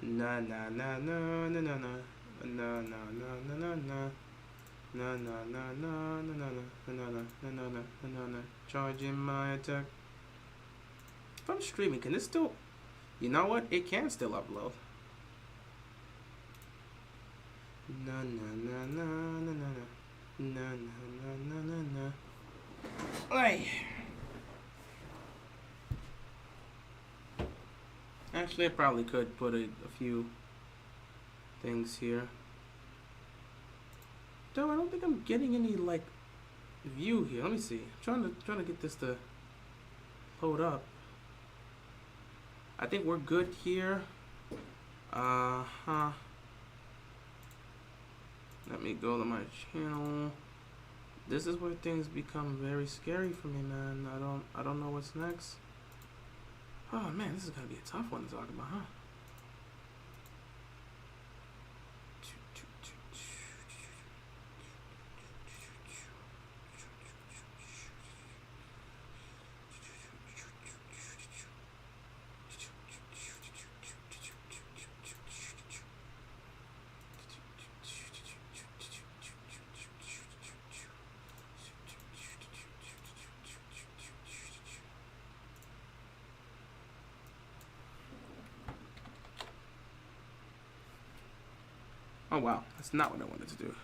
Na na na na na na na na na na na na. Na na na na na na na na na na na na. Charging my attack. If I'm streaming, can this still? You know what? It can still upload. Na na na na na na na na na na na. Ay. Actually, I probably could put a few things here. Though I don't think I'm getting any like view here. Let me see. I'm trying to get this to load up. I think we're good here. Let me go to my channel. This is where things become very scary for me, man. I don't know what's next. Oh man, this is gonna be a tough one to talk about, huh? Oh wow, that's not what I wanted to do.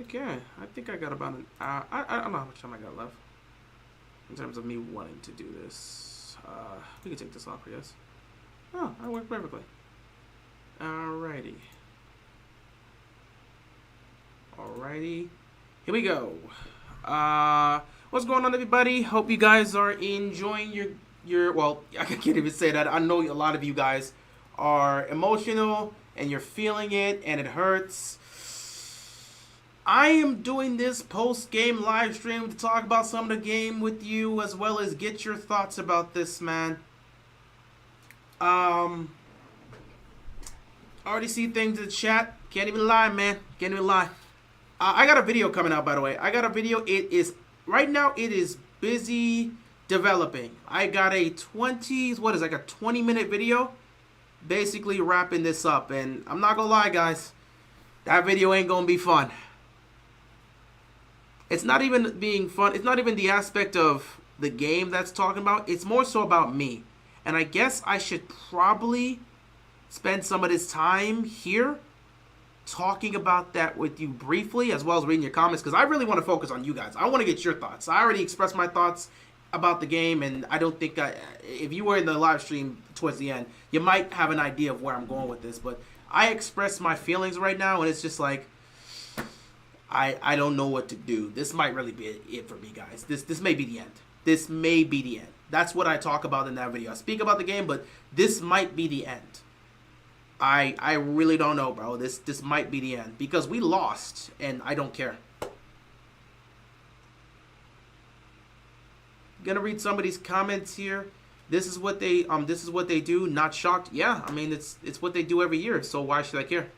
Okay, I think I got about an hour. I don't know how much time I got left in terms of me wanting to do this. We can take this off, I guess. Oh, that worked perfectly. Alrighty. Alrighty. Here we go. What's going on, everybody? Hope you guys are enjoying your well, I can't even say that. I know a lot of you guys are emotional and you're feeling it and it hurts. I am doing this post-game live stream to talk about some of the game with you as well as get your thoughts about this, man. Already see things in the chat. Can't even lie, man. Can't even lie. I got a video coming out, by the way. I got a video. It is right now. It is busy developing. I got a 20-minute video, basically wrapping this up. And I'm not gonna lie, guys. That video ain't gonna be fun. It's not even being fun. It's not even the aspect of the game that's talking about. It's more so about me. And I guess I should probably spend some of this time here talking about that with you briefly, as well as reading your comments, because I really want to focus on you guys. I want to get your thoughts. I already expressed my thoughts about the game, and I don't think if you were in the live stream towards the end, you might have an idea of where I'm going with this. But I express my feelings right now, and it's just like, I don't know what to do. This might really be it for me, guys. This may be the end. This may be the end. That's what I talk about in that video. I speak about the game, but this might be the end. I really don't know, bro. This might be the end because we lost, and I don't care. Gonna read some of these comments here. This is what they do. Not shocked. Yeah, I mean it's what they do every year. So why should I care?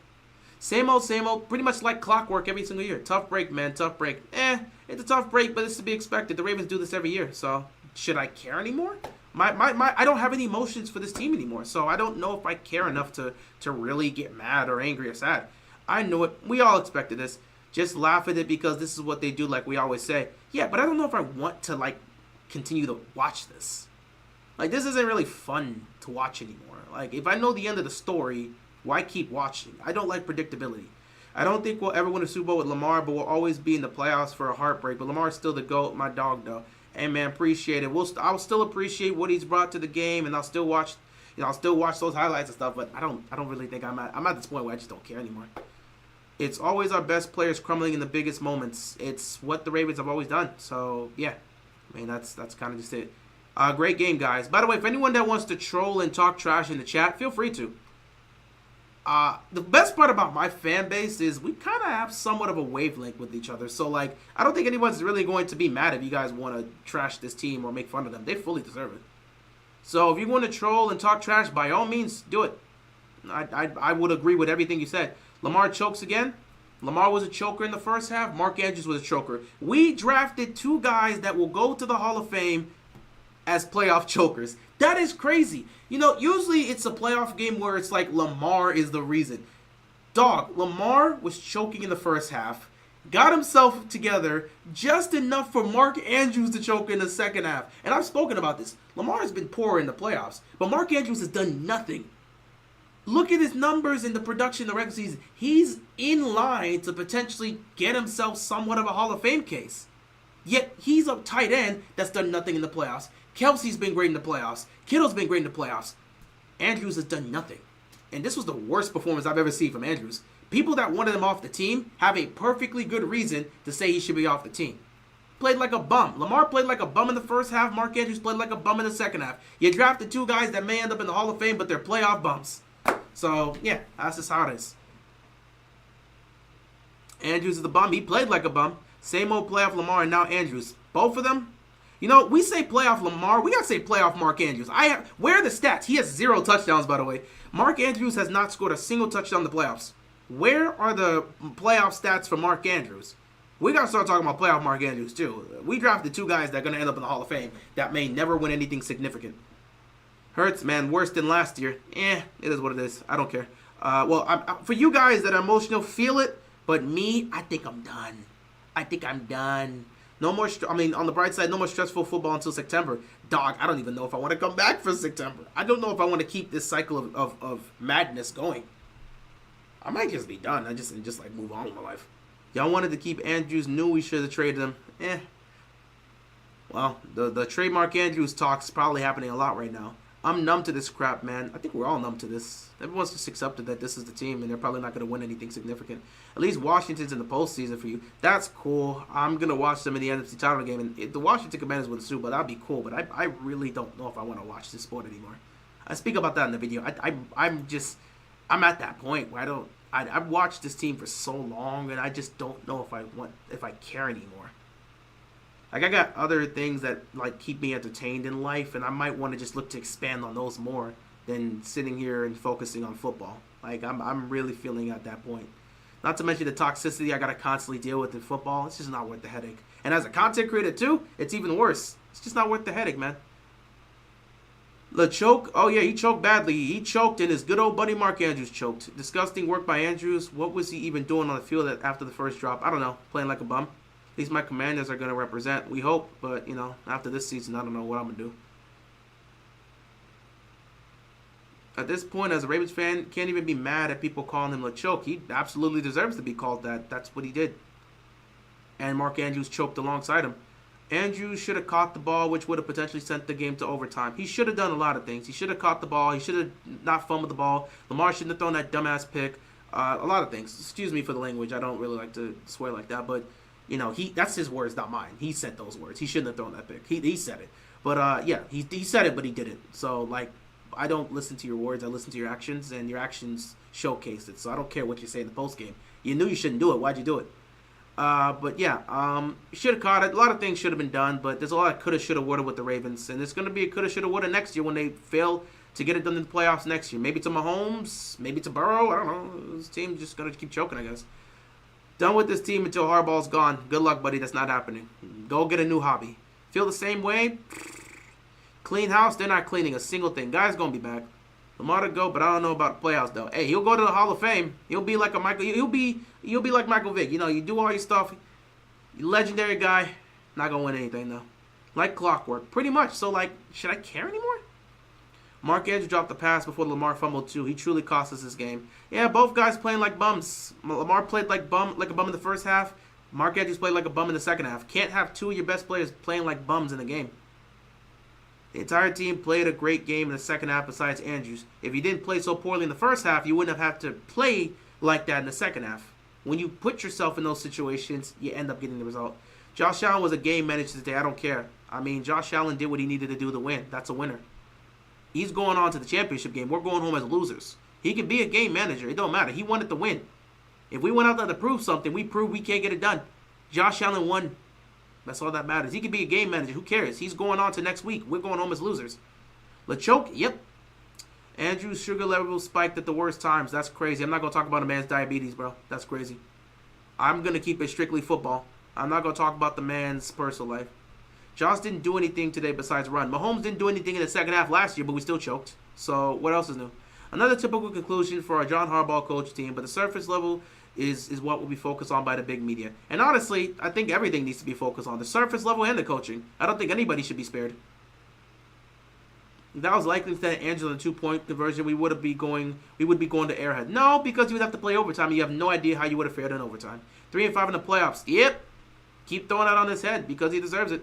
Same old, pretty much like clockwork every single year. Tough break, man, tough break. It's a tough break, but it's to be expected. The Ravens do this every year, so should I care anymore? I don't have any emotions for this team anymore, so I don't know if I care enough to really get mad or angry or sad. I know it. We all expected this. Just laugh at it because this is what they do, like we always say. Yeah, but I don't know if I want to, like, continue to watch this. Like, this isn't really fun to watch anymore. Like, if I know the end of the story, why keep watching? I don't like predictability. I don't think we'll ever win a Super Bowl with Lamar, but we'll always be in the playoffs for a heartbreak. But Lamar's still the GOAT, my dog, though. Hey man, appreciate it. I'll still appreciate what he's brought to the game, and I'll still watch. I'll still watch those highlights and stuff. But I don't really think I'm at this point where I just don't care anymore. It's always our best players crumbling in the biggest moments. It's what the Ravens have always done. So yeah, I mean that's kind of just it. Great game, guys. By the way, if anyone that wants to troll and talk trash in the chat, feel free to. The best part about my fan base is we kind of have somewhat of a wavelength with each other. So, like, I don't think anyone's really going to be mad if you guys want to trash this team or make fun of them. They fully deserve it. So, if you want to troll and talk trash, by all means, do it. I would agree with everything you said. Lamar chokes again. Lamar was a choker in the first half. Mark Andrews was a choker. We drafted two guys that will go to the Hall of Fame as playoff chokers. That is crazy. Usually it's a playoff game where it's like Lamar is the reason. Dog, Lamar was choking in the first half, got himself together just enough for Mark Andrews to choke in the second half. And I've spoken about this. Lamar has been poor in the playoffs, but Mark Andrews has done nothing. Look at his numbers in the production in the regular season. He's in line to potentially get himself somewhat of a Hall of Fame case. Yet he's a tight end that's done nothing in the playoffs. Kelsey's been great in the playoffs. Kittle's been great in the playoffs. Andrews has done nothing. And this was the worst performance I've ever seen from Andrews. People that wanted him off the team have a perfectly good reason to say he should be off the team. Played like a bum. Lamar played like a bum in the first half. Mark Andrews played like a bum in the second half. You drafted two guys that may end up in the Hall of Fame, but they're playoff bums. So, yeah, that's just how it is. Andrews is the bum. He played like a bum. Same old playoff Lamar and now Andrews. Both of them. We say playoff Lamar. We got to say playoff Mark Andrews. Where are the stats? He has 0 touchdowns, by the way. Mark Andrews has not scored a single touchdown in the playoffs. Where are the playoff stats for Mark Andrews? We got to start talking about playoff Mark Andrews, too. We drafted two guys that are going to end up in the Hall of Fame that may never win anything significant. Hurts, man, worse than last year. It is what it is. I don't care. For you guys that are emotional, feel it. But me, I think I'm done. No more, on the bright side, no more stressful football until September. Dog, I don't even know if I want to come back for September. I don't know if I want to keep this cycle of madness going. I might just be done. I just move on with my life. Y'all wanted to keep Andrews, knew we should have traded him. Well, the trademark Andrews talk's probably happening a lot right now. I'm numb to this crap, man. I think we're all numb to this. Everyone's just accepted that this is the team, and they're probably not going to win anything significant. At least Washington's in the postseason for you. That's cool. I'm going to watch them in the NFC title game. And if the Washington Commanders win the Super Bowl, that'd be cool. But I really don't know if I want to watch this sport anymore. I speak about that in the video. I'm at that point where I've watched this team for so long, and I just don't know if I care anymore. Like, I got other things that, like, keep me entertained in life, and I might want to just look to expand on those more than sitting here and focusing on football. Like, I'm really feeling at that point. Not to mention the toxicity I got to constantly deal with in football. It's just not worth the headache. And as a content creator, too, it's even worse. It's just not worth the headache, man. The choke, oh yeah, he choked badly. He choked, and his good old buddy Mark Andrews choked. Disgusting work by Andrews. What was he even doing on the field after the first drop? I don't know. Playing like a bum. At least my Commanders are going to represent. We hope. But, after this season, I don't know what I'm going to do. At this point, as a Ravens fan, can't even be mad at people calling him LeChoke. He absolutely deserves to be called that. That's what he did. And Mark Andrews choked alongside him. Andrews should have caught the ball, which would have potentially sent the game to overtime. He should have done a lot of things. He should have caught the ball. He should have not fumbled the ball. Lamar shouldn't have thrown that dumbass pick. A lot of things. Excuse me for the language. I don't really like to swear like that, but that's his words, not mine. He said those words. He shouldn't have thrown that pick. He said it. But yeah, he said it, but he didn't. So I don't listen to your words. I listen to your actions, and your actions showcase it. So I don't care what you say in the post game. You knew you shouldn't do it. Why'd you do it? But yeah, should have caught it. A lot of things should have been done, but there's a lot of coulda, shoulda, woulda with the Ravens, and there's gonna be a coulda, shoulda, woulda next year when they fail to get it done in the playoffs next year. Maybe to Mahomes, maybe to Burrow. I don't know. This team's just gonna keep choking, I guess. Done with this team until Harbaugh's gone. Good luck, buddy. That's not happening. Go get a new hobby. Feel the same way? Clean house? They're not cleaning a single thing. Guy's gonna be back. Lamar to go, but I don't know about the playoffs though. Hey, he'll go to the Hall of Fame. He'll be like a Michael. He'll be like Michael Vick. You do all your stuff. Legendary guy. Not gonna win anything though. Like clockwork, pretty much. So should I care anymore? Mark Andrews dropped the pass before Lamar fumbled too. He truly cost us this game. Yeah, both guys playing like bums. Lamar played like a bum in the first half. Mark Andrews played like a bum in the second half. Can't have two of your best players playing like bums in the game. The entire team played a great game in the second half besides Andrews. If you didn't play so poorly in the first half, you wouldn't have had to play like that in the second half. When you put yourself in those situations, you end up getting the result. Josh Allen was a game manager today. I don't care. I mean, Josh Allen did what he needed to do to win. That's a winner. He's going on to the championship game. We're going home as losers. He can be a game manager. It don't matter. He wanted to win. If we went out there to prove something, we proved we can't get it done. Josh Allen won. That's all that matters. He can be a game manager. Who cares? He's going on to next week. We're going home as losers. LeChoke, yep. Andrew's sugar level spiked at the worst times. That's crazy. I'm not going to talk about a man's diabetes, bro. That's crazy. I'm going to keep it strictly football. I'm not going to talk about the man's personal life. Josh didn't do anything today besides run. Mahomes didn't do anything in the second half last year, but we still choked. So what else is new? Another typical conclusion for our John Harbaugh coach team, but the surface level is what will be focused on by the big media. And honestly, I think everything needs to be focused on. The surface level and the coaching. I don't think anybody should be spared. If that was likely that Angela in 2-point conversion, we would be going to Arrowhead. No, because you would have to play overtime. And you have no idea how you would have fared in overtime. 3-5 in the playoffs. Yep. Keep throwing that on his head because he deserves it.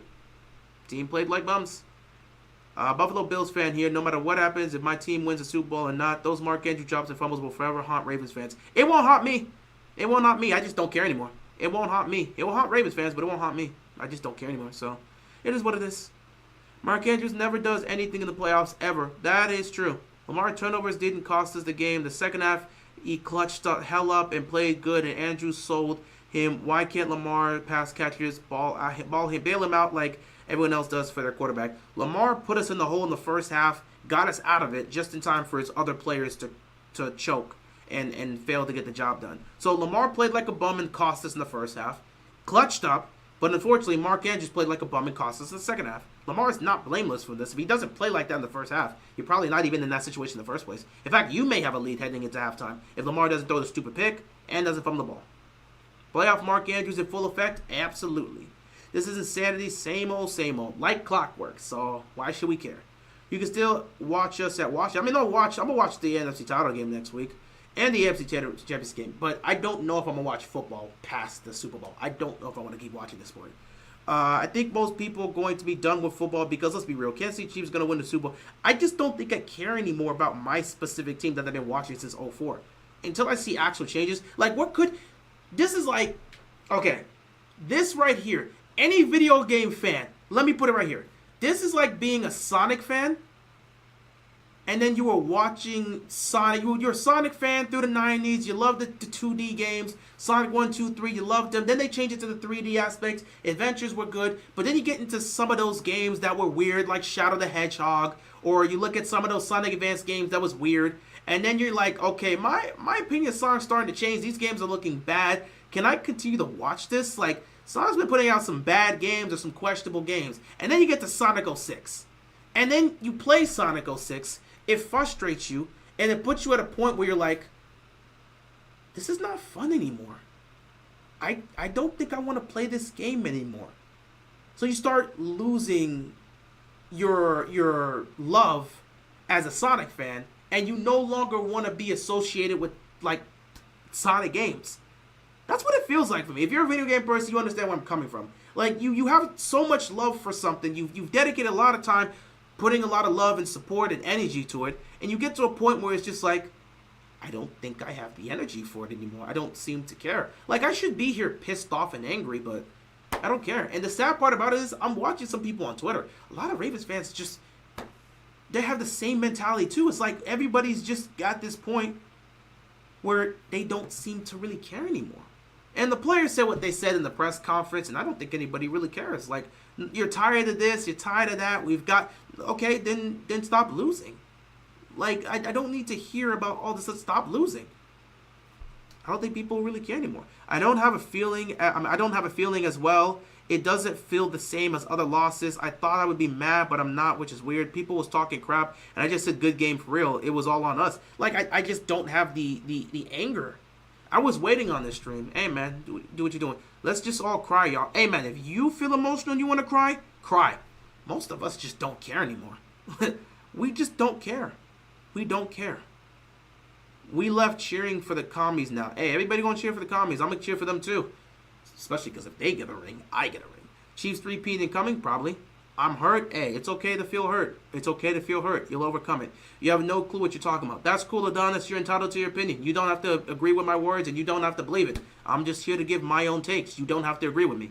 Team played like bums. Buffalo Bills fan here. No matter what happens, if my team wins the Super Bowl or not, those Mark Andrews drops and fumbles will forever haunt Ravens fans. It won't haunt me. It won't haunt me. I just don't care anymore. It won't haunt me. It will haunt Ravens fans, but it won't haunt me. I just don't care anymore. So, it is what it is. Mark Andrews never does anything in the playoffs ever. That is true. Lamar turnovers didn't cost us the game. The second half, he clutched the hell up and played good, and Andrews sold him. Why can't Lamar pass catchers bail him out like everyone else does for their quarterback? Lamar put us in the hole in the first half, got us out of it just in time for his other players to choke and fail to get the job done. So Lamar played like a bum and cost us in the first half, clutched up, but unfortunately Mark Andrews played like a bum and cost us in the second half. Lamar is not blameless for this. If he doesn't play like that in the first half, you're probably not even in that situation in the first place. In fact, you may have a lead heading into halftime if Lamar doesn't throw the stupid pick and doesn't fumble the ball. Playoff Mark Andrews in full effect? Absolutely. This is insanity, same old, like clockwork. So why should we care? You can still watch us at Washington. I'm gonna watch the NFC title game next week and the AFC Championship game. But I don't know if I'm gonna watch football past the Super Bowl. I don't know if I want to keep watching this sport. I think most people are going to be done with football because, let's be real, Kansas City Chiefs going to win the Super Bowl. I just don't think I care anymore about my specific team that I've been watching since 2004. Until I see actual changes. Like, this is like, okay, this right here, any video game fan, let me put it right here. This is like being a Sonic fan, and then you were watching Sonic. You're a Sonic fan through the 90s. You loved the 2D games. Sonic 1, 2, 3, you loved them. Then they changed it to the 3D aspects. Adventures were good. But then you get into some of those games that were weird, like Shadow the Hedgehog. Or you look at some of those Sonic Advance games that was weird. And then you're like, okay, my opinion of Sonic's starting to change. These games are looking bad. Can I continue to watch this? Like, Sonic's been putting out some bad games or some questionable games. And then you get to Sonic 06. And then you play Sonic 06. It frustrates you. And it puts you at a point where you're like, this is not fun anymore. I don't think I want to play this game anymore. So you start losing your love as a Sonic fan, and you no longer want to be associated with, like, Sonic games. That's what it feels like for me. If you're a video game person, you understand where I'm coming from. Like, you have so much love for something. You've dedicated a lot of time putting a lot of love and support and energy to it, and you get to a point where it's just like, I don't think I have the energy for it anymore. I don't seem to care. Like, I should be here pissed off and angry, but I don't care. And the sad part about it is I'm watching some people on Twitter. A lot of Ravens fans just, they have the same mentality too. It's like everybody's just got this point where they don't seem to really care anymore. And the players said what they said in the press conference, and I don't think anybody really cares. Like, you're tired of this, you're tired of that, we've got, okay, then stop losing. Like, I don't need to hear about all this. Stop losing. I don't think people really care anymore. I don't have a feeling as well. It doesn't feel the same as other losses. I thought I would be mad, but I'm not, which is weird. People was talking crap, and I just said good game for real. It was all on us. Like, I just don't have the anger. I was waiting on this stream. Hey, man, do what you're doing. Let's just all cry, y'all. Hey, man, if you feel emotional and you want to cry, cry. Most of us just don't care anymore. We just don't care. We don't care. We left cheering for the commies now. Hey, everybody gonna cheer for the commies. I'm gonna cheer for them too. Especially because if they get a ring, I get a ring. Chiefs 3-peat incoming? Probably. I'm hurt. Hey, it's okay to feel hurt. It's okay to feel hurt. You'll overcome it. You have no clue what you're talking about. That's cool, Adonis. You're entitled to your opinion. You don't have to agree with my words, and you don't have to believe it. I'm just here to give my own takes. You don't have to agree with me.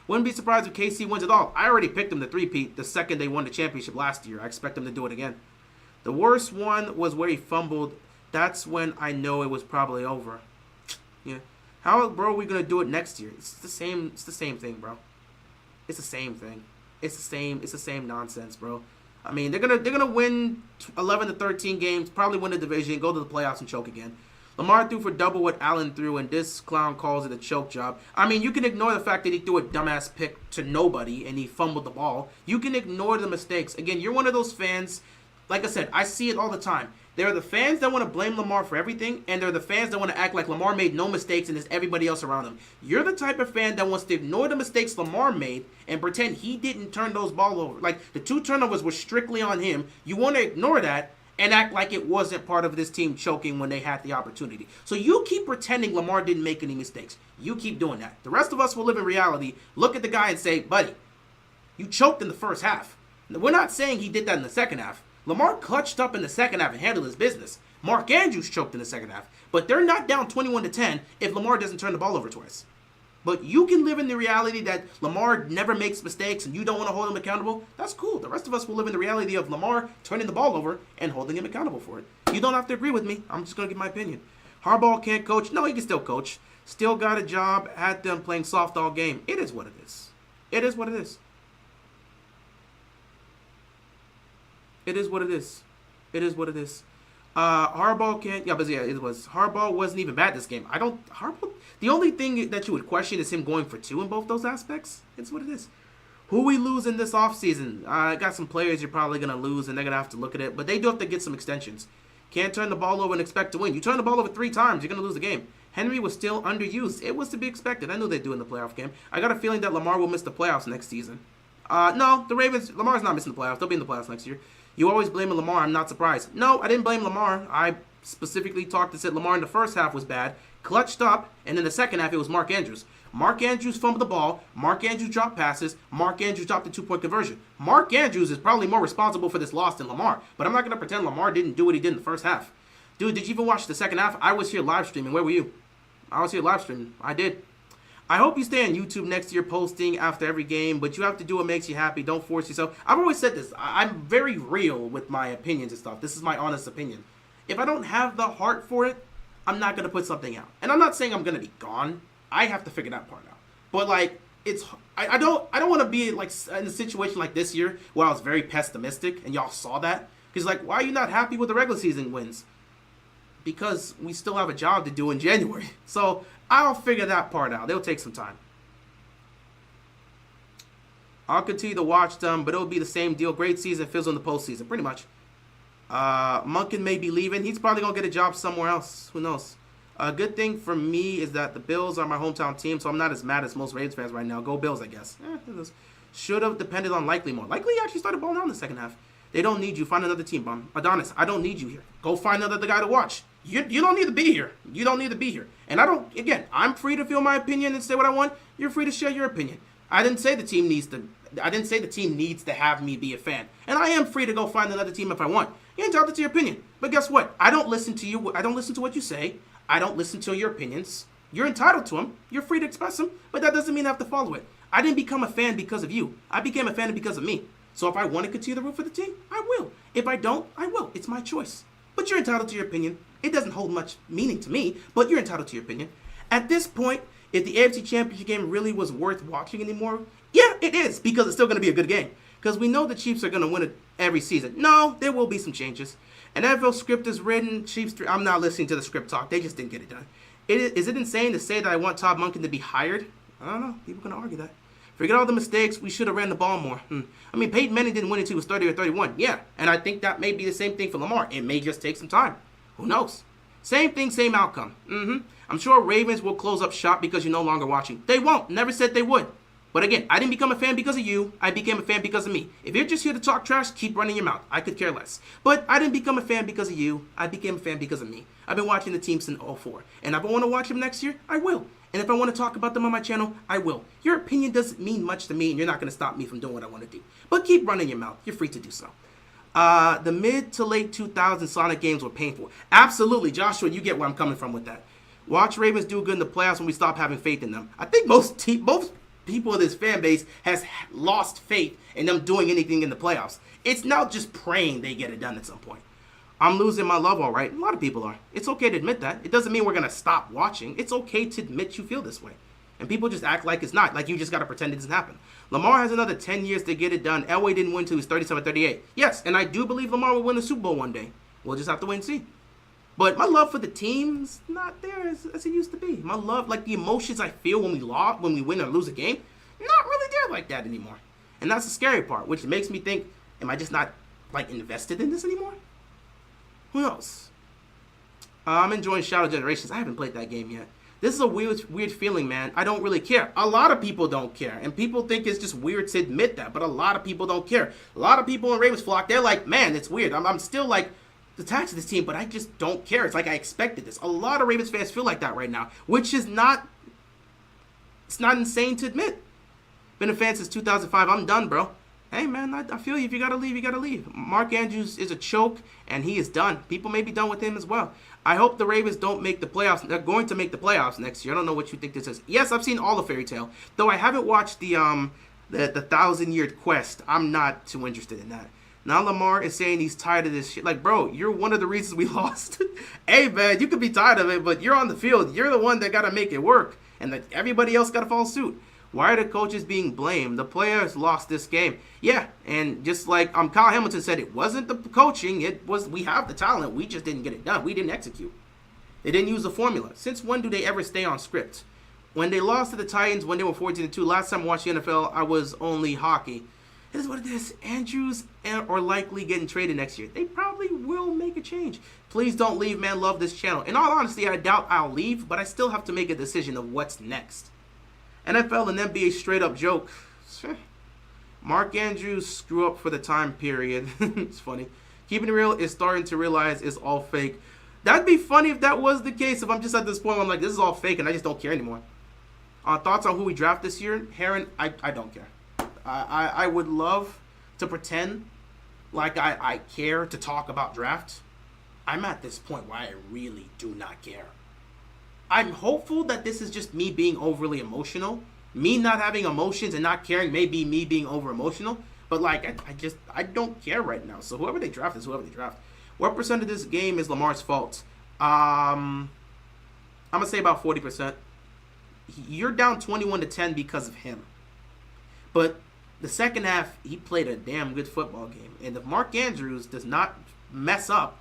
Wouldn't be surprised if KC wins it all. I already picked them to 3-peat the second they won the championship last year. I expect them to do it again. The worst one was where he fumbled. That's when I know it was probably over. Yeah. How, bro, are we going to do it next year? It's the same thing, bro. It's the same thing. It's the same nonsense, bro. I mean, they're gonna win 11 to 13 games, probably win the division, go to the playoffs and choke again. Lamar threw for double what Allen threw, and this clown calls it a choke job. I mean, you can ignore the fact that he threw a dumbass pick to nobody and he fumbled the ball. You can ignore the mistakes. Again, you're one of those fans. Like I said, I see it all the time. There are the fans that want to blame Lamar for everything, and there are the fans that want to act like Lamar made no mistakes and it's everybody else around him. You're the type of fan that wants to ignore the mistakes Lamar made and pretend he didn't turn those ball over. Like, the 2 turnovers were strictly on him. You want to ignore that and act like it wasn't part of this team choking when they had the opportunity. So you keep pretending Lamar didn't make any mistakes. You keep doing that. The rest of us will live in reality, look at the guy and say, buddy, you choked in the first half. We're not saying he did that in the second half. Lamar clutched up in the second half and handled his business. Mark Andrews choked in the second half. But they're not down 21-10 if Lamar doesn't turn the ball over twice. But you can live in the reality that Lamar never makes mistakes and you don't want to hold him accountable. That's cool. The rest of us will live in the reality of Lamar turning the ball over and holding him accountable for it. You don't have to agree with me. I'm just going to give my opinion. Harbaugh can't coach. No, he can still coach. Still got a job. Had them playing soft all game. It is what it is. It is what it is. It is what it is. It is what it is. Harbaugh can't. Yeah, but yeah, it was. Harbaugh wasn't even bad this game. Harbaugh. The only thing that you would question is him going for 2 in both those aspects. It's what it is. Who we lose in this offseason? I got some players you're probably gonna lose, and they're gonna have to look at it. But they do have to get some extensions. Can't turn the ball over and expect to win. You turn the ball over 3 times, you're gonna lose the game. Henry was still underused. It was to be expected. I knew they'd do in the playoff game. I got a feeling that Lamar will miss the playoffs next season. No, the Ravens. Lamar's not missing the playoffs. They'll be in the playoffs next year. You always blame Lamar. I'm not surprised. No, I didn't blame Lamar. I specifically talked and said Lamar in the first half was bad, clutched up, and in the second half it was Mark Andrews. Mark Andrews fumbled the ball. Mark Andrews dropped passes. Mark Andrews dropped the 2-point conversion. Mark Andrews is probably more responsible for this loss than Lamar, but I'm not going to pretend Lamar didn't do what he did in the first half. Dude, did you even watch the second half? I was here live streaming. Where were you? I was here live streaming. I did. I hope you stay on YouTube next year posting after every game, but you have to do what makes you happy. Don't force yourself. I've always said this. I'm very real with my opinions and stuff. This is my honest opinion. If I don't have the heart for it, I'm not going to put something out. And I'm not saying I'm going to be gone. I have to figure that part out. But, like, I don't want to be, like, in a situation like this year where I was very pessimistic and y'all saw that. Because, like, why are you not happy with the regular season wins? Because we still have a job to do in January. So I'll figure that part out. It'll take some time. I'll continue to watch them, but it'll be the same deal. Great season, fizzle in the postseason, pretty much. Munkin may be leaving. He's probably going to get a job somewhere else. Who knows? A good thing for me is that the Bills are my hometown team, so I'm not as mad as most Ravens fans right now. Go Bills, I guess. Should have depended on Likely more. Likely actually started balling out in the second half. They don't need you. Find another team, bum. Adonis, I don't need you here. Go find another guy to watch. You don't need to be here. You don't need to be here. And I'm free to feel my opinion and say what I want. You're free to share your opinion. I didn't say the team needs to have me be a fan. And I am free to go find another team if I want. You're entitled to your opinion. But guess what? I don't listen to you. I don't listen to what you say. I don't listen to your opinions. You're entitled to them. You're free to express them. But that doesn't mean I have to follow it. I didn't become a fan because of you. I became a fan because of me. So if I want to continue to root for the team, I will. If I don't, I will. It's my choice. But you're entitled to your opinion. It doesn't hold much meaning to me, but you're entitled to your opinion. At this point, if the AFC Championship game really was worth watching anymore, yeah, it is, because it's still going to be a good game. Because we know the Chiefs are going to win it every season. No, there will be some changes. An NFL script is written. Chiefs. I'm not listening to the script talk. They just didn't get it done. Is it insane to say that I want Todd Monken to be hired? I don't know. People are going to argue that. Forget all the mistakes. We should have ran the ball more. I mean, Peyton Manning didn't win until he was 30 or 31. Yeah, and I think that may be the same thing for Lamar. It may just take some time. Who knows? Same thing, same outcome. I'm sure Ravens will close up shop because you're no longer watching. They won't. Never said they would. But again, I didn't become a fan because of you. I became a fan because of me. If you're just here to talk trash, keep running your mouth. I could care less. But I didn't become a fan because of you. I became a fan because of me. I've been watching the team since 2004. And if I want to watch them next year, I will. And if I want to talk about them on my channel, I will. Your opinion doesn't mean much to me, and you're not going to stop me from doing what I want to do. But keep running your mouth. You're free to do so. The mid to late 2000s Sonic games were painful. Absolutely, Joshua, you get where I'm coming from with that. Watch Ravens do good in the playoffs when we stop having faith in them. I think most people in this fan base has lost faith in them doing anything in the playoffs. It's now just praying they get it done at some point. I'm losing my love, all right. A lot of people are. It's okay to admit that. It doesn't mean we're going to stop watching. It's okay to admit you feel this way. And people just act like it's not. Like you just got to pretend it doesn't happen. Lamar has another 10 years to get it done. Elway didn't win until he was 37-38. Yes, and I do believe Lamar will win the Super Bowl one day. We'll just have to wait and see. But my love for the team's not there as it used to be. My love, like the emotions I feel when we win or lose a game, not really there like that anymore. And that's the scary part, which makes me think, am I just not like invested in this anymore? Who knows? I'm enjoying Shadow Generations. I haven't played that game yet. This is a weird feeling, man. I don't really care. A lot of people don't care. And people think it's just weird to admit that. But a lot of people don't care. A lot of people in Ravens flock, they're like, man, it's weird. I'm still like attached to this team, but I just don't care. It's like I expected this. A lot of Ravens fans feel like that right now. Which is not, it's not insane to admit. Been a fan since 2005. I'm done, bro. Hey, man, I feel you. If you got to leave, you got to leave. Mark Andrews is a choke, and he is done. People may be done with him as well. I hope the Ravens don't make the playoffs. They're going to make the playoffs next year. I don't know what you think this is. Yes, I've seen all of Fairy Tale, though I haven't watched the 1,000-year quest. I'm not too interested in that. Now Lamar is saying he's tired of this shit. Like, bro, you're one of the reasons we lost. Hey, man, you could be tired of it, but you're on the field. You're the one that got to make it work, and everybody else got to follow suit. Why are the coaches being blamed? The players lost this game. Yeah, and just like Kyle Hamilton said, it wasn't the coaching. It was, we have the talent. We just didn't get it done. We didn't execute. They didn't use the formula. Since when do they ever stay on script? When they lost to the Titans when they were 14-2, last time I watched the NFL, I was only hockey. It is what it is. Andrews are likely getting traded next year. They probably will make a change. Please don't leave, man. Love this channel. In all honesty, I doubt I'll leave, but I still have to make a decision of what's next. NFL and NBA straight up joke. Mark Andrews screw up for the time period. It's funny. Keeping it real is starting to realize it's all fake. That'd be funny if that was the case. If I'm just at this point where I'm like, this is all fake and I just don't care anymore. Thoughts on who we draft this year? Heron, I don't care. I would love to pretend like I care to talk about draft. I'm at this point where I really do not care. I'm hopeful that this is just me being overly emotional. Me not having emotions and not caring may be me being over emotional. But like, I don't care right now. So whoever they draft is whoever they draft. What percent of this game is Lamar's fault? I'm going to say about 40%. You're down 21-10 because of him. But the second half, he played a damn good football game. And if Mark Andrews does not mess up,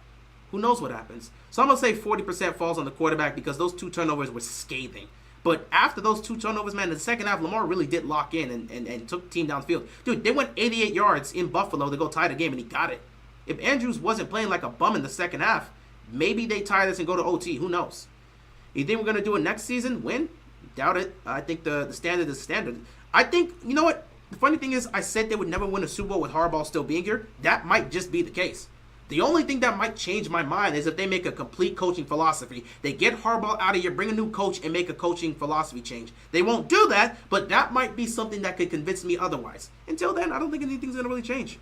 who knows what happens? So I'm going to say 40% falls on the quarterback because those two turnovers were scathing. But after those two turnovers, man, in the second half, Lamar really did lock in and took the team downfield. Dude, they went 88 yards in Buffalo to go tie the game, and he got it. If Andrews wasn't playing like a bum in the second half, maybe they tie this and go to OT. Who knows? You think we're going to do it next season? Win? Doubt it. I think the standard is standard. I think, you know what? The funny thing is, I said they would never win a Super Bowl with Harbaugh still being here. That might just be the case. The only thing that might change my mind is if they make a complete coaching philosophy. They get Harbaugh out of here, bring a new coach, and make a coaching philosophy change. They won't do that, but that might be something that could convince me otherwise. Until then, I don't think anything's going to really change.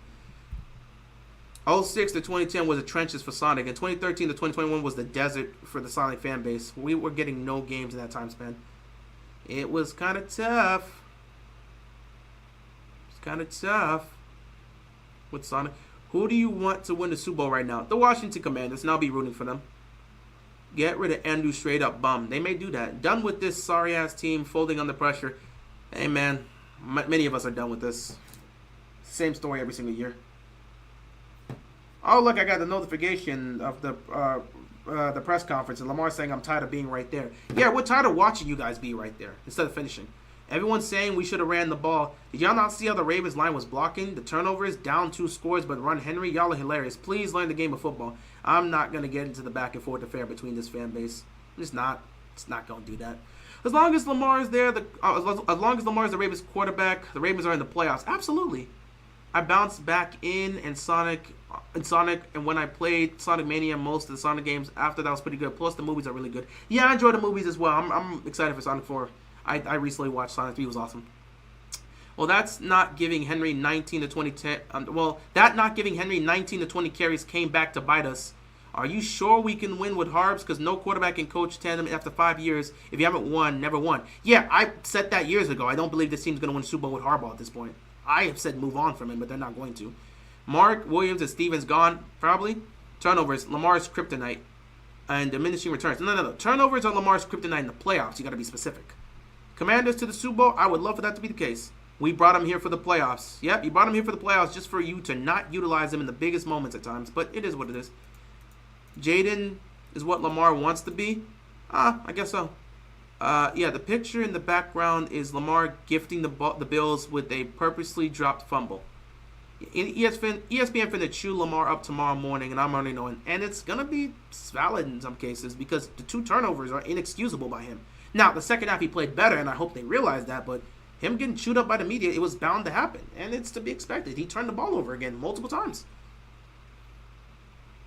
06 to 2010 was the trenches for Sonic, and 2013 to 2021 was the desert for the Sonic fan base. We were getting no games in that time span. It was kind of tough. It's kind of tough with Sonic. Who do you want to win the Super Bowl right now? The Washington Commanders, and I'll be rooting for them. Get rid of Andrews straight up bum. They may do that. Done with this sorry-ass team folding under pressure. Hey, man, many of us are done with this. Same story every single year. Oh, look, I got the notification of the press conference, and Lamar saying I'm tired of being right there. Yeah, we're tired of watching you guys be right there instead of finishing. Everyone's saying we should have ran the ball. Did y'all not see how the Ravens line was blocking? The turnovers, down 2 scores, but run Henry. Y'all are hilarious. Please learn the game of football. I'm not going to get into the back and forth affair between this fan base. It's not going to do that. As long as Lamar is there, as long as Lamar is the Ravens quarterback, the Ravens are in the playoffs. Absolutely. I bounced back in Sonic, and when I played Sonic Mania, most of the Sonic games after that was pretty good. Plus the movies are really good. Yeah, I enjoy the movies as well. I'm excited for Sonic 4. I recently watched Sonic 3. It was awesome. Well, that's not giving Henry 19 to 20. That not giving Henry 19 to 20 carries came back to bite us. Are you sure we can win with Harbs? Because no quarterback can coach tandem after 5 years. If you haven't won, never won. Yeah, I said that years ago. I don't believe this team's going to win Super Bowl with Harbaugh at this point. I have said move on from him, but they're not going to. Mark Williams and Stevens gone, probably. Turnovers, Lamar's kryptonite. And diminishing returns. No. Turnovers are Lamar's kryptonite in the playoffs. You got to be specific. Commanders to the Super Bowl, I would love for that to be the case. We brought him here for the playoffs. Yep, you brought him here for the playoffs just for you to not utilize him in the biggest moments at times. But it is what it is. Jaden is what Lamar wants to be. I guess so. Yeah, the picture in the background is Lamar gifting the Bills with a purposely dropped fumble. ESPN finna chew Lamar up tomorrow morning, and I'm already knowing. And it's going to be valid in some cases because the 2 turnovers are inexcusable by him. Now, the second half he played better, and I hope they realize that, but him getting chewed up by the media, it was bound to happen, and it's to be expected. He turned the ball over again multiple times.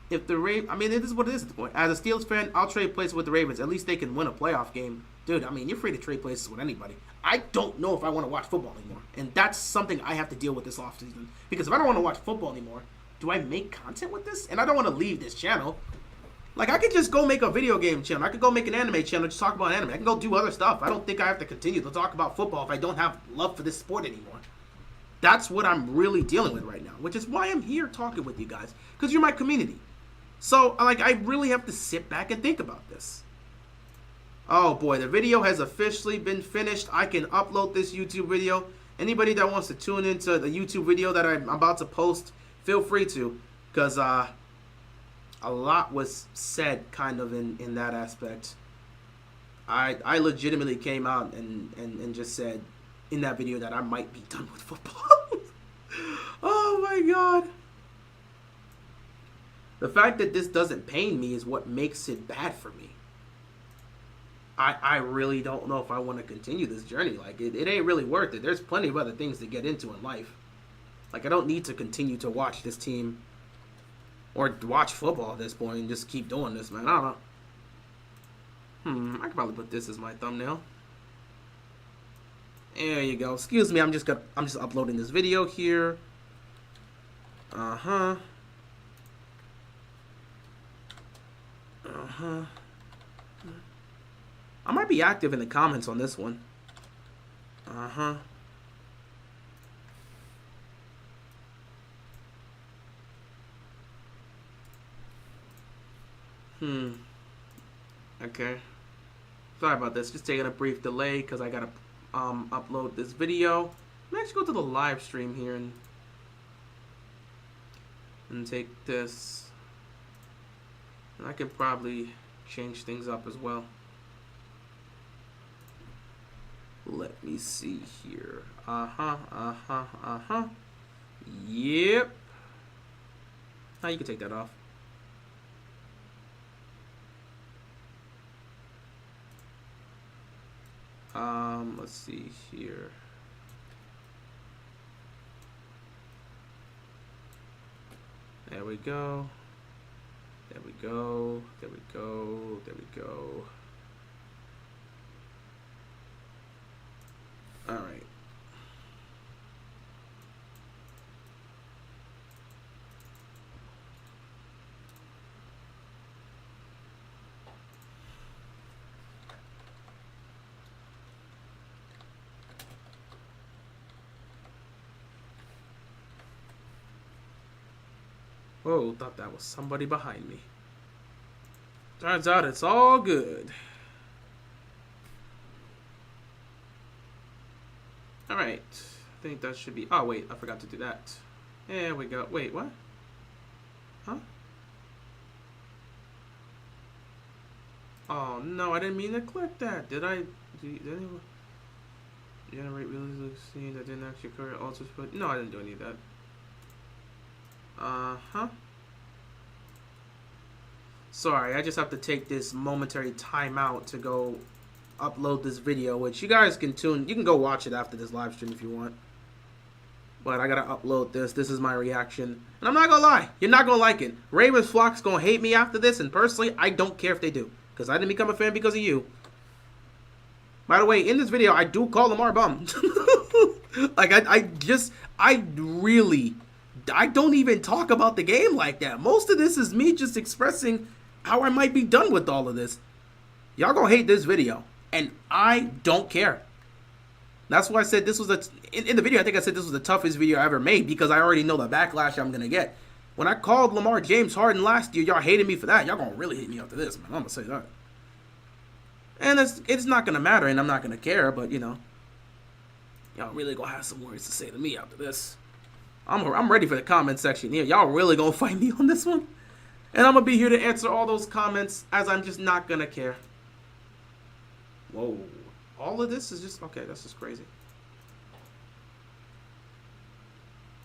If the I mean, it is what it is at the point. As a Steelers fan, I'll trade places with the Ravens. At least they can win a playoff game. Dude, I mean, you're free to trade places with anybody. I don't know if I want to watch football anymore, and that's something I have to deal with this offseason. Because if I don't want to watch football anymore, do I make content with this? And I don't want to leave this channel. Like, I could just go make a video game channel. I could go make an anime channel, just talk about anime. I can go do other stuff. I don't think I have to continue to talk about football if I don't have love for this sport anymore. That's what I'm really dealing with right now, which is why I'm here talking with you guys, because you're my community. So, like, I really have to sit back and think about this. Oh, boy, the video has officially been finished. I can upload this YouTube video. Anybody that wants to tune into the YouTube video that I'm about to post, feel free to, because a lot was said kind of in that aspect. I legitimately came out and just said in that video that I might be done with football. Oh, my God. The fact that this doesn't pain me is what makes it bad for me. I really don't know if I want to continue this journey. Like, it ain't really worth it. There's plenty of other things to get into in life. Like, I don't need to continue to watch this team or watch football at this point and just keep doing this, man. I don't know. I could probably put this as my thumbnail. There you go. Excuse me, I'm just uploading this video here. Uh-huh. I might be active in the comments on this one. Okay. Sorry about this. Just taking a brief delay because I gotta upload this video. Let's go to the live stream here and take this. And I could probably change things up as well. Let me see here. Yep. Now you can take that off. Let's see here. There we go. There we go. There we go. There we go. All right. Whoa, thought that was somebody behind me. Turns out it's all good. Alright. I think that should be... Oh, wait. I forgot to do that. There we go. Wait, what? Huh? Oh, no. I didn't mean to click that. Did I... Did anyone... Generate realistic scenes that didn't actually occur. Also put... No, I didn't do any of that. Sorry, I just have to take this momentary timeout to go upload this video, which you guys can tune. You can go watch it after this live stream if you want. But I gotta upload this. This is my reaction. And I'm not gonna lie, you're not gonna like it. Ravens flock's gonna hate me after this, and personally, I don't care if they do. Because I didn't become a fan because of you. By the way, in this video, I do call Lamar bum. Like, I don't even talk about the game like that. Most of this is me just expressing how I might be done with all of this. Y'all gonna hate this video. And I don't care. That's why I said this was in the video, I think I said this was the toughest video I ever made because I already know the backlash I'm going to get. When I called Lamar James Harden last year, y'all hated me for that. Y'all going to really hate me after this, man. I'm going to say that. And it's not going to matter, and I'm not going to care, but, you know, y'all really going to have some words to say to me after this. I'm ready for the comment section. Yeah, y'all really going to fight me on this one? And I'm going to be here to answer all those comments as I'm just not going to care. Whoa. All of this is just, okay, that's just crazy.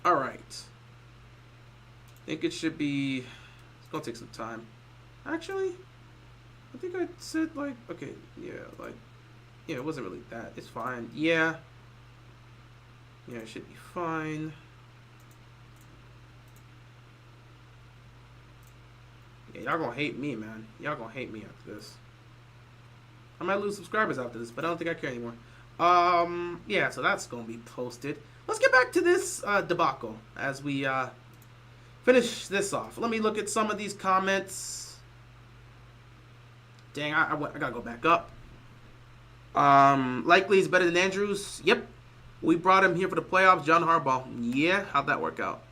All right. I think it should be, it's going to take some time. Actually, I think I said, like, okay, yeah, it wasn't really that. It's fine. Yeah. Yeah, it should be fine. Yeah, y'all going to hate me, man. Y'all going to hate me after this. I might lose subscribers after this, but I don't think I care anymore. Yeah, so that's going to be posted. Let's get back to this debacle as we finish this off. Let me look at some of these comments. Dang, I got to go back up. Likely is better than Andrews. Yep. We brought him here for the playoffs. John Harbaugh. Yeah, how'd that work out?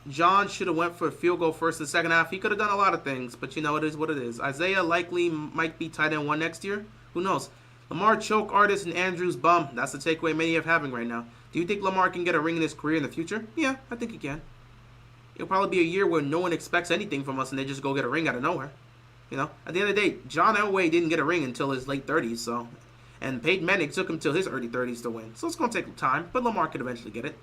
John should have went for a field goal first in the second half. He could have done a lot of things, but you know, it is what it is. Isaiah likely might be tight end 1 next year. Who knows? Lamar choke artist and Andrews bum. That's the takeaway many are having right now. Do you think Lamar can get a ring in his career in the future? Yeah, I think he can. It'll probably be a year where no one expects anything from us and they just go get a ring out of nowhere. You know, at the end of the day, John Elway didn't get a ring until his late 30s, so. And Peyton Manning took him till his early 30s to win. So it's going to take time, but Lamar could eventually get it.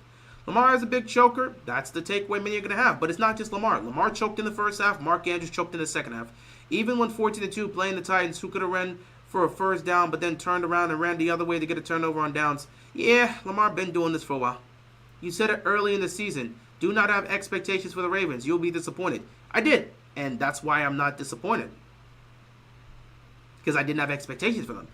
Lamar is a big choker. That's the takeaway many are going to have. But it's not just Lamar. Lamar choked in the first half. Mark Andrews choked in the second half. Even when 14-2 playing the Titans, who could have run for a first down but then turned around and ran the other way to get a turnover on downs. Yeah, Lamar been doing this for a while. You said it early in the season. Do not have expectations for the Ravens. You'll be disappointed. I did. And that's why I'm not disappointed. Because I didn't have expectations for them.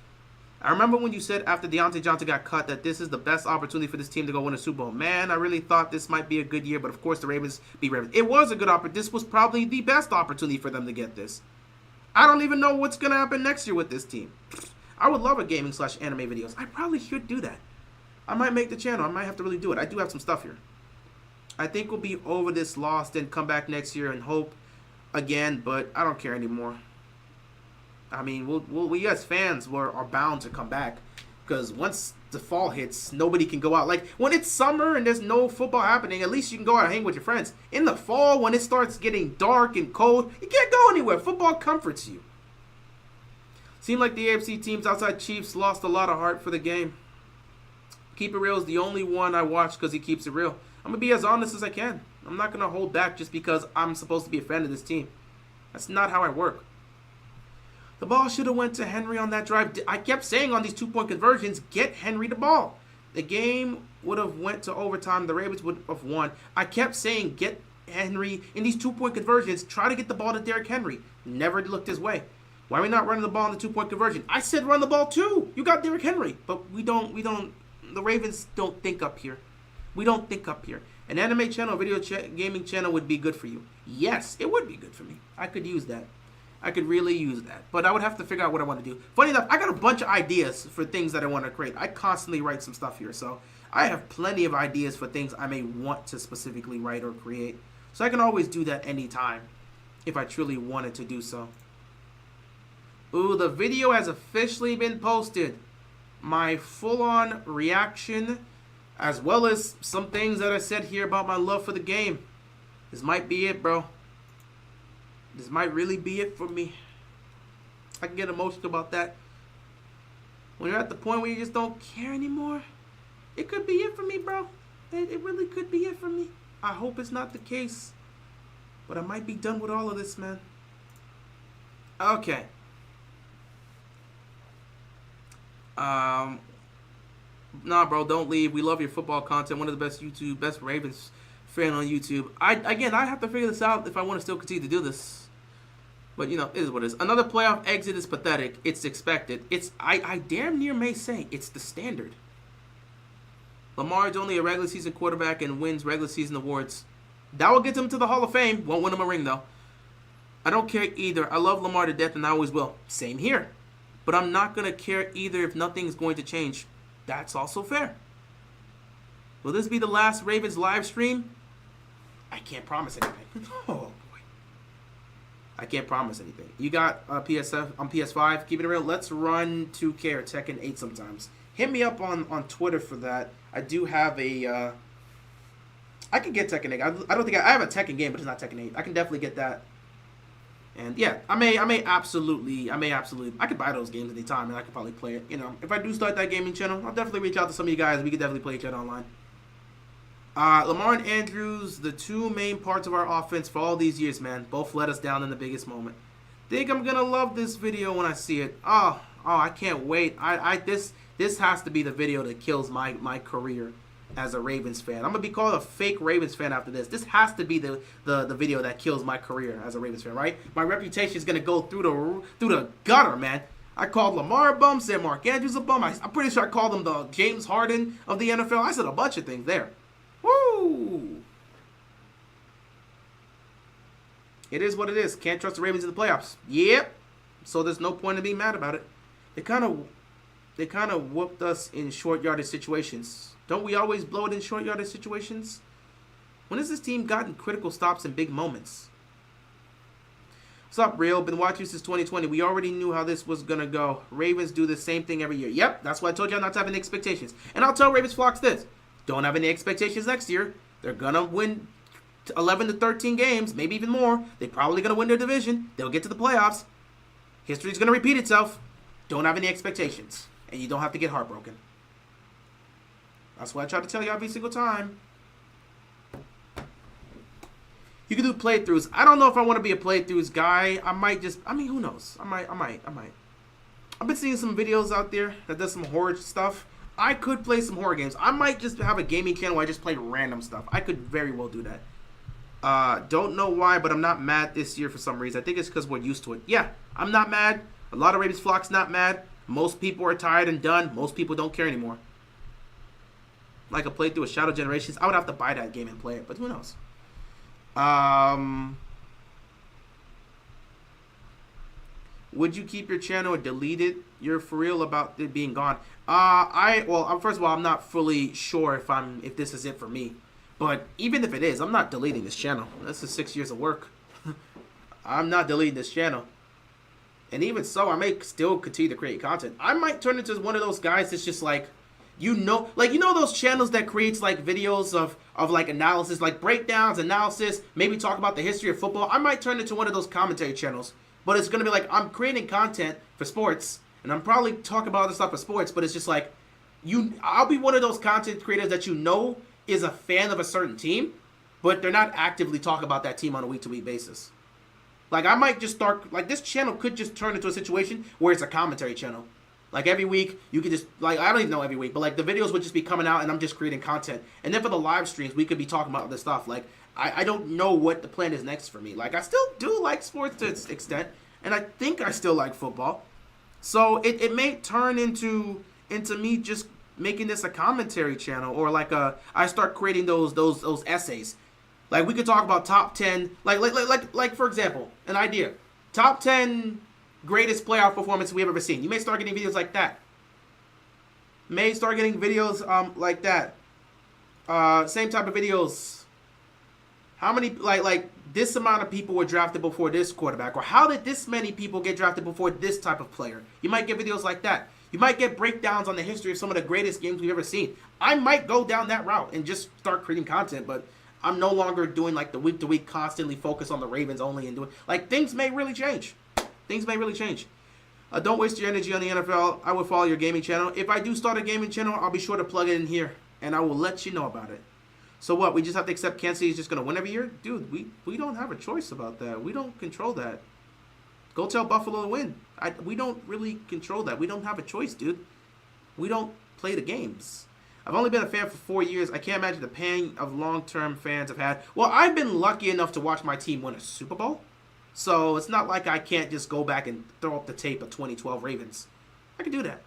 I remember when you said after Deontay Johnson got cut that this is the best opportunity for this team to go win a Super Bowl. Man, I really thought this might be a good year, but of course the Ravens beat Ravens. It was a good opportunity. This was probably the best opportunity for them to get this. I don't even know what's going to happen next year with this team. I would love a gaming/anime videos. I probably should do that. I might make the channel. I might have to really do it. I do have some stuff here. I think we'll be over this loss, then come back next year and hope again, but I don't care anymore. I mean, we as fans are bound to come back because once the fall hits, nobody can go out. Like, when it's summer and there's no football happening, at least you can go out and hang with your friends. In the fall, when it starts getting dark and cold, you can't go anywhere. Football comforts you. Seemed like the AFC teams outside Chiefs lost a lot of heart for the game. Keep It Real is the only one I watch because he keeps it real. I'm going to be as honest as I can. I'm not going to hold back just because I'm supposed to be a fan of this team. That's not how I work. The ball should have went to Henry on that drive. I kept saying on these 2-point conversions, get Henry the ball. The game would have went to overtime. The Ravens would have won. I kept saying, get Henry in these 2-point conversions. Try to get the ball to Derrick Henry. Never looked his way. Why are we not running the ball in the 2-point conversion? I said run the ball too. You got Derrick Henry. But we don't, the Ravens don't think up here. We don't think up here. An anime channel, gaming channel would be good for you. Yes, it would be good for me. I could use that. I could really use that. But I would have to figure out what I want to do. Funny enough, I got a bunch of ideas for things that I want to create. I constantly write some stuff here. So I have plenty of ideas for things I may want to specifically write or create. So I can always do that anytime if I truly wanted to do so. Ooh, the video has officially been posted. My full-on reaction, as well as some things that I said here about my love for the game. This might be it, bro. This might really be it for me. I can get emotional about that. When you're at the point where you just don't care anymore, it could be it for me, bro. It really could be it for me. I hope it's not the case. But I might be done with all of this, man. Okay. Nah, bro, don't leave. We love your football content. One of the best Ravens fan on YouTube. I have to figure this out if I want to still continue to do this. But you know, it is what it is. Another playoff exit is pathetic. It's expected. I damn near may say it's the standard. Lamar is only a regular season quarterback and wins regular season awards. That will get him to the Hall of Fame. Won't win him a ring though. I don't care either. I love Lamar to death and I always will. Same here. But I'm not gonna care either if nothing's going to change. That's also fair. Will this be the last Ravens live stream? I can't promise anything. Oh boy. I can't promise anything. You got PSF on PS5. Keep it real. Let's run 2K or Tekken 8 sometimes. Hit me up on Twitter for that. I do have a... I can get Tekken 8. I don't think I have a Tekken game, but it's not Tekken 8. I can definitely get that. And yeah, I may absolutely, I could buy those games anytime and I could probably play it. You know, if I do start that gaming channel, I'll definitely reach out to some of you guys. We could definitely play each other online. Lamar and Andrews, the two main parts of our offense for all these years, man. Both let us down in the biggest moment. Think I'm gonna love this video when I see it. Oh, I can't wait. This has to be the video that kills my career as a Ravens fan. I'm gonna be called a fake Ravens fan after this. This has to be the video that kills my career as a Ravens fan, right? My reputation is gonna go through the gutter, man. I called Lamar a bum, said Mark Andrews a bum. I'm pretty sure I called him the James Harden of the NFL. I said a bunch of things there. Woo! It is what it is. Can't trust the Ravens in the playoffs. Yep. So there's no point in being mad about it. They kind of whooped us in short yardage situations. Don't we always blow it in short yardage situations? When has this team gotten critical stops in big moments? What's up, Real? Been watching since 2020. We already knew how this was going to go. Ravens do the same thing every year. Yep, that's why I told you not to have any expectations. And I'll tell Ravens flocks this. Don't have any expectations next year. They're going to win 11 to 13 games, maybe even more. They're probably going to win their division. They'll get to the playoffs. History's going to repeat itself. Don't have any expectations. And you don't have to get heartbroken. That's what I try to tell you every single time. You can do playthroughs. I don't know if I want to be a playthroughs guy. Who knows? I might. I've been seeing some videos out there that does some horror stuff. I could play some horror games. I might just have a gaming channel where I just play random stuff. I could very well do that. Don't know why, but I'm not mad this year for some reason. I think it's because we're used to it. Yeah, I'm not mad. A lot of Ravens flocks not mad. Most people are tired and done. Most people don't care anymore. Like a playthrough of Shadow Generations. I would have to buy that game and play it, but who knows? Would you keep your channel or delete it? You're for real about it being gone. First of all, I'm not fully sure if this is it for me. But even if it is, I'm not deleting this channel. This is 6 years of work. I'm not deleting this channel. And even so, I may still continue to create content. I might turn into one of those guys that's just like, those channels that creates like videos of like analysis, like breakdowns, analysis, maybe talk about the history of football. I might turn into one of those commentary channels. But it's going to be like, I'm creating content for sports, and I'm probably talking about other stuff for sports, but it's just like, I'll be one of those content creators that is a fan of a certain team, but they're not actively talking about that team on a week-to-week basis. Like, I might just start, like, this channel could just turn into a situation where it's a commentary channel. Like, every week, you could just, like, I don't even know every week, but, like, the videos would just be coming out, and I'm just creating content. And then for the live streams, we could be talking about other stuff. Like, I don't know what the plan is next for me. Like, I still do like sports to an extent, and I think I still like football. So, it may turn into me just making this a commentary channel, or like I start creating those essays. Like, we could talk about top 10, like for example, an idea. Top 10 greatest playoff performances we have ever seen. You may start getting videos like that. May start getting videos like that. Same type of videos. How many, like this amount of people were drafted before this quarterback, or how did this many people get drafted before this type of player? You might get videos like that. You might get breakdowns on the history of some of the greatest games we've ever seen. I might go down that route and just start creating content, but I'm no longer doing like the week-to-week constantly focus on the Ravens only and doing, like, things may really change. Things may really change. Don't waste your energy on the NFL. I will follow your gaming channel. If I do start a gaming channel, I'll be sure to plug it in here, and I will let you know about it. So what, we just have to accept Kansas City is just going to win every year? Dude, we don't have a choice about that. We don't control that. Go tell Buffalo to win. We don't really control that. We don't have a choice, dude. We don't play the games. I've only been a fan for 4 years. I can't imagine the pain of long-term fans have had. Well, I've been lucky enough to watch my team win a Super Bowl. So it's not like I can't just go back and throw up the tape of 2012 Ravens. I could do that.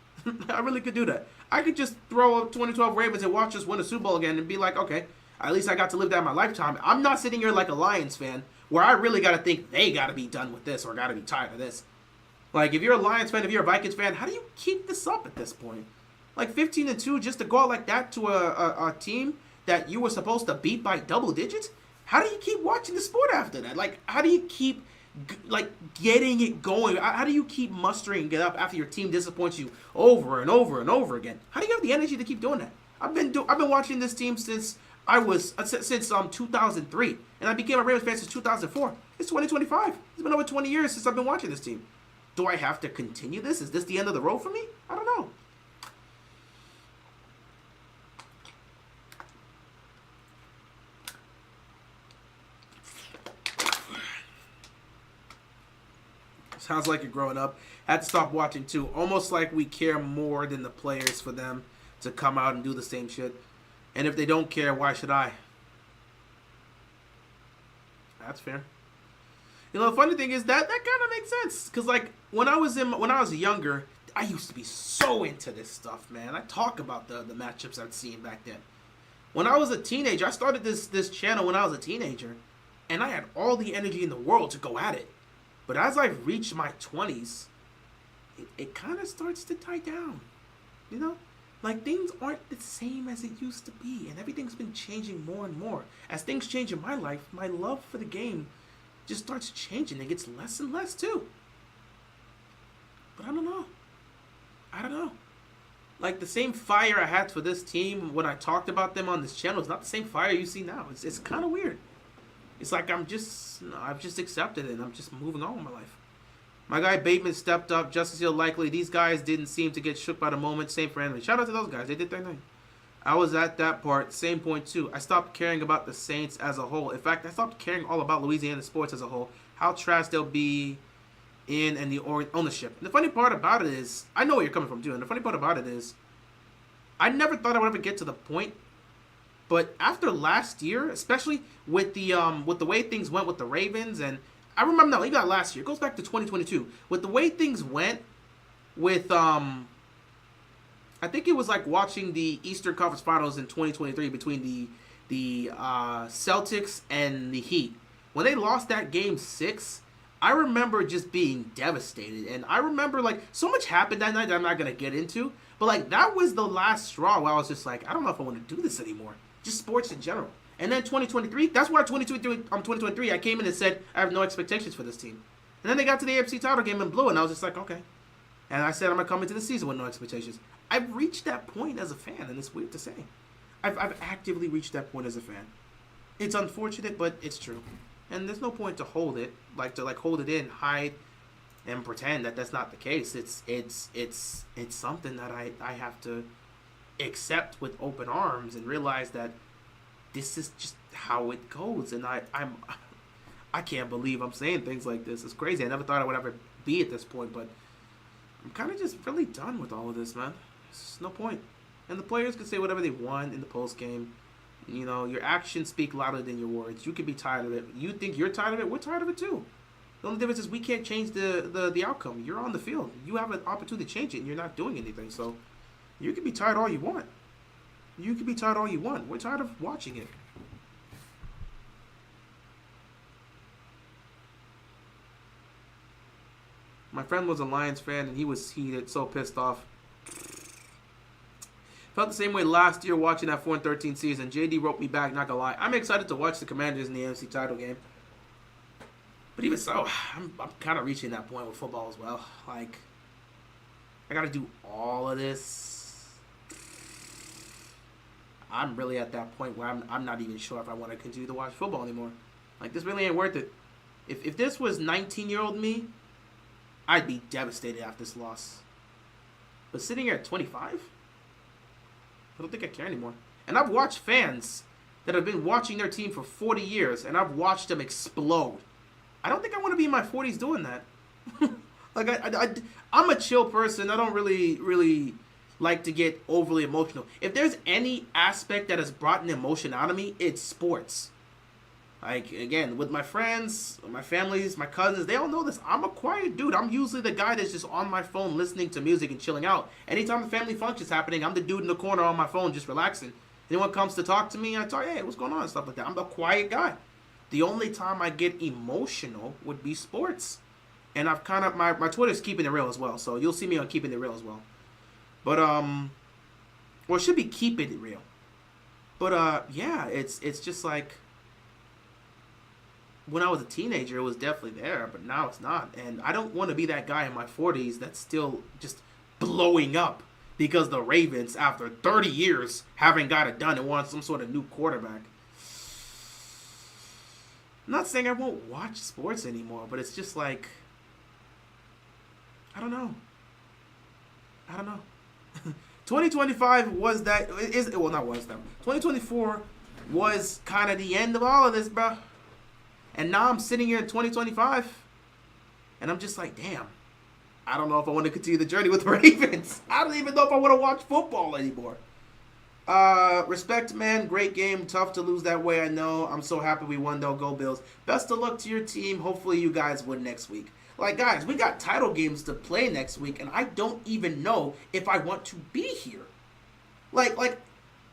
I really could do that. I could just throw up 2012 Ravens and watch us win a Super Bowl again and be like, okay, at least I got to live that in my lifetime. I'm not sitting here like a Lions fan where I really got to think they got to be done with this or got to be tired of this. Like, if you're a Lions fan, if you're a Vikings fan, how do you keep this up at this point? Like 15-2 just to go out like that to a team that you were supposed to beat by double digits? How do you keep watching the sport after that? Like, how do you keep getting it going? How do you keep mustering it up after your team disappoints you over and over and over again? How do you have the energy to keep doing that? I've been watching this team since 2003, and I became a Ravens fan since 2004. It's 2025. It's been over 20 years since I've been watching this team. Do I have to continue this? Is this the end of the road for me? I don't know. Sounds like you're growing up. Had to stop watching too. Almost like we care more than the players for them to come out and do the same shit. And if they don't care, why should I? That's fair. You know, the funny thing is that kind of makes sense. Because, like, when I was younger, I used to be so into this stuff, man. I talk about the matchups I'd seen back then. When I was a teenager, I started this channel when I was a teenager. And I had all the energy in the world to go at it. But as I've reached my 20s, it kind of starts to die down. You know? Like, things aren't the same as it used to be. And everything's been changing more and more. As things change in my life, my love for the game just starts changing. It gets less and less, too. But I don't know. Like, the same fire I had for this team when I talked about them on this channel is not the same fire you see now. It's kind of weird. It's like I've just accepted it and I'm just moving on with my life. My guy Bateman stepped up, Justice Hill likely. These guys didn't seem to get shook by the moment. Same for Anthony. Shout out to those guys. They did their thing. I was at that part. Same point too. I stopped caring about the Saints as a whole. In fact, I stopped caring all about Louisiana sports as a whole. How trash they'll be in and the ownership. And the funny part about it is, I know where you're coming from too. And the funny part about it is, I never thought I would ever get to the point. But after last year, especially with the way things went with the Ravens, and I remember, no, even not last year, it goes back to 2022. With the way things went with, I think it was like watching the Eastern Conference Finals in 2023 between the Celtics and the Heat. When they lost that Game 6, I remember just being devastated. And I remember, like, so much happened that night that I'm not going to get into. But, like, that was the last straw where I was just like, I don't know if I want to do this anymore. Just sports in general. And then 2023, that's why 2023, I came in and said, I have no expectations for this team. And then they got to the AFC title game and blew, and I was just like, okay. And I said I'm going to come into the season with no expectations. I've reached that point as a fan, and it's weird to say. I've actively reached that point as a fan. It's unfortunate, but it's true. And there's no point to hold it, like hold it in, hide, and pretend that that's not the case. It's something that I have to accept with open arms and realize that this is just how it goes. And I can't believe I'm saying things like this. It's crazy. I never thought I would ever be at this point, but I'm kind of just really done with all of this, man. There's no point. And the players can say whatever they want in the post game. You know, your actions speak louder than your words. You can be tired of it. You think you're tired of it? We're tired of it too. The only difference is we can't change the outcome. You're on the field. You have an opportunity to change it, and you're not doing anything. So you can be tired all you want. You can be tired all you want. We're tired of watching it. My friend was a Lions fan, and he was heated, so pissed off. Felt the same way last year watching that 4-13 season. JD wrote me back, not gonna lie. I'm excited to watch the Commanders in the NFC title game. But even so, I'm kind of reaching that point with football as well. Like, I gotta do all of this. I'm really at that point where I'm not even sure if I want to continue to watch football anymore. Like, this really ain't worth it. If this was 19-year-old me, I'd be devastated after this loss. But sitting here at 25, I don't think I care anymore. And I've watched fans that have been watching their team for 40 years, and I've watched them explode. I don't think I want to be in my 40s doing that. Like, I'm a chill person. I don't really like to get overly emotional. If there's any aspect that has brought an emotion out of me, it's sports. Like, again, with my friends, my families, my cousins, they all know this. I'm a quiet dude. I'm usually the guy that's just on my phone listening to music and chilling out. Anytime the family function's happening, I'm the dude in the corner on my phone just relaxing. Anyone comes to talk to me, I talk, hey, what's going on, and stuff like that. I'm the quiet guy. The only time I get emotional would be sports. And I've kind of, my Twitter's keeping it real as well. So you'll see me on keeping it real as well. But, well, it should be keeping it real. But, yeah, it's just like, when I was a teenager, it was definitely there, but now it's not. And I don't want to be that guy in my 40s that's still just blowing up because the Ravens, after 30 years, haven't got it done and want some sort of new quarterback. I'm not saying I won't watch sports anymore, but it's just like, I don't know. 2025 was that, well, not was that. 2024 was kind of the end of all of this, bro. And now I'm sitting here in 2025, and I'm just like, damn, I don't know if I want to continue the journey with the Ravens. I don't even know if I want to watch football anymore. Respect, man. Great game. Tough to lose that way, I know. I'm so happy we won, though. Go Bills. Best of luck to your team. Hopefully you guys win next week. Like, guys, we got title games to play next week, and I don't even know if I want to be here.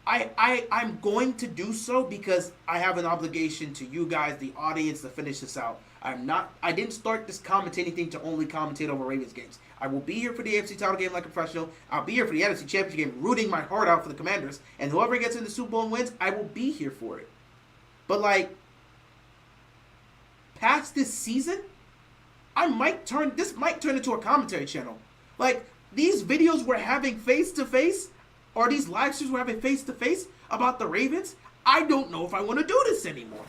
I'm going to do so because I have an obligation to you guys, the audience, to finish this out. I didn't start this commentating thing to only commentate over Ravens games. I will be here for the AFC title game like a professional. I'll be here for the NFC Championship game, rooting my heart out for the Commanders. And whoever gets in the Super Bowl and wins, I will be here for it. But, like, past this season, this might turn into a commentary channel. Like, these videos we're having face-to-face, or these live streams we're having face-to-face about the Ravens, I don't know if I want to do this anymore.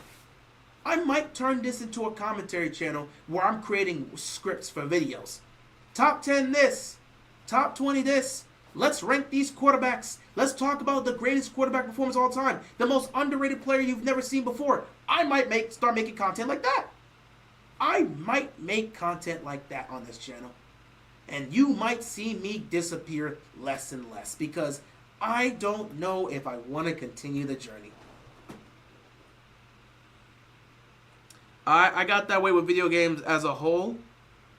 I might turn this into a commentary channel where I'm creating scripts for videos. Top 10 this. Top 20 this. Let's rank these quarterbacks. Let's talk about the greatest quarterback performance of all time. The most underrated player you've never seen before. I might start making content like that. I might make content like that on this channel. And you might see me disappear less and less because I don't know if I want to continue the journey. I got that way with video games as a whole.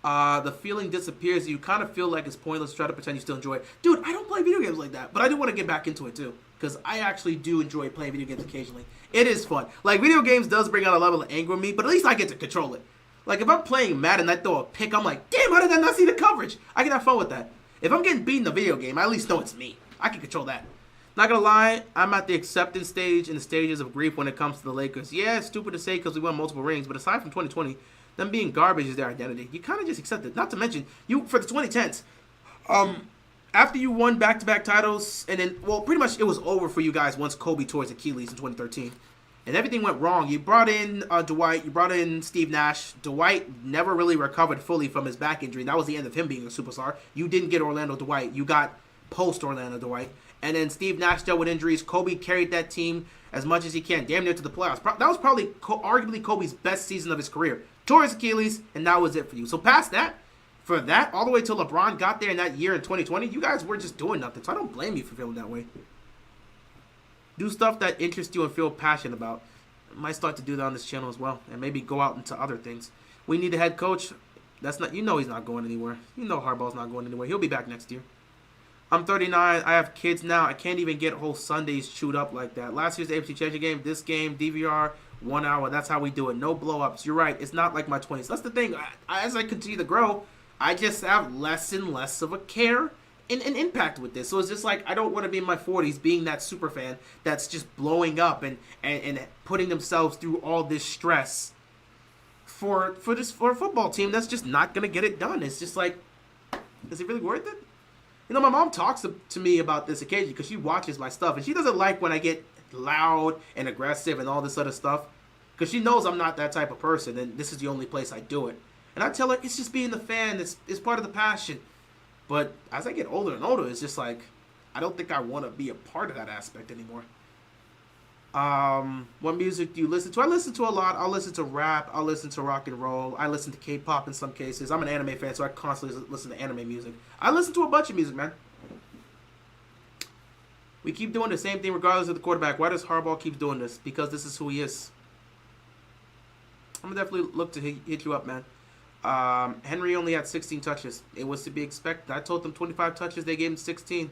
The feeling disappears. You kind of feel like it's pointless to try to pretend you still enjoy it. Dude, I don't play video games like that, but I do want to get back into it too because I actually do enjoy playing video games occasionally. It is fun. Like, video games does bring out a level of anger in me, but at least I get to control it. Like, if I'm playing Madden and I throw a pick, I'm like, damn, how did I not see the coverage? I can have fun with that. If I'm getting beat in the video game, I at least know it's me. I can control that. Not gonna lie, I'm at the acceptance stage in the stages of grief when it comes to the Lakers. Yeah, it's stupid to say because we won multiple rings, but aside from 2020, them being garbage is their identity. You kind of just accept it. Not to mention, for the 2010s, after you won back-to-back titles, and then, well, pretty much it was over for you guys once Kobe tore his Achilles in 2013. And everything went wrong. You brought in Dwight. You brought in Steve Nash. Dwight never really recovered fully from his back injury. And that was the end of him being a superstar. You didn't get Orlando Dwight. You got post-Orlando Dwight. And then Steve Nash dealt with injuries. Kobe carried that team as much as he can, damn near to the playoffs. That was probably arguably Kobe's best season of his career. Tore his Achilles, and that was it for you. So past that, for that, all the way till LeBron got there in that year in 2020, you guys were just doing nothing. So I don't blame you for feeling that way. Do stuff that interests you and feel passionate about. I might start to do that on this channel as well, and maybe go out into other things. We need a head coach. That's not, you know, he's not going anywhere. You know Harbaugh's not going anywhere. He'll be back next year. I'm 39. I have kids now. I can't even get whole Sundays chewed up like that. Last year's AFC Championship game, this game, DVR, 1 hour. That's how we do it. No blow-ups. You're right. It's not like my 20s. That's the thing. As I continue to grow, I just have less and less of a care and impact with this. So it's just like I don't want to be in my 40s being that super fan that's just blowing up and putting themselves through all this stress for a football team that's just not going to get it done. It's just like, is it really worth it? You know, my mom talks to me about this occasionally because she watches my stuff, and she doesn't like when I get loud and aggressive and all this other stuff because she knows I'm not that type of person, and this is the only place I do it. And I tell her it's just being the fan. It's part of the passion. But as I get older and older, it's just like I don't think I want to be a part of that aspect anymore. What music do you listen to? I listen to a lot. I'll listen to rap. I'll listen to rock and roll. I listen to K-pop in some cases. I'm an anime fan, so I constantly listen to anime music. I listen to a bunch of music, man. We keep doing the same thing regardless of the quarterback. Why does Harbaugh keep doing this? Because this is who he is. I'm going to definitely look to hit you up, man. Henry only had 16 touches. It was to be expected. I told them 25 touches. They gave him 16.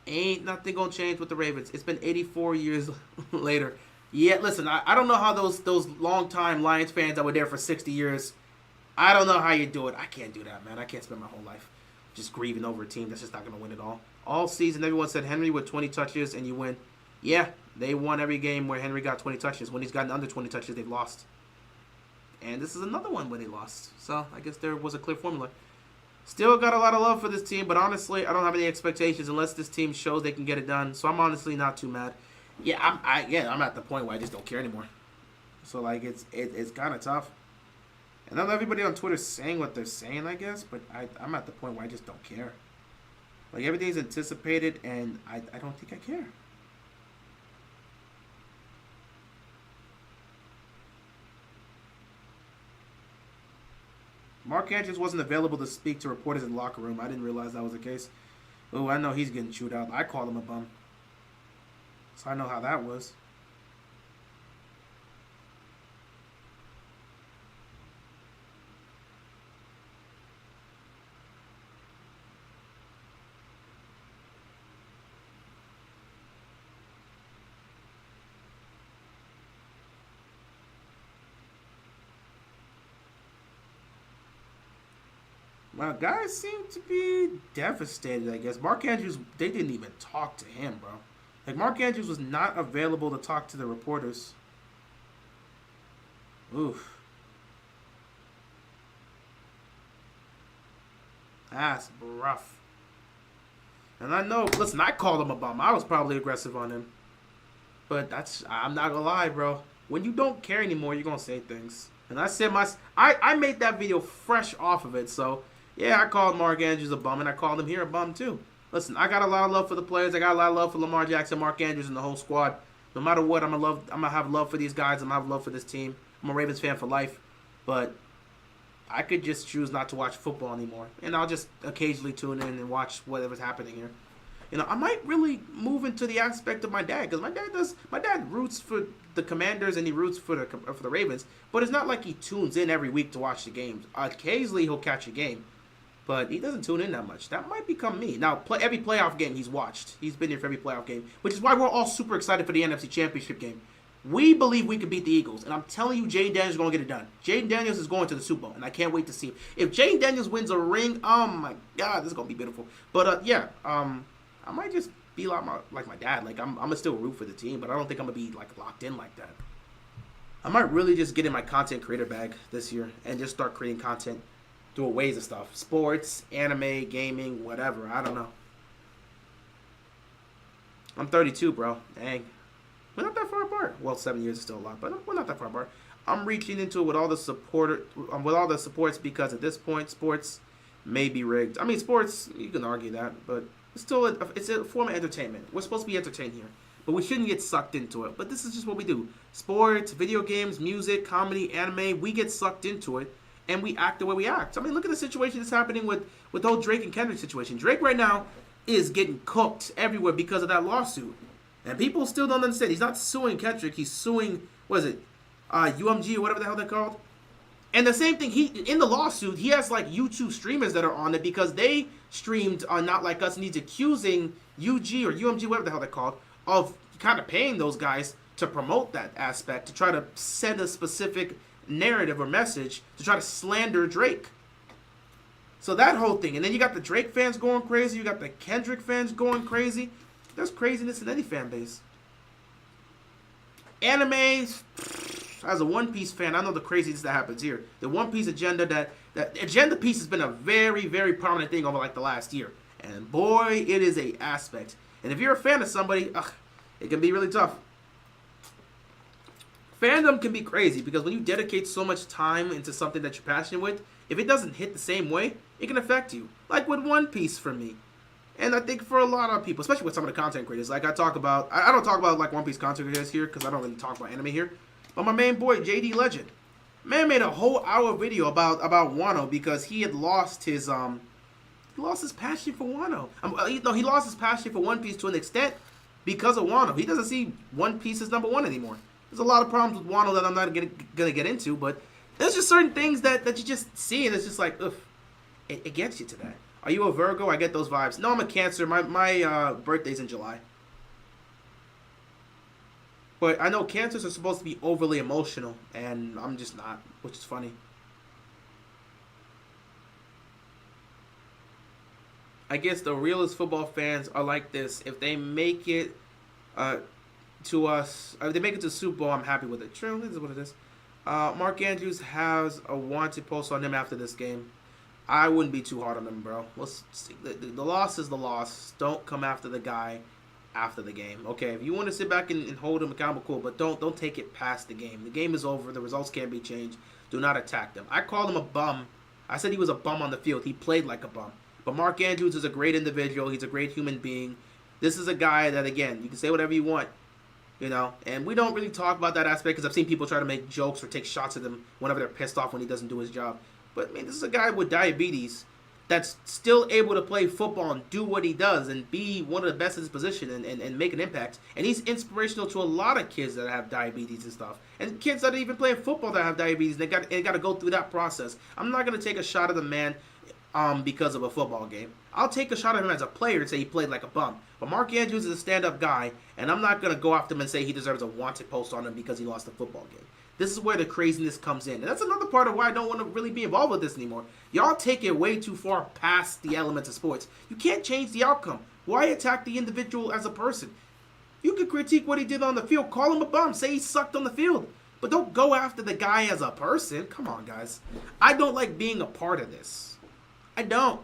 Ain't nothing going to change with the Ravens. It's been 84 years later. Yeah, listen, I don't know how those long-time Lions fans that were there for 60 years, I don't know how you do it. I can't do that, man. I can't spend my whole life just grieving over a team that's just not going to win it all. All season, everyone said Henry with 20 touches and you win. Yeah, they won every game where Henry got 20 touches. When he's gotten under 20 touches, they've lost. And this is another one where they lost. So I guess there was a clear formula. Still got a lot of love for this team, but honestly, I don't have any expectations unless this team shows they can get it done. So I'm honestly not too mad. Yeah, I'm at the point where I just don't care anymore. So like it's kind of tough. And not everybody on Twitter is saying what they're saying, I guess, but I'm at the point where I just don't care. Like everything's anticipated, and I don't think I care. Mark Andrews wasn't available to speak to reporters in the locker room. I didn't realize that was the case. Oh, I know he's getting chewed out. I called him a bum. So I know how that was. Well, guys seem to be devastated, I guess. Mark Andrews, they didn't even talk to him, bro. Like, Mark Andrews was not available to talk to the reporters. Oof. That's rough. And I know, listen, I called him a bum. I was probably aggressive on him. But I'm not gonna lie, bro. When you don't care anymore, you're gonna say things. And I said I made that video fresh off of it, so yeah, I called Mark Andrews a bum, and I called him here a bum too. Listen, I got a lot of love for the players. I got a lot of love for Lamar Jackson, Mark Andrews, and the whole squad. No matter what, I'm gonna have love for these guys. I'm gonna have love for this team. I'm a Ravens fan for life, but I could just choose not to watch football anymore, and I'll just occasionally tune in and watch whatever's happening here. You know, I might really move into the aspect of my dad, because my dad roots for the Commanders and he roots for the Ravens, but it's not like he tunes in every week to watch the games. Occasionally he'll catch a game, but he doesn't tune in that much. That might become me. Now, every playoff game he's watched. He's been here for every playoff game, which is why we're all super excited for the NFC Championship game. We believe we could beat the Eagles, and I'm telling you, Jaden Daniels is going to get it done. Jaden Daniels is going to the Super Bowl, and I can't wait to see him. If Jaden Daniels wins a ring, oh my God, this is going to be beautiful. But I might just be like my dad. Like I'm gonna still root for the team, but I don't think I'm gonna be like locked in like that. I might really just get in my content creator bag this year and just start creating content through ways of stuff. Sports, anime, gaming, whatever. I don't know. I'm 32, bro. Dang. We're not that far apart. Well, 7 years is still a lot, but we're not that far apart. I'm reaching into it with all the supports because at this point, sports may be rigged. I mean, sports, you can argue that, but it's a form of entertainment. We're supposed to be entertained here, but we shouldn't get sucked into it. But this is just what we do. Sports, video games, music, comedy, anime, we get sucked into it, and we act the way we act. I mean, look at the situation that's happening with the whole Drake and Kendrick situation. Drake right now is getting cooked everywhere because of that lawsuit. And people still don't understand. He's not suing Kendrick. He's suing, what is it, UMG or whatever the hell they're called. And the same thing, in the lawsuit, he has like YouTube streamers that are on it because they streamed on Not Like Us, and he's accusing UG or UMG, whatever the hell they're called, of kind of paying those guys to promote that aspect, to try to send a specific narrative or message to try to slander Drake. So that whole thing. And then you got the Drake fans going crazy. You got the Kendrick fans going crazy. There's craziness in any fan base. Anime, as a One Piece fan, I know the craziness that happens here. The One Piece agenda, that agenda piece has been a very, very prominent thing over like the last year. And boy, it is a aspect. And if you're a fan of somebody, it can be really tough. Fandom can be crazy because when you dedicate so much time into something that you're passionate with, if it doesn't hit the same way, it can affect you. Like with One Piece for me. And I think for a lot of people, especially with some of the content creators, like I don't talk about like One Piece content creators here because I don't really talk about anime here. But my main boy, JD Legend, man made a whole hour video about Wano because he had lost his passion for Wano. He lost his passion for One Piece to an extent because of Wano. He doesn't see One Piece as number one anymore. There's a lot of problems with Wano that I'm not going to get into, but there's just certain things that you just see, and it's just like, ugh, it gets you to that. Are you a Virgo? I get those vibes. No, I'm a Cancer. My birthday's in July. But I know Cancers are supposed to be overly emotional, and I'm just not, which is funny. I guess the realest football fans are like this. If they make it to us, if they make it to Super Bowl, I'm happy with it. True, this is what it is. Mark Andrews has a wanted post on him after this game. I wouldn't be too hard on him, bro. Let's see. The loss is the loss. Don't come after the guy after the game. Okay, if you want to sit back and hold him accountable, cool, but don't take it past the game. The game is over. The results can't be changed. Do not attack them. I called him a bum. I said he was a bum on the field. He played like a bum. But Mark Andrews is a great individual. He's a great human being. This is a guy that, again, you can say whatever you want, you know, and we don't really talk about that aspect because I've seen people try to make jokes or take shots at him whenever they're pissed off when he doesn't do his job. But, I mean, this is a guy with diabetes that's still able to play football and do what he does and be one of the best in his position and make an impact. And he's inspirational to a lot of kids that have diabetes and stuff. And kids that are even playing football that have diabetes, they got to go through that process. I'm not going to take a shot at the man because of a football game. I'll take a shot at him as a player and say he played like a bum. But Mark Andrews is a stand-up guy, and I'm not going to go after him and say he deserves a wanted post on him because he lost a football game. This is where the craziness comes in. And that's another part of why I don't want to really be involved with this anymore. Y'all take it way too far past the elements of sports. You can't change the outcome. Why attack the individual as a person? You can critique what he did on the field. Call him a bum. Say he sucked on the field. But don't go after the guy as a person. Come on, guys. I don't like being a part of this. I don't.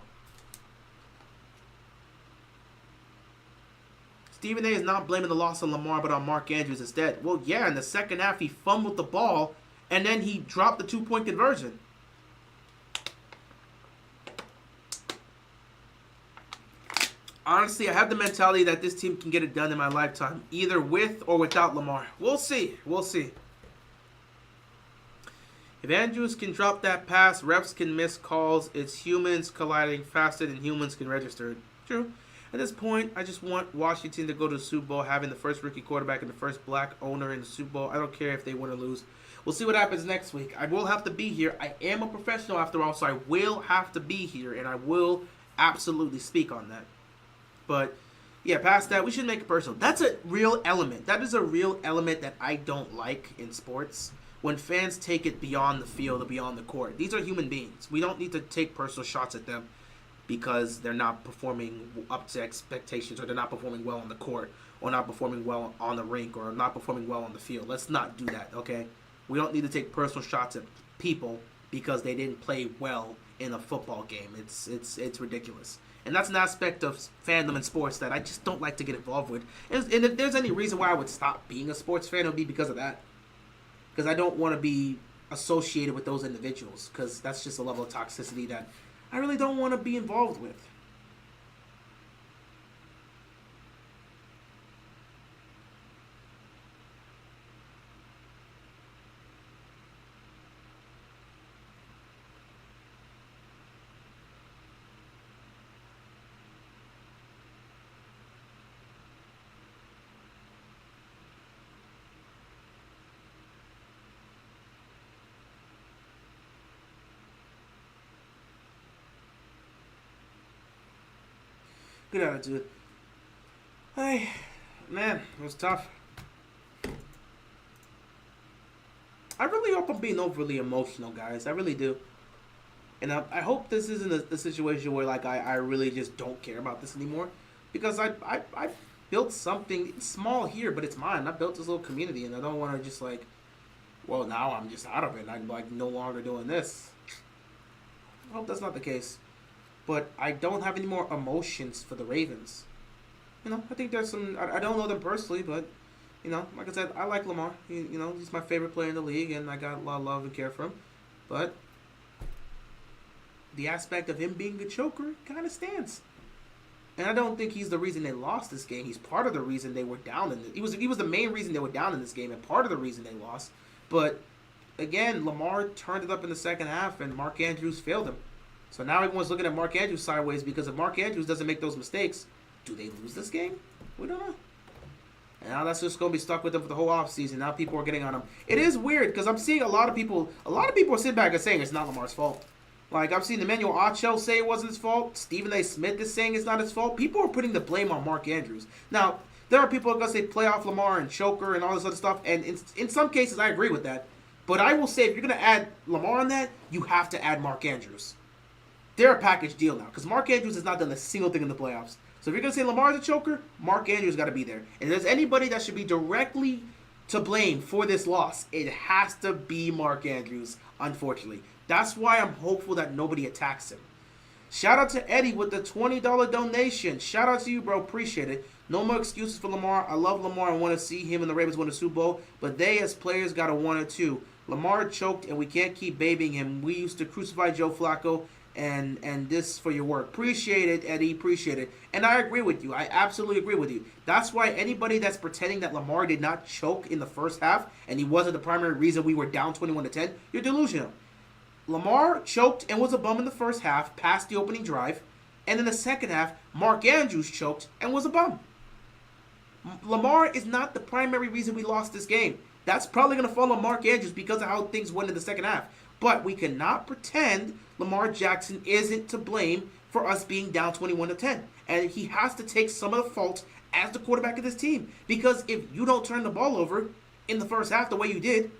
Stephen A. is not blaming the loss on Lamar, but on Mark Andrews instead. Well, yeah, in the second half, he fumbled the ball, and then he dropped the two-point conversion. Honestly, I have the mentality that this team can get it done in my lifetime, either with or without Lamar. We'll see. We'll see. If Andrews can drop that pass, refs can miss calls. It's humans colliding faster than humans can register it. True. At this point, I just want Washington to go to the Super Bowl, having the first rookie quarterback and the first black owner in the Super Bowl. I don't care if they win or lose. We'll see what happens next week. I will have to be here. I am a professional after all, so I will have to be here, and I will absolutely speak on that. But, yeah, past that, we should make it personal. That's a real element. That is a real element that I don't like in sports. When fans take it beyond the field or beyond the court. These are human beings. We don't need to take personal shots at them because they're not performing up to expectations or they're not performing well on the court or not performing well on the rink or not performing well on the field. Let's not do that, okay? We don't need to take personal shots at people because they didn't play well in a football game. It's ridiculous. And that's an aspect of fandom and sports that I just don't like to get involved with. And if there's any reason why I would stop being a sports fan, it would be because of that. Because I don't want to be associated with those individuals. Because that's just a level of toxicity that I really don't want to be involved with. Good attitude. Hey, man, it was tough. I really hope I'm being overly emotional, guys. I really do. And I hope this isn't a situation where, like, I really just don't care about this anymore. Because I built something small here, but it's mine. I built this little community, and I don't want to just, like, well, now I'm just out of it. I'm, like, no longer doing this. I hope that's not the case. But I don't have any more emotions for the Ravens. You know, I think there's some... I don't know them personally, but, you know, like I said, I like Lamar. You know, he's my favorite player in the league, and I got a lot of love and care for him. But the aspect of him being a choker kind of stands. And I don't think he's the reason they lost this game. He's part of the reason they were down in it. He was the main reason they were down in this game and part of the reason they lost. But, again, Lamar turned it up in the second half, and Mark Andrews failed him. So now everyone's looking at Mark Andrews sideways because if Mark Andrews doesn't make those mistakes, do they lose this game? We don't know. And now that's just going to be stuck with them for the whole offseason. Now people are getting on him. It is weird because I'm seeing a lot of people are sitting back and saying it's not Lamar's fault. Like, I've seen Emmanuel Ocho say it wasn't his fault. Stephen A. Smith is saying it's not his fault. People are putting the blame on Mark Andrews. Now, there are people who are going to say playoff Lamar and choker and all this other stuff. And in some cases, I agree with that. But I will say, if you're going to add Lamar on that, you have to add Mark Andrews. They're a package deal now. Because Mark Andrews has not done a single thing in the playoffs. So if you're going to say Lamar's a choker, Mark Andrews got to be there. And if there's anybody that should be directly to blame for this loss, it has to be Mark Andrews, unfortunately. That's why I'm hopeful that nobody attacks him. Shout out to Eddie with the $20 donation. Shout out to you, bro. Appreciate it. No more excuses for Lamar. I love Lamar and want to see him and the Ravens win a Super Bowl. But they, as players, got to want it too. Lamar choked, and we can't keep babying him. We used to crucify Joe Flacco, and this for your work. Appreciate it, Eddie. Appreciate it. And I agree with you. I absolutely agree with you. That's why anybody that's pretending that Lamar did not choke in the first half, and he wasn't the primary reason we were down 21-10, you're delusional. Lamar choked and was a bum in the first half, past the opening drive. And in the second half, Mark Andrews choked and was a bum. Lamar is not the primary reason we lost this game. That's probably going to fall on Mark Andrews because of how things went in the second half. But we cannot pretend Lamar Jackson isn't to blame for us being down 21-10. And he has to take some of the fault as the quarterback of this team. Because if you don't turn the ball over in the first half the way you did,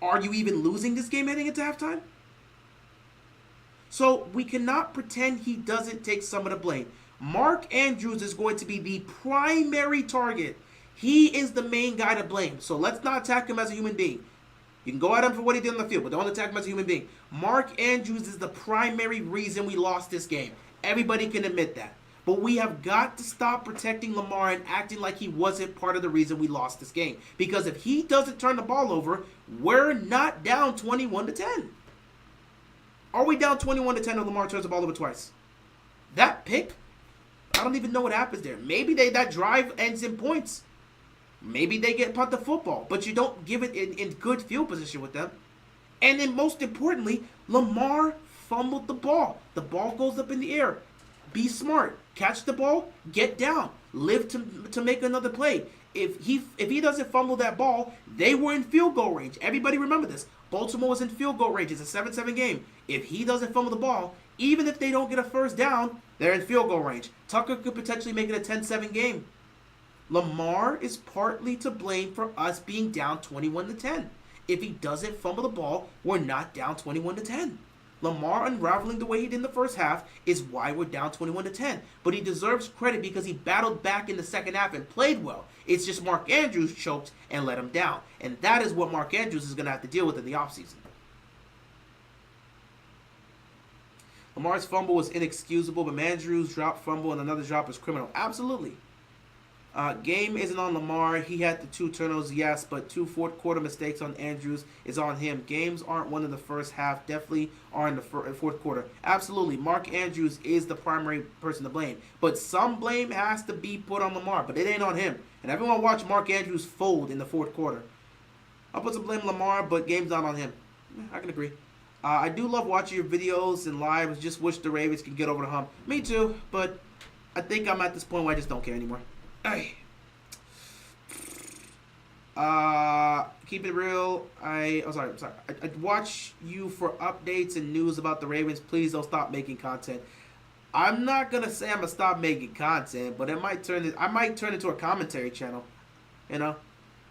are you even losing this game heading into halftime? So we cannot pretend he doesn't take some of the blame. Mark Andrews is going to be the primary target. He is the main guy to blame. So let's not attack him as a human being. You can go at him for what he did on the field, but don't attack him as a human being. Mark Andrews is the primary reason we lost this game. Everybody can admit that. But we have got to stop protecting Lamar and acting like he wasn't part of the reason we lost this game. Because if he doesn't turn the ball over, we're not down 21-10. Are we down 21-10 if Lamar turns the ball over twice? That pick, I don't even know what happens there. Maybe that drive ends in points. Maybe they get punt the football, but you don't give it in good field position with them. And then most importantly, Lamar fumbled the ball. The ball goes up in the air. Be smart. Catch the ball. Get down. Live to make another play. If he doesn't fumble that ball, they were in field goal range. Everybody remember this. Baltimore was in field goal range. It's a 7-7 game. If he doesn't fumble the ball, even if they don't get a first down, they're in field goal range. Tucker could potentially make it a 10-7 game. Lamar is partly to blame for us being down 21-10. If he doesn't fumble the ball, we're not down 21-10. Lamar unraveling the way he did in the first half is why we're down 21-10. But he deserves credit because he battled back in the second half and played well. It's just Mark Andrews choked and let him down. And that is what Mark Andrews is going to have to deal with in the offseason. Lamar's fumble was inexcusable, but Andrews' drop fumble and another drop is criminal. Absolutely. Game isn't on Lamar. He had the 2 turnovers, yes, but 2 fourth quarter mistakes on Andrews is on him. Games aren't won in the first half, definitely are in the fourth quarter. Absolutely, Mark Andrews is the primary person to blame. But some blame has to be put on Lamar, but it ain't on him. And everyone watch Mark Andrews fold in the fourth quarter. I'll put some blame on Lamar, but game's not on him. I can agree. I do love watching your videos and lives. Just wish the Ravens could get over the hump. Me too, but I think I'm at this point where I just don't care anymore. Hey. Keep it real. I'm sorry. I watch you for updates and news about the Ravens. Please don't stop making content. I'm not gonna say I'm gonna stop making content, but I might turn into a commentary channel. You know,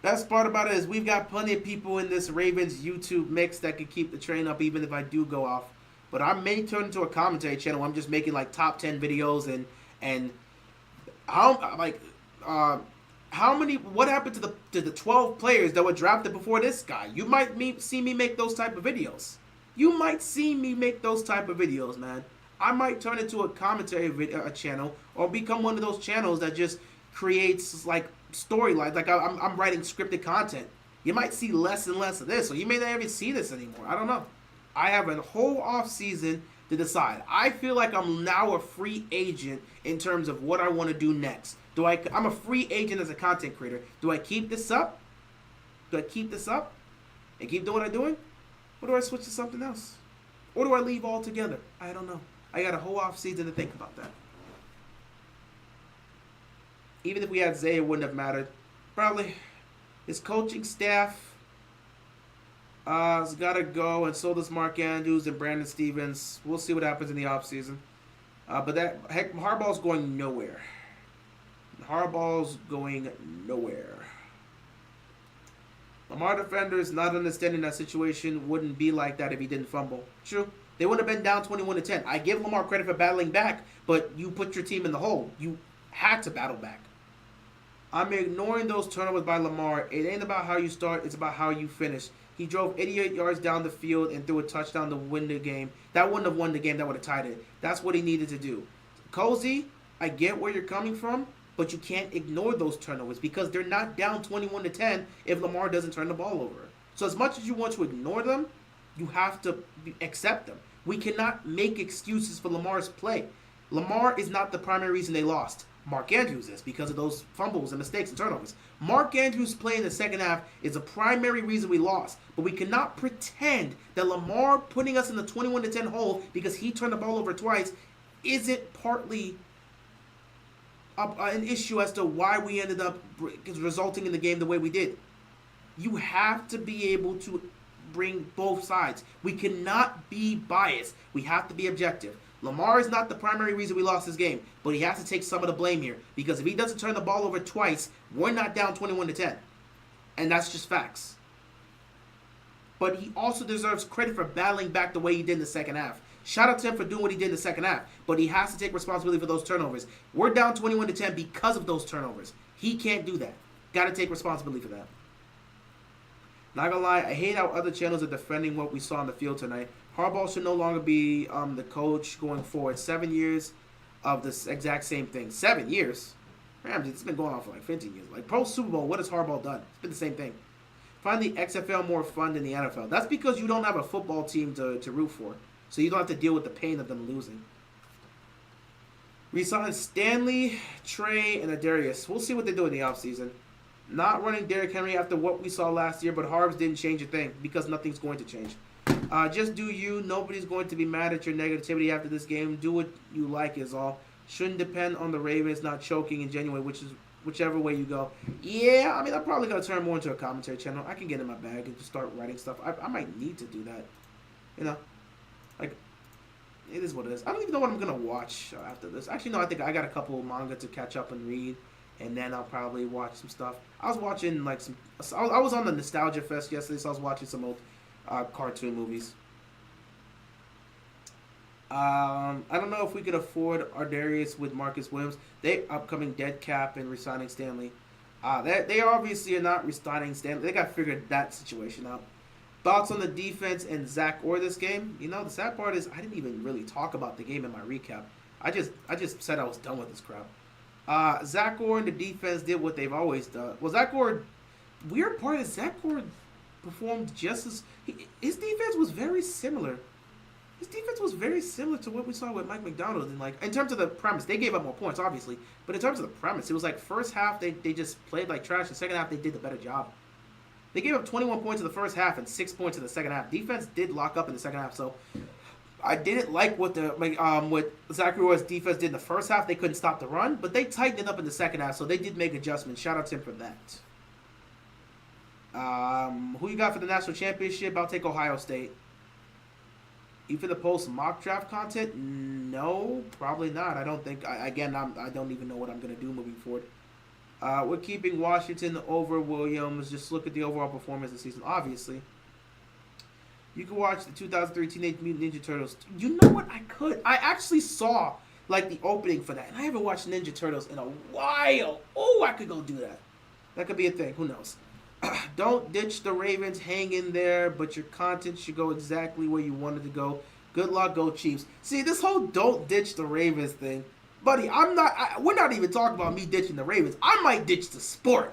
best part about it is we've got plenty of people in this Ravens YouTube mix that can keep the train up, even if I do go off. But I may turn into a commentary channel. I'm just making like top 10 videos and what happened to the 12 players that were drafted before this guy? You might see me make those type of videos. You might see me make those type of videos, man. I might turn into a commentary channel or become one of those channels that just creates like storylines. Like I'm writing scripted content. You might see less and less of this, or you may not even see this anymore. I don't know. I have a whole off season to decide. I feel like I'm now a free agent in terms of what I want to do next. I'm a free agent as a content creator. Do I keep this up? And keep doing what I'm doing? Or do I switch to something else? Or do I leave altogether? I don't know. I got a whole off season to think about that. Even if we had Zay, it wouldn't have mattered. Probably. His coaching staff has got to go, and so does Mark Andrews and Brandon Stevens. We'll see what happens in the offseason. Harbaugh's going nowhere. Harbaugh's going nowhere. Lamar defenders not understanding that situation wouldn't be like that if he didn't fumble. True. They would have been down 21-10. I give Lamar credit for battling back, but you put your team in the hole. You had to battle back. I'm ignoring those turnovers by Lamar. It ain't about how you start. It's about how you finish. He drove 88 yards down the field and threw a touchdown to win the game. That wouldn't have won the game. That would have tied it. That's what he needed to do. Cozy, I get where you're coming from, but you can't ignore those turnovers because they're not down 21-10 if Lamar doesn't turn the ball over. So as much as you want to ignore them, you have to accept them. We cannot make excuses for Lamar's play. Lamar is not the primary reason they lost. Mark Andrews is because of those fumbles and mistakes and turnovers. Mark Andrews' play in the second half is the primary reason we lost. But we cannot pretend that Lamar putting us in the 21-10 hole because he turned the ball over twice isn't partly an issue as to why we ended up resulting in the game the way we did. You have to be able to bring both sides. We cannot be biased. We have to be objective. Lamar is not the primary reason we lost this game, but he has to take some of the blame here because if he doesn't turn the ball over twice, we're not down 21-10. And that's just facts. But he also deserves credit for battling back the way he did in the second half. Shout out to him for doing what he did in the second half, but he has to take responsibility for those turnovers. We're down 21-10 because of those turnovers. He can't do that. Got to take responsibility for that. Not gonna lie, I hate how other channels are defending what we saw on the field tonight. Harbaugh should no longer be the coach going forward. 7 years of this exact same thing. 7 years? Ramsey, it's been going on for like 15 years. Like, post-Super Bowl, what has Harbaugh done? It's been the same thing. Find the XFL more fun than the NFL. That's because you don't have a football team to root for. So you don't have to deal with the pain of them losing. Resign Stanley, Trey, and Adarius. We'll see what they do in the offseason. Not running Derrick Henry after what we saw last year, but Harbs didn't change a thing because nothing's going to change. Just do you. Nobody's going to be mad at your negativity after this game. Do what you like is all. Shouldn't depend on the Ravens not choking in January, whichever way you go. Yeah, I mean, I'm probably going to turn more into a commentary channel. I can get in my bag and just start writing stuff. I might need to do that. You know? Like, it is what it is. I don't even know what I'm going to watch after this. Actually, no, I think I got a couple of manga to catch up and read. And then I'll probably watch some stuff. I was watching, like, I was on the Nostalgia Fest yesterday, so I was watching some old cartoon movies. I don't know if we could afford Ardarius with Marcus Williams. They upcoming dead cap and resigning Stanley. They obviously are not resigning Stanley. They got to figure that situation out. Thoughts on the defense and Zach Orr this game? You know, the sad part is I didn't even really talk about the game in my recap. I just said I was done with this crap. Zach Orr and the defense did what they've always done. Well, Zach Orr, weird part is Zach Orr performed just as his defense was very similar. His defense was very similar to what we saw with Mike McDonald. And like in terms of the premise, they gave up more points, obviously. But in terms of the premise, it was like first half they just played like trash. The second half they did a better job. They gave up 21 points in the first half and 6 points in the second half. Defense did lock up in the second half, so I didn't like what Zach Orr's defense did in the first half. They couldn't stop the run, but they tightened it up in the second half, so they did make adjustments. Shout out to him for that. Who you got for the national championship? I'll take Ohio State. You for the post mock draft content? No, probably not. I don't think. I don't even know what I'm gonna do moving forward. We're keeping Washington over Williams. Just look at the overall performance this season. Obviously, you can watch the 2003 Teenage Mutant Ninja Turtles. You know what? I could. I actually saw like the opening for that, and I haven't watched Ninja Turtles in a while. Oh, I could go do that. That could be a thing. Who knows? Don't ditch the Ravens. Hang in there, but your content should go exactly where you want it to go. Good luck, go Chiefs. See, this whole don't ditch the Ravens thing, buddy, we're not even talking about me ditching the Ravens. I might ditch the sport.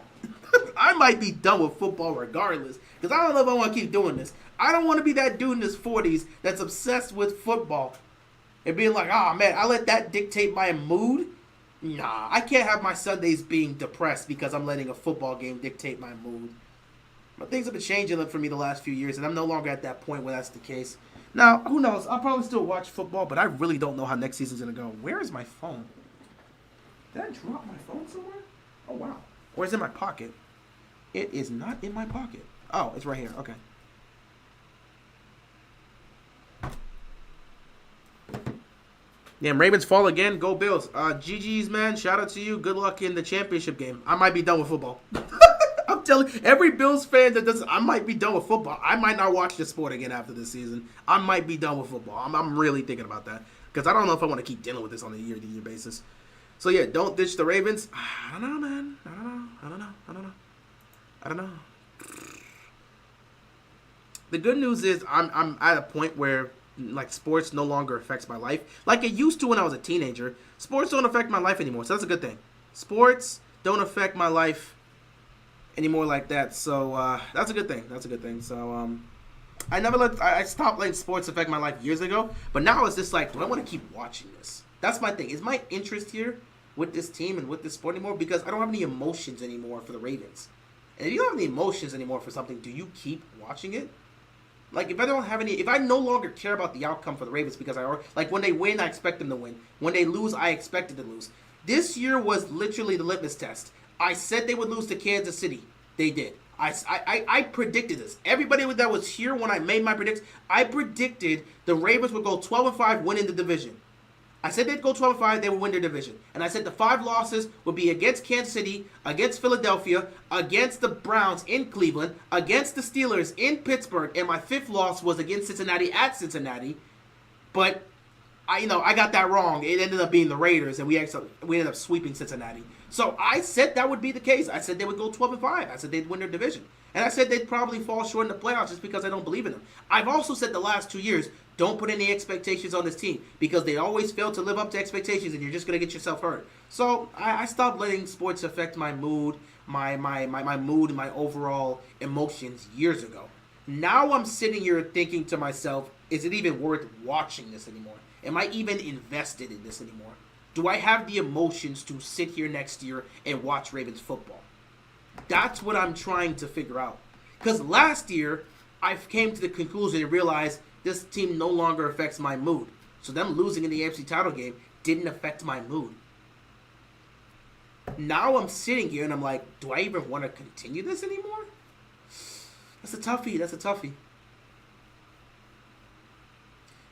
I might be done with football regardless, because I don't know if I want to keep doing this. I don't want to be that dude in his 40s that's obsessed with football and being like, oh, man, I let that dictate my mood. Nah, I can't have my Sundays being depressed because I'm letting a football game dictate my mood. But things have been changing for me the last few years, and I'm no longer at that point where that's the case. Now, who knows? I'll probably still watch football, but I really don't know how next season's going to go. Where is my phone? Did I drop my phone somewhere? Oh, wow. Or is it in my pocket? It is not in my pocket. Oh, it's right here. Okay. Damn, Ravens fall again. Go Bills. GG's, man. Shout out to you. Good luck in the championship game. I might be done with football. I'm telling every Bills fan that doesn't, I might be done with football. I might not watch the sport again after this season. I might be done with football. I'm really thinking about that because I don't know if I want to keep dealing with this on a year-to-year basis. So yeah, don't ditch the Ravens. I don't know, man. I don't know. The good news is I'm at a point where like sports no longer affects my life like it used to when I was a teenager. Sports don't affect my life anymore, so that's a good thing. Sports don't affect my life anymore like that, so that's a good thing. So I stopped letting sports affect my life years ago, but now it's just like, do I want to keep watching this? That's my thing. Is my interest here with this team and with this sport anymore? Because I don't have any emotions anymore for the Ravens. And if you don't have any emotions anymore for something, do you keep watching it? Like, if I no longer care about the outcome for the Ravens because like, when they win, I expect them to win. When they lose, I expected to lose. This year was literally the litmus test. I said they would lose to Kansas City. They did. I predicted this. Everybody that was here when I made my predictions, I predicted the Ravens would go 12-5, winning the division. I said they'd go 12-5, they would win their division. And I said the 5 losses would be against Kansas City, against Philadelphia, against the Browns in Cleveland, against the Steelers in Pittsburgh, and my 5th loss was against Cincinnati at Cincinnati. But I got that wrong. It ended up being the Raiders, and we ended up sweeping Cincinnati. So I said that would be the case. I said they would go 12-5. I said they'd win their division. And I said they'd probably fall short in the playoffs just because I don't believe in them. I've also said the last 2 years, don't put any expectations on this team because they always fail to live up to expectations and you're just going to get yourself hurt. So I stopped letting sports affect my mood, my mood and my overall emotions years ago. Now I'm sitting here thinking to myself, is it even worth watching this anymore? Am I even invested in this anymore? Do I have the emotions to sit here next year and watch Ravens football? That's what I'm trying to figure out. Because last year, I came to the conclusion and realized this team no longer affects my mood. So them losing in the AFC title game didn't affect my mood. Now I'm sitting here and I'm like, do I even want to continue this anymore? That's a toughie.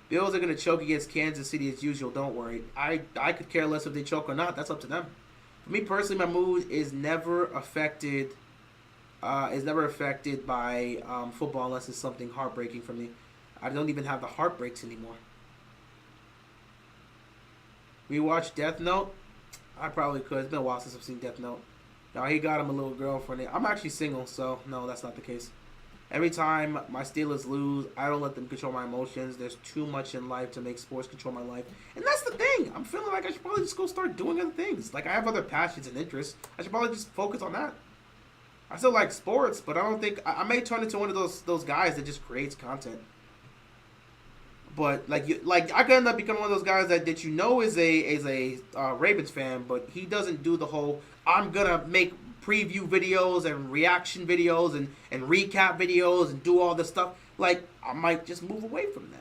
Bills are going to choke against Kansas City as usual, don't worry. I could care less if they choke or not. That's up to them. For me personally, my mood is never affected by football unless it's something heartbreaking for me. I don't even have the heartbreaks anymore. We watched Death Note? I probably could. It's been a while since I've seen Death Note. Now, he got him a little girlfriend. I'm actually single, so no, that's not the case. Every time my Steelers lose, I don't let them control my emotions. There's too much in life to make sports control my life. And that's the thing. I'm feeling like I should probably just go start doing other things. Like, I have other passions and interests. I should probably just focus on that. I still like sports, but I don't think... I may turn into one of those guys that just creates content. But, I could end up becoming one of those guys that is a Ravens fan, but he doesn't do the whole, I'm going to make preview videos and reaction videos and recap videos and do all this stuff. Like, I might just move away from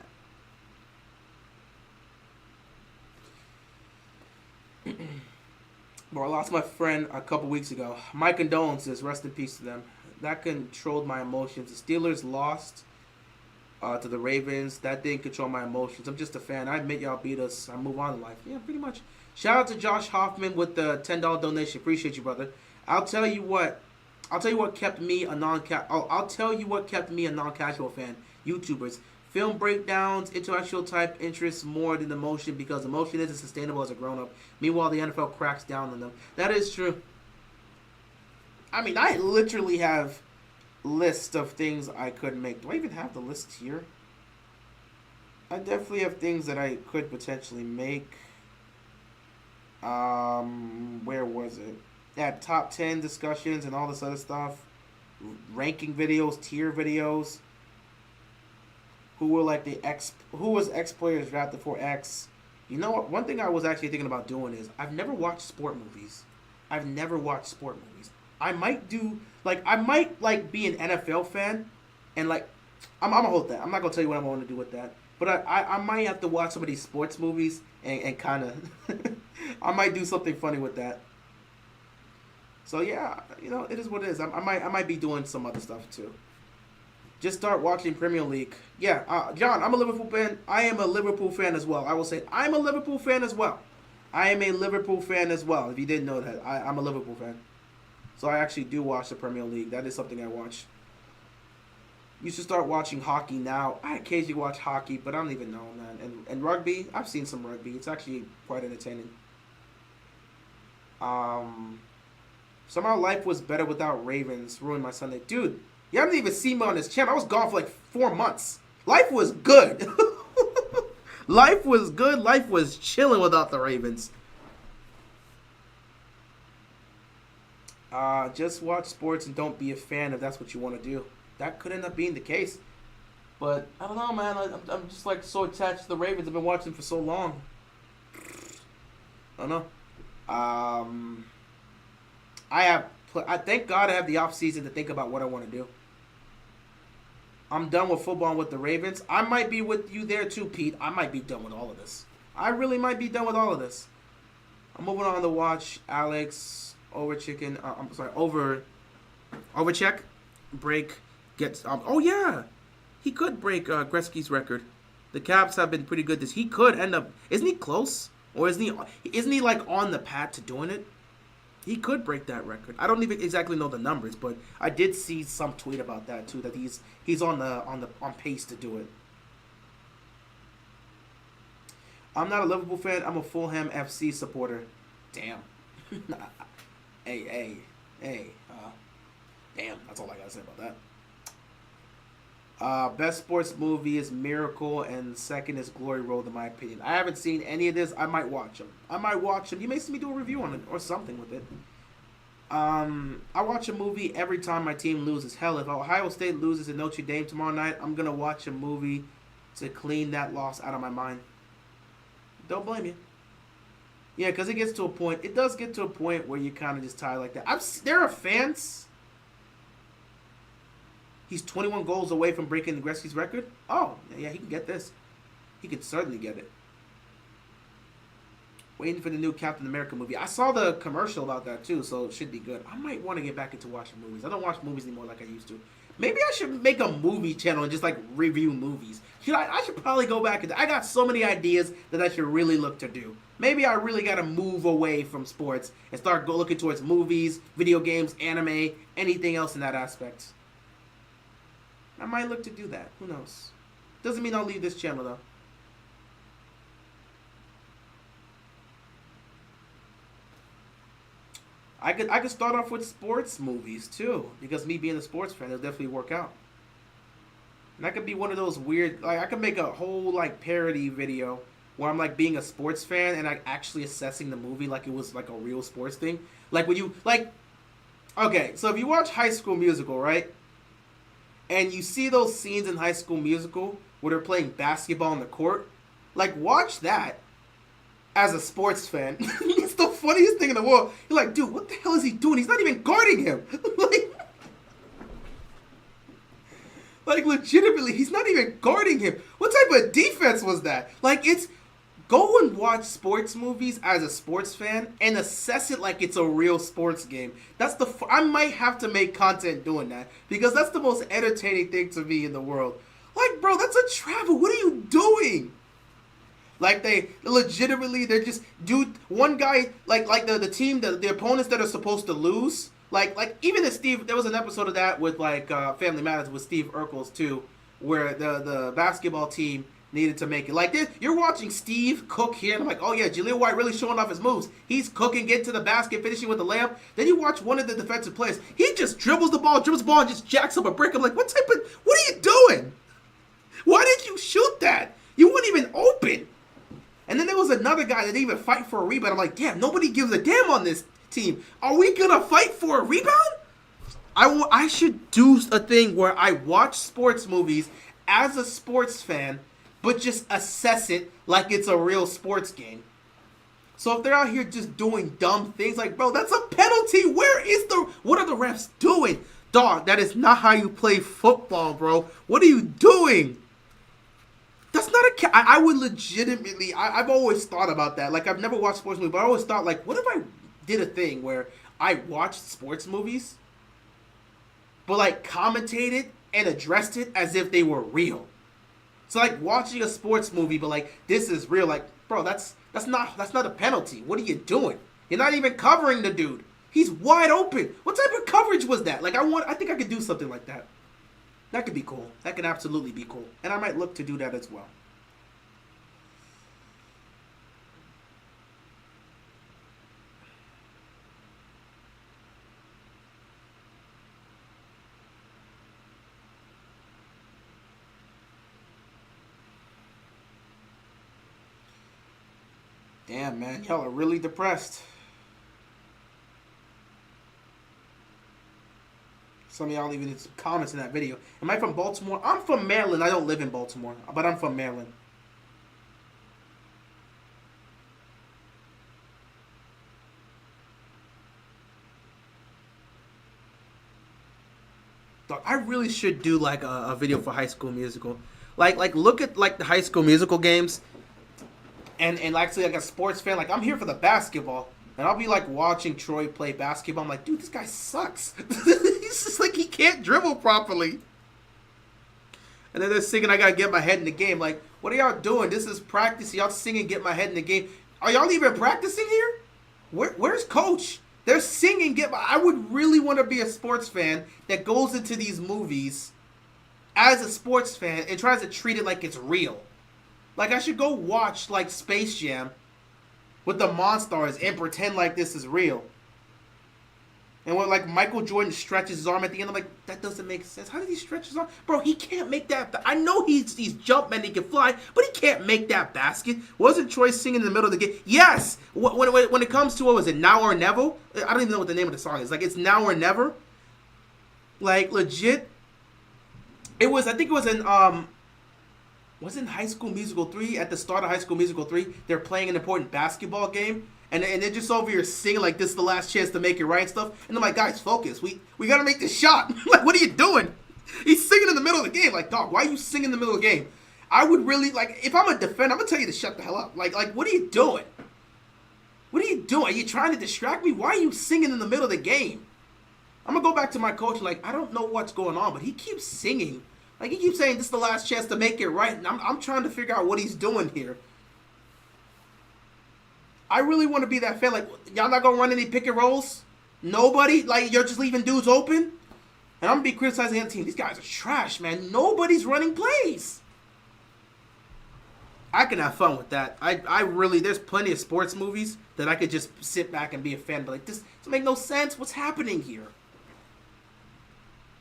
that. Bro, I lost my friend a couple weeks ago. My condolences. Rest in peace to them. That controlled my emotions. The Steelers lost to the Ravens. That didn't control my emotions. I'm just a fan. I admit y'all beat us. I move on in life. Yeah, pretty much. Shout out to Josh Hoffman with the $10 donation. Appreciate you, brother. I'll tell you what kept me a non-casual fan. YouTubers. Film breakdowns, intellectual type interests more than emotion because emotion isn't sustainable as a grown-up. Meanwhile, the NFL cracks down on them. That is true. I mean, I literally have lists of things I could make. Do I even have the list here? I definitely have things that I could potentially make. Where was it? Yeah, top 10 discussions and all this other stuff. Ranking videos, tier videos. Who was X players drafted for X? You know what? One thing I was actually thinking about doing is I've never watched sport movies. I might do be an NFL fan and I'm gonna hold that. I'm not gonna tell you what I'm going to do with that. But I might have to watch some of these sports movies and kind of I might do something funny with that. So yeah, it is what it is. I might be doing some other stuff too. Just start watching Premier League. Yeah, John, I'm a Liverpool fan. I am a Liverpool fan as well. I will say I'm a Liverpool fan as well. I am a Liverpool fan as well. If you didn't know that, I'm a Liverpool fan. So I actually do watch the Premier League. That is something I watch. You should start watching hockey now. I occasionally watch hockey, but I don't even know, man. And rugby, I've seen some rugby. It's actually quite entertaining. Somehow life was better without Ravens. Ruined my Sunday. Dude, you haven't even seen me on this channel. I was gone for like 4 months. Life was good. Life was good. Life was chilling without the Ravens. Just watch sports and don't be a fan if that's what you want to do. That could end up being the case. But I don't know, man. I'm just like so attached to the Ravens. I've been watching them for so long. I don't know. I thank God I have the off season to think about what I want to do. I'm done with football and with the Ravens. I might be with you there too, Pete. I might be done with all of this. I really might be done with all of this. I'm moving on to watch Alex Overcheck break gets. Oh yeah, he could break Gretzky's record. The Caps have been pretty good. He could end up. Isn't he close? Or isn't he like on the path to doing it? He could break that record. I don't even exactly know the numbers, but I did see some tweet about that too. That he's on pace to do it. I'm not a Liverpool fan. I'm a Fulham FC supporter. Damn. hey. Damn. That's all I gotta say about that. Best sports movie is Miracle, and second is Glory Road, in my opinion. I haven't seen any of this. I might watch them. You may see me do a review on it or something with it. I watch a movie every time my team loses. Hell, if Ohio State loses at Notre Dame tomorrow night, I'm going to watch a movie to clean that loss out of my mind. Don't blame you. Yeah, because it does get to a point where you kind of just tie like that. There are fans. He's 21 goals away from breaking Gretzky's record. Oh, yeah, he can get this. He could certainly get it. Waiting for the new Captain America movie. I saw the commercial about that too, so it should be good. I might want to get back into watching movies. I don't watch movies anymore like I used to. Maybe I should make a movie channel and just like review movies. I should probably go back and I got so many ideas that I should really look to do. Maybe I really got to move away from sports and start looking towards movies, video games, anime, anything else in that aspect. I might look to do that. Who knows? Doesn't mean I'll leave this channel though. I could start off with sports movies too, because me being a sports fan, it'll definitely work out. And I could be one of those weird, like I could make a whole like parody video where I'm like being a sports fan and like actually assessing the movie like it was like a real sports thing. Like when you okay, so if you watch High School Musical, right? And you see those scenes in High School Musical where they're playing basketball on the court, like watch that as a sports fan. It's the funniest thing in the world. You're like, dude, what the hell is he doing? He's not even guarding him. like legitimately, he's not even guarding him. What type of defense was that? Like, go and watch sports movies as a sports fan and assess it like it's a real sports game. I might have to make content doing that because that's the most entertaining thing to me in the world. Like, bro, that's a travel. What are you doing? Like they're just one guy like the team the opponents that are supposed to lose like even if Steve, there was an episode of that with like Family Matters with Steve Urkel too, where the basketball team needed to make it. Like you're watching Steve cook here, and I'm like, oh yeah, Jaleel White really showing off his moves. He's cooking, getting to the basket, finishing with the layup. Then you watch one of the defensive players. He just dribbles the ball, and just jacks up a brick. I'm like, what are you doing? Why did you shoot that? You weren't even open. And then there was another guy that didn't even fight for a rebound. I'm like, damn, nobody gives a damn on this team. Are we going to fight for a rebound? I should do a thing where I watch sports movies as a sports fan, but just assess it like it's a real sports game. So if they're out here just doing dumb things, like, bro, that's a penalty. What are the refs doing? Dog, that is not how you play football, bro. What are you doing? That's not I would legitimately, I've always thought about that. Like, I've never watched sports movies, but I always thought, like, what if I did a thing where I watched sports movies, but like commentated and addressed it as if they were real. So like watching a sports movie, but like this is real. Like, bro, that's not a penalty. What are you doing? You're not even covering the dude. He's wide open. What type of coverage was that? Like, I think I could do something like that. That could be cool. That could absolutely be cool. And I might look to do that as well. Damn, man. Y'all are really depressed. Some of y'all even some comments in that video. Am I from Baltimore? I'm from Maryland. I don't live in Baltimore, but I'm from Maryland. Dog, I really should do like a video for High School Musical. Like look at like the High School Musical games, and actually like a sports fan, like I'm here for the basketball, and I'll be like watching Troy play basketball. I'm like, dude, this guy sucks. He's just like he can't dribble properly. And then they're singing, I gotta get my head in the game. Like, what are y'all doing? This is practice. Y'all singing, get my head in the game. Are y'all even practicing here? Where's coach? They're singing, get my. I would really want to be a sports fan that goes into these movies as a sports fan and tries to treat it like it's real. Like, I should go watch, like, Space Jam with the Monstars and pretend like this is real. And when, like, Michael Jordan stretches his arm at the end, I'm like, that doesn't make sense. How did he stretch his arm? Bro, he can't make that. I know he's jump and he can fly, but he can't make that basket. Wasn't Troy singing in the middle of the game? Yes! When it comes to, what was it, Now or Never? I don't even know what the name of the song is. Like, it's Now or Never. Like, legit. I think it was in, wasn't High School Musical 3, at the start of High School Musical 3, they're playing an important basketball game, and they're just over here singing like this is the last chance to make it right and stuff, and I'm like, guys, focus, we gotta make this shot. Like, what are you doing? He's singing in the middle of the game. Like, dog, why are you singing in the middle of the game? I would really, like, if I'm a defender, I'm gonna tell you to shut the hell up. Like, what are you doing? What are you doing? Are you trying to distract me? Why are you singing in the middle of the game? I'm gonna go back to my coach, like, I don't know what's going on, but he keeps singing. Like, he keeps saying this is the last chance to make it right, and I'm trying to figure out what he's doing here. I really want to be that fan. Like, y'all not going to run any pick and rolls? Nobody? Like, you're just leaving dudes open? And I'm going to be criticizing the other team. These guys are trash, man. Nobody's running plays. I can have fun with that. I really, there's plenty of sports movies that I could just sit back and be a fan. But like, this doesn't make no sense. What's happening here?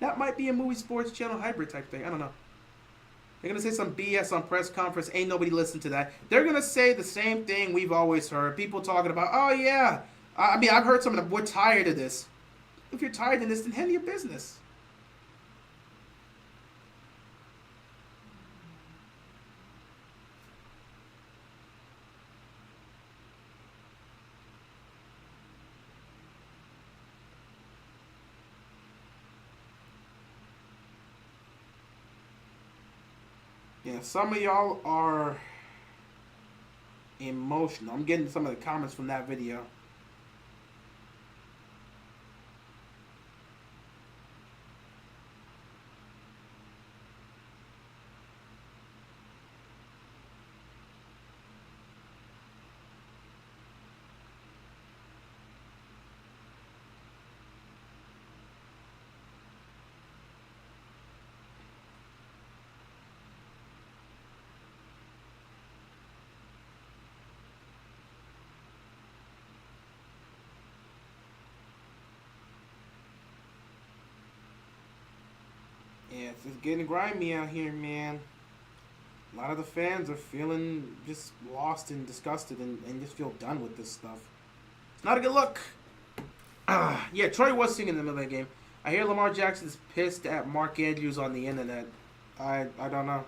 That might be a movie sports channel hybrid type thing. I don't know. They're going to say some BS on press conference. Ain't nobody listen to that. They're going to say the same thing we've always heard. People talking about, oh, yeah. I mean, I've heard some of them. We're tired of this. If you're tired of this, then handle your business. Yeah, some of y'all are emotional. I'm getting some of the comments from that video. Yeah, it's just getting grimy out here, man. A lot of the fans are feeling just lost and disgusted and just feel done with this stuff. It's not a good look. Yeah, Troy was singing in the middle of the game. I hear Lamar Jackson's pissed at Mark Andrews on the internet. I don't know.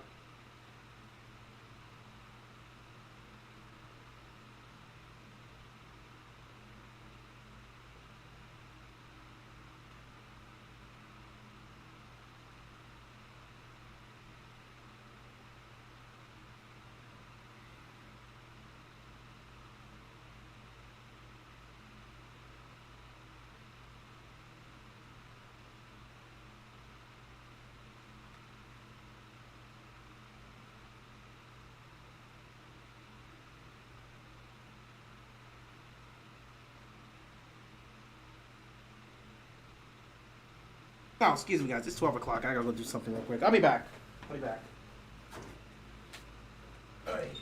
Oh, excuse me, guys. It's 12 o'clock. I gotta go do something real quick. I'll be back. I'll be back. All right.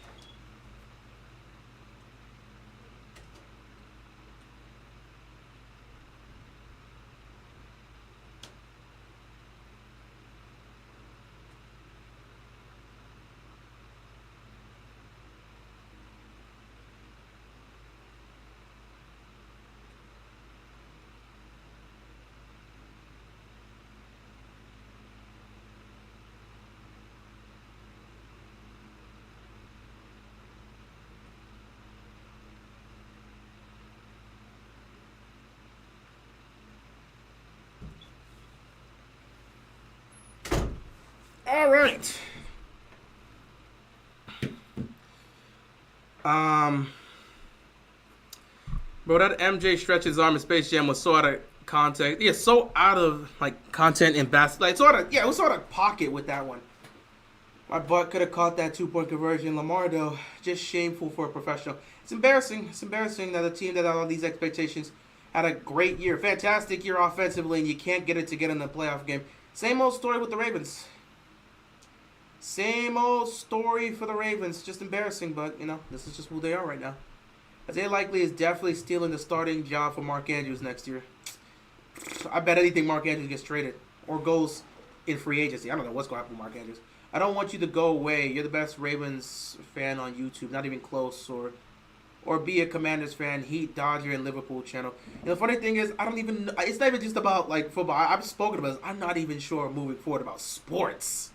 All right. Bro, that MJ stretch his arm in Space Jam was so out of context. Yeah, so out of like content in basketball. Like, so out of, yeah, it was so out of pocket with that one. My butt could have caught that 2-point conversion. Lamar, though, just shameful for a professional. It's embarrassing. It's embarrassing that a team that had all these expectations had a great year, fantastic year offensively, and you can't get it to get in the playoff game. Same old story with the Ravens. Same old story for the Ravens. Just embarrassing, but, you know, this is just who they are right now. Isaiah Likely is definitely stealing the starting job for Mark Andrews next year. I bet anything Mark Andrews gets traded or goes in free agency. I don't know what's going to happen with Mark Andrews. I don't want you to go away. You're the best Ravens fan on YouTube. Not even close. Or be a Commanders fan. Heat, Dodger, and Liverpool channel. And the funny thing is, I don't even... It's not even just about, like, football. I've spoken about this. I'm not even sure moving forward about sports.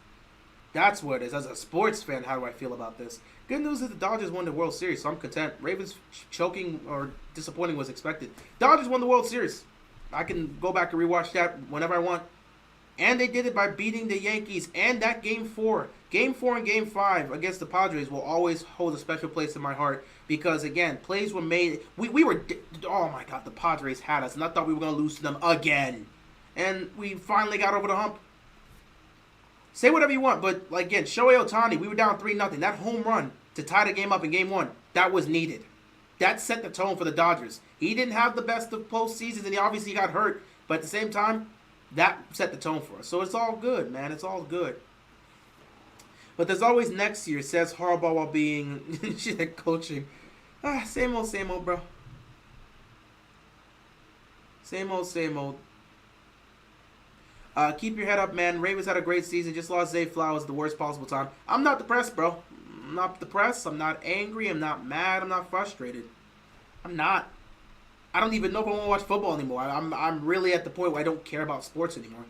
That's what it is. As a sports fan, how do I feel about this? Good news is the Dodgers won the World Series, so I'm content. Ravens choking or disappointing was expected. Dodgers won the World Series. I can go back and rewatch that whenever I want. And they did it by beating the Yankees. And that Game 4 and Game 5 against the Padres will always hold a special place in my heart. Because, again, plays were made. We were... Oh, my God. The Padres had us. And I thought we were going to lose to them again. And we finally got over the hump. Say whatever you want, but, like, again, Shohei Ohtani, we were down 3-0. That home run to tie the game up in Game 1, that was needed. That set the tone for the Dodgers. He didn't have the best of postseasons, and he obviously got hurt. But at the same time, that set the tone for us. So it's all good, man. It's all good. But there's always next year, says Harbaugh while being coaching. Same old, bro. Same old. Keep your head up, man. Ravens had a great season. Just lost Zay Flowers at the worst possible time. I'm not depressed, bro. I'm not depressed. I'm not angry. I'm not mad. I'm not frustrated. I'm not. I don't even know if I want to watch football anymore. I'm really at the point where I don't care about sports anymore.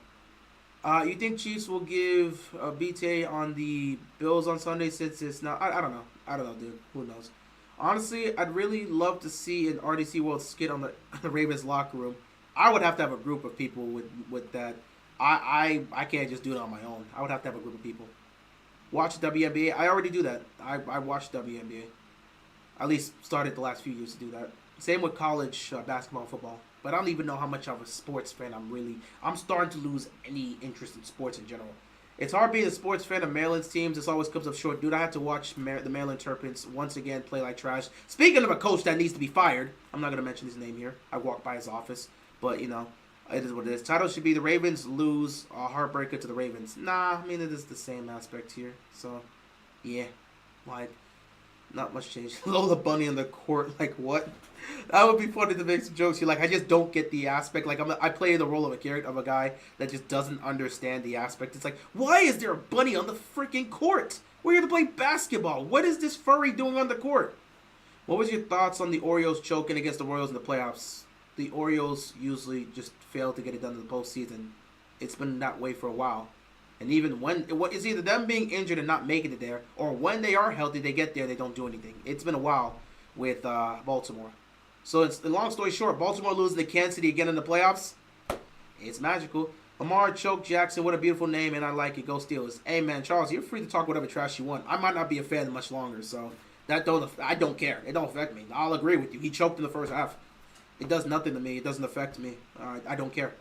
You think Chiefs will give a BTA on the Bills on Sunday since it's not... I don't know. I don't know, dude. Who knows? Honestly, I'd really love to see an RDC World skit on the Ravens locker room. I would have to have a group of people with that. I can't just do it on my own. I would have to have a group of people. Watch WNBA. I already do that. I watch WNBA. At least started the last few years to do that. Same with college basketball and football. But I don't even know how much of a sports fan I'm starting to lose any interest in sports in general. It's hard being a sports fan of Maryland's teams. This always comes up short. Dude, I had to watch the Maryland Terrapins once again play like trash. Speaking of a coach that needs to be fired, I'm not going to mention his name here. I walked by his office. But, you know, it is what it is. Title should be the Ravens lose, heartbreaker to the Ravens. Nah, I mean, it is the same aspect here. So, yeah. Like, not much change. Lola Bunny on the court, like, what? That would be funny to make some jokes here. Like, I just don't get the aspect. Like, I play the role of a character, of a guy that just doesn't understand the aspect. It's like, why is there a bunny on the freaking court? We're here to play basketball. What is this furry doing on the court? What was your thoughts on the Orioles choking against the Royals in the playoffs? The Orioles usually just fail to get it done in the postseason. It's been that way for a while. And even when it's either them being injured and not making it there, or when they are healthy, they get there, they don't do anything. It's been a while with Baltimore. So it's long story short, Baltimore loses to Kansas City again in the playoffs. It's magical. Lamar Choke Jackson, what a beautiful name, and I like it. Go Steelers. Hey man, Charles, you're free to talk whatever trash you want. I might not be a fan much longer, so I don't care. It don't affect me. I'll agree with you. He choked in the first half. It does nothing to me. It doesn't affect me. I don't care.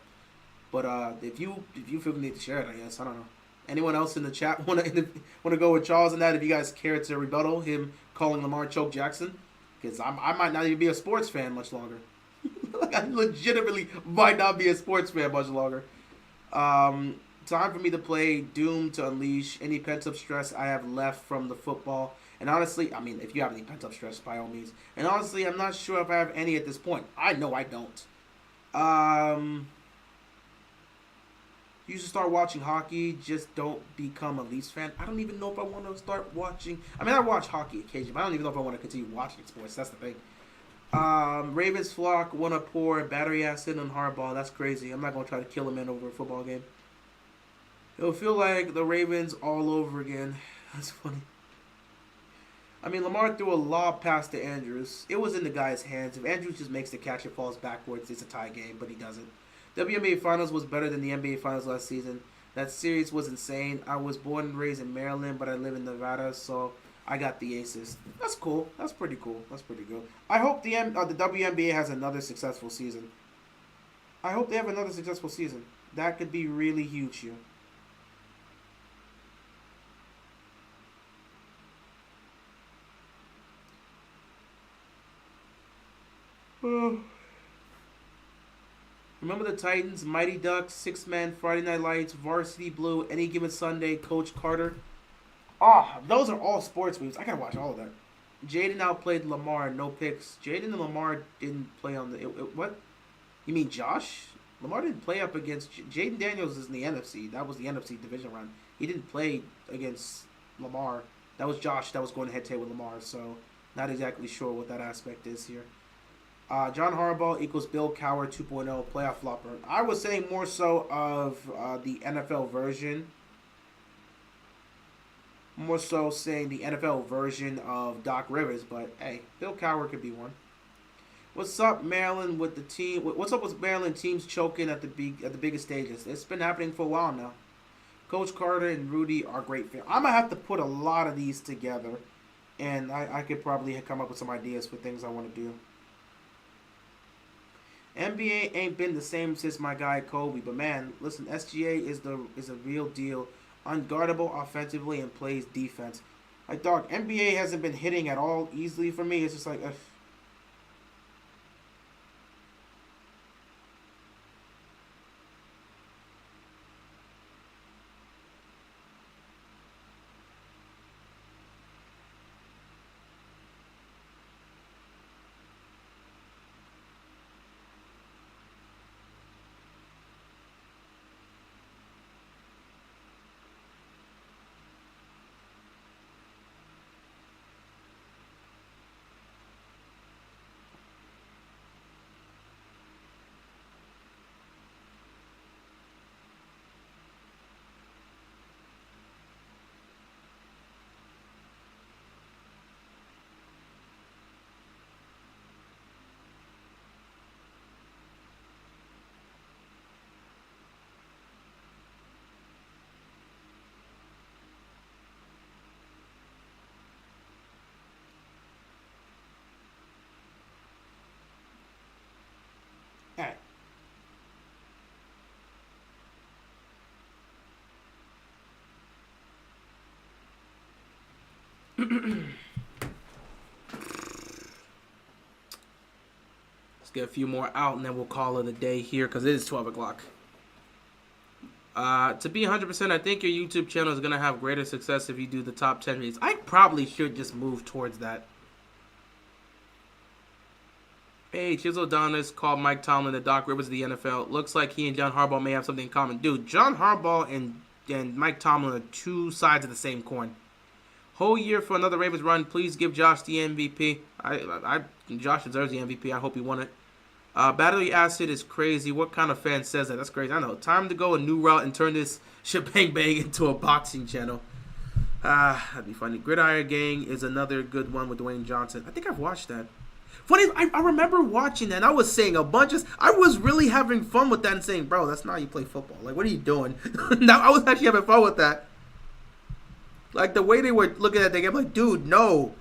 But if you feel the need to share it, I guess. I don't know. Anyone else in the chat want to go with Charles on that? If you guys care to rebuttal him calling Lamar Choke Jackson, because I might not even be a sports fan much longer. Like, I legitimately might not be a sports fan much longer. Time for me to play Doom to unleash any pent-up stress I have left from the football. And honestly, I mean, if you have any pent-up stress, by all means. And honestly, I'm not sure if I have any at this point. I know I don't. You should start watching hockey. Just don't become a Leafs fan. I don't even know if I want to start watching. I mean, I watch hockey occasionally, but I don't even know if I want to continue watching sports. That's the thing. Ravens flock want to pour battery acid on Harbaugh. That's crazy. I'm not going to try to kill a man over a football game. It'll feel like the Ravens all over again. That's funny. I mean, Lamar threw a lob pass to Andrews. It was in the guy's hands. If Andrews just makes the catch, it falls backwards. It's a tie game, but he doesn't. WNBA Finals was better than the NBA Finals last season. That series was insane. I was born and raised in Maryland, but I live in Nevada, so I got the Aces. That's cool. That's pretty cool. That's pretty good. I hope the WNBA has another successful season. I hope they have another successful season. That could be really huge here. Remember the Titans, Mighty Ducks, Six Man, Friday Night Lights, Varsity Blue, Any Given Sunday, Coach Carter. Those are all sports moves. I gotta watch all of that. Jaden outplayed Lamar, no picks. Jaden and Lamar didn't play on the... what? You mean Josh? Lamar didn't play up against... Jaden Daniels is in the NFC. That was the NFC division round. He didn't play against Lamar. That was Josh that was going head-to-head with Lamar, so not exactly sure what that aspect is here. John Harbaugh equals Bill Cowher 2.0 playoff flopper. I was saying more so of the NFL version. More so saying the NFL version of Doc Rivers, but hey, Bill Cowher could be one. What's up, Maryland, with the team? What's up with Maryland teams choking at the biggest stages? It's been happening for a while now. Coach Carter and Rudy are great fans. I'm gonna have to put a lot of these together, and I could probably come up with some ideas for things I want to do. NBA ain't been the same since my guy Kobe, but man, listen, SGA is a real deal, unguardable offensively and plays defense. Like, dog, NBA hasn't been hitting at all easily for me. It's just like, alright. Let's get a few more out, and then we'll call it a day here, because it is 12 o'clock. To be 100%, I think your YouTube channel is going to have greater success if you do the top 10 reads. I probably should just move towards that. Hey, Chisel Donis called Mike Tomlin the Doc Rivers of the NFL. Looks like he and John Harbaugh may have something in common. Dude, John Harbaugh and Mike Tomlin are two sides of the same coin. Whole year for another Ravens run. Please give Josh the MVP. Josh deserves the MVP. I hope he won it. Battery acid is crazy. What kind of fan says that? That's crazy. I know. Time to go a new route and turn this shebang bang into a boxing channel. That'd be funny. Gridiron Gang is another good one with Dwayne Johnson. I think I've watched that. Funny, I remember watching that, and I was saying a bunch of... I was really having fun with that and saying, bro, that's not how you play football. Like, what are you doing? Now, I was actually having fun with that. Like, the way they were looking at the game, like, dude, no.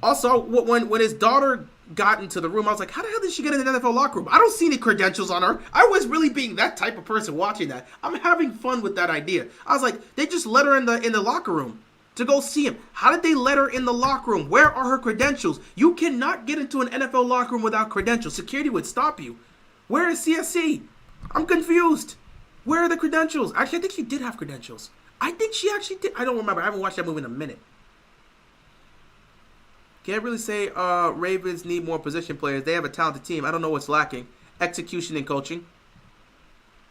Also, when his daughter got into the room, I was like, how the hell did she get in the NFL locker room? I don't see any credentials on her. I was really being that type of person watching that. I'm having fun with that idea. I was like, they just let her in the locker room to go see him. How did they let her in the locker room? Where are her credentials? You cannot get into an NFL locker room without credentials. Security would stop you. Where is CSC? I'm confused. Where are the credentials? Actually, I think she did have credentials. I think she actually did. I don't remember. I haven't watched that movie in a minute. Can't really say Ravens need more position players. They have a talented team. I don't know what's lacking. Execution and coaching.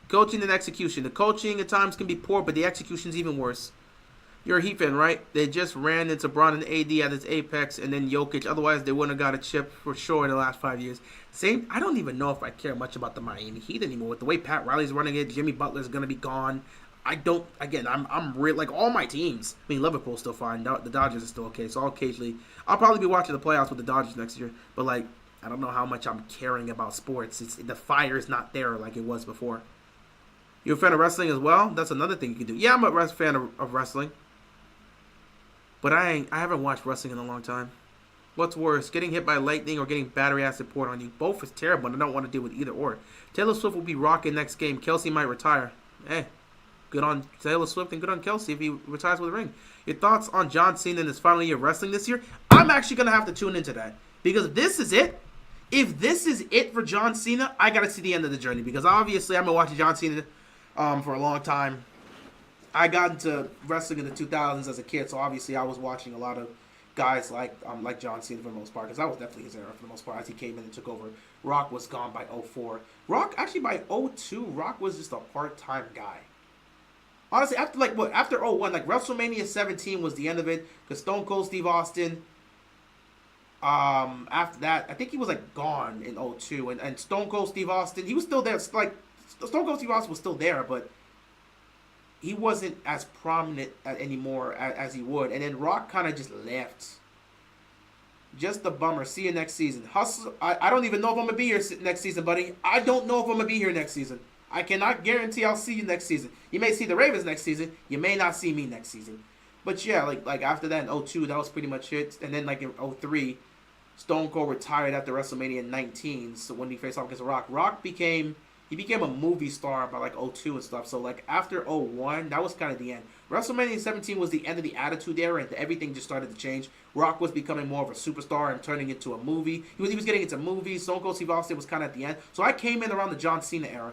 Coaching and execution. The coaching at times can be poor, but the execution's even worse. You're a Heat fan, right? They just ran into Bron and AD at its apex, and then Jokic. Otherwise, they wouldn't have got a chip for sure in the last 5 years. Same. I don't even know if I care much about the Miami Heat anymore. With the way Pat Riley's running it, Jimmy Butler's gonna be gone. I don't. Again, I'm real like all my teams. I mean, Liverpool's still fine. The Dodgers are still okay. So I'll probably be watching the playoffs with the Dodgers next year. But like, I don't know how much I'm caring about sports. The fire is not there like it was before. You're a fan of wrestling as well? That's another thing you can do. Yeah, I'm a fan of wrestling. But I haven't watched wrestling in a long time. What's worse, getting hit by lightning or getting battery acid poured on you? Both is terrible, and I don't want to deal with either or. Taylor Swift will be rocking next game. Kelsey might retire. Good on Taylor Swift and good on Kelsey if he retires with a ring. Your thoughts on John Cena in his final year of wrestling this year? I'm actually going to have to tune into that. Because if this is it, for John Cena, I got to see the end of the journey. Because obviously I've been watching John Cena for a long time. I got into wrestling in the 2000s as a kid, so obviously I was watching a lot of guys like John Cena for the most part, because that was definitely his era for the most part as he came in and took over. Rock was gone by 04. Rock, actually by 02, Rock was just a part-time guy. Honestly, after 01, like WrestleMania 17 was the end of it, because Stone Cold Steve Austin, after that, I think he was like gone in 02, and Stone Cold Steve Austin, he was still there, like, Stone Cold Steve Austin was still there, but he wasn't as prominent anymore as he would. And then Rock kind of just left. Just a bummer. See you next season. Hustle. I don't even know if I'm going to be here next season, buddy. I don't know if I'm going to be here next season. I cannot guarantee I'll see you next season. You may see the Ravens next season. You may not see me next season. But yeah, like after that in 02, that was pretty much it. And then like in 03, Stone Cold retired after WrestleMania 19. So when he faced off against Rock, Rock became a movie star by like 02 and stuff. So like after 01, that was kind of the end. WrestleMania 17 was the end of the Attitude Era, and everything just started to change. Rock was becoming more of a superstar and turning into a movie. He was getting into movies. Stone Cold Steve Austin was kind of at the end. So I came in around the John Cena era.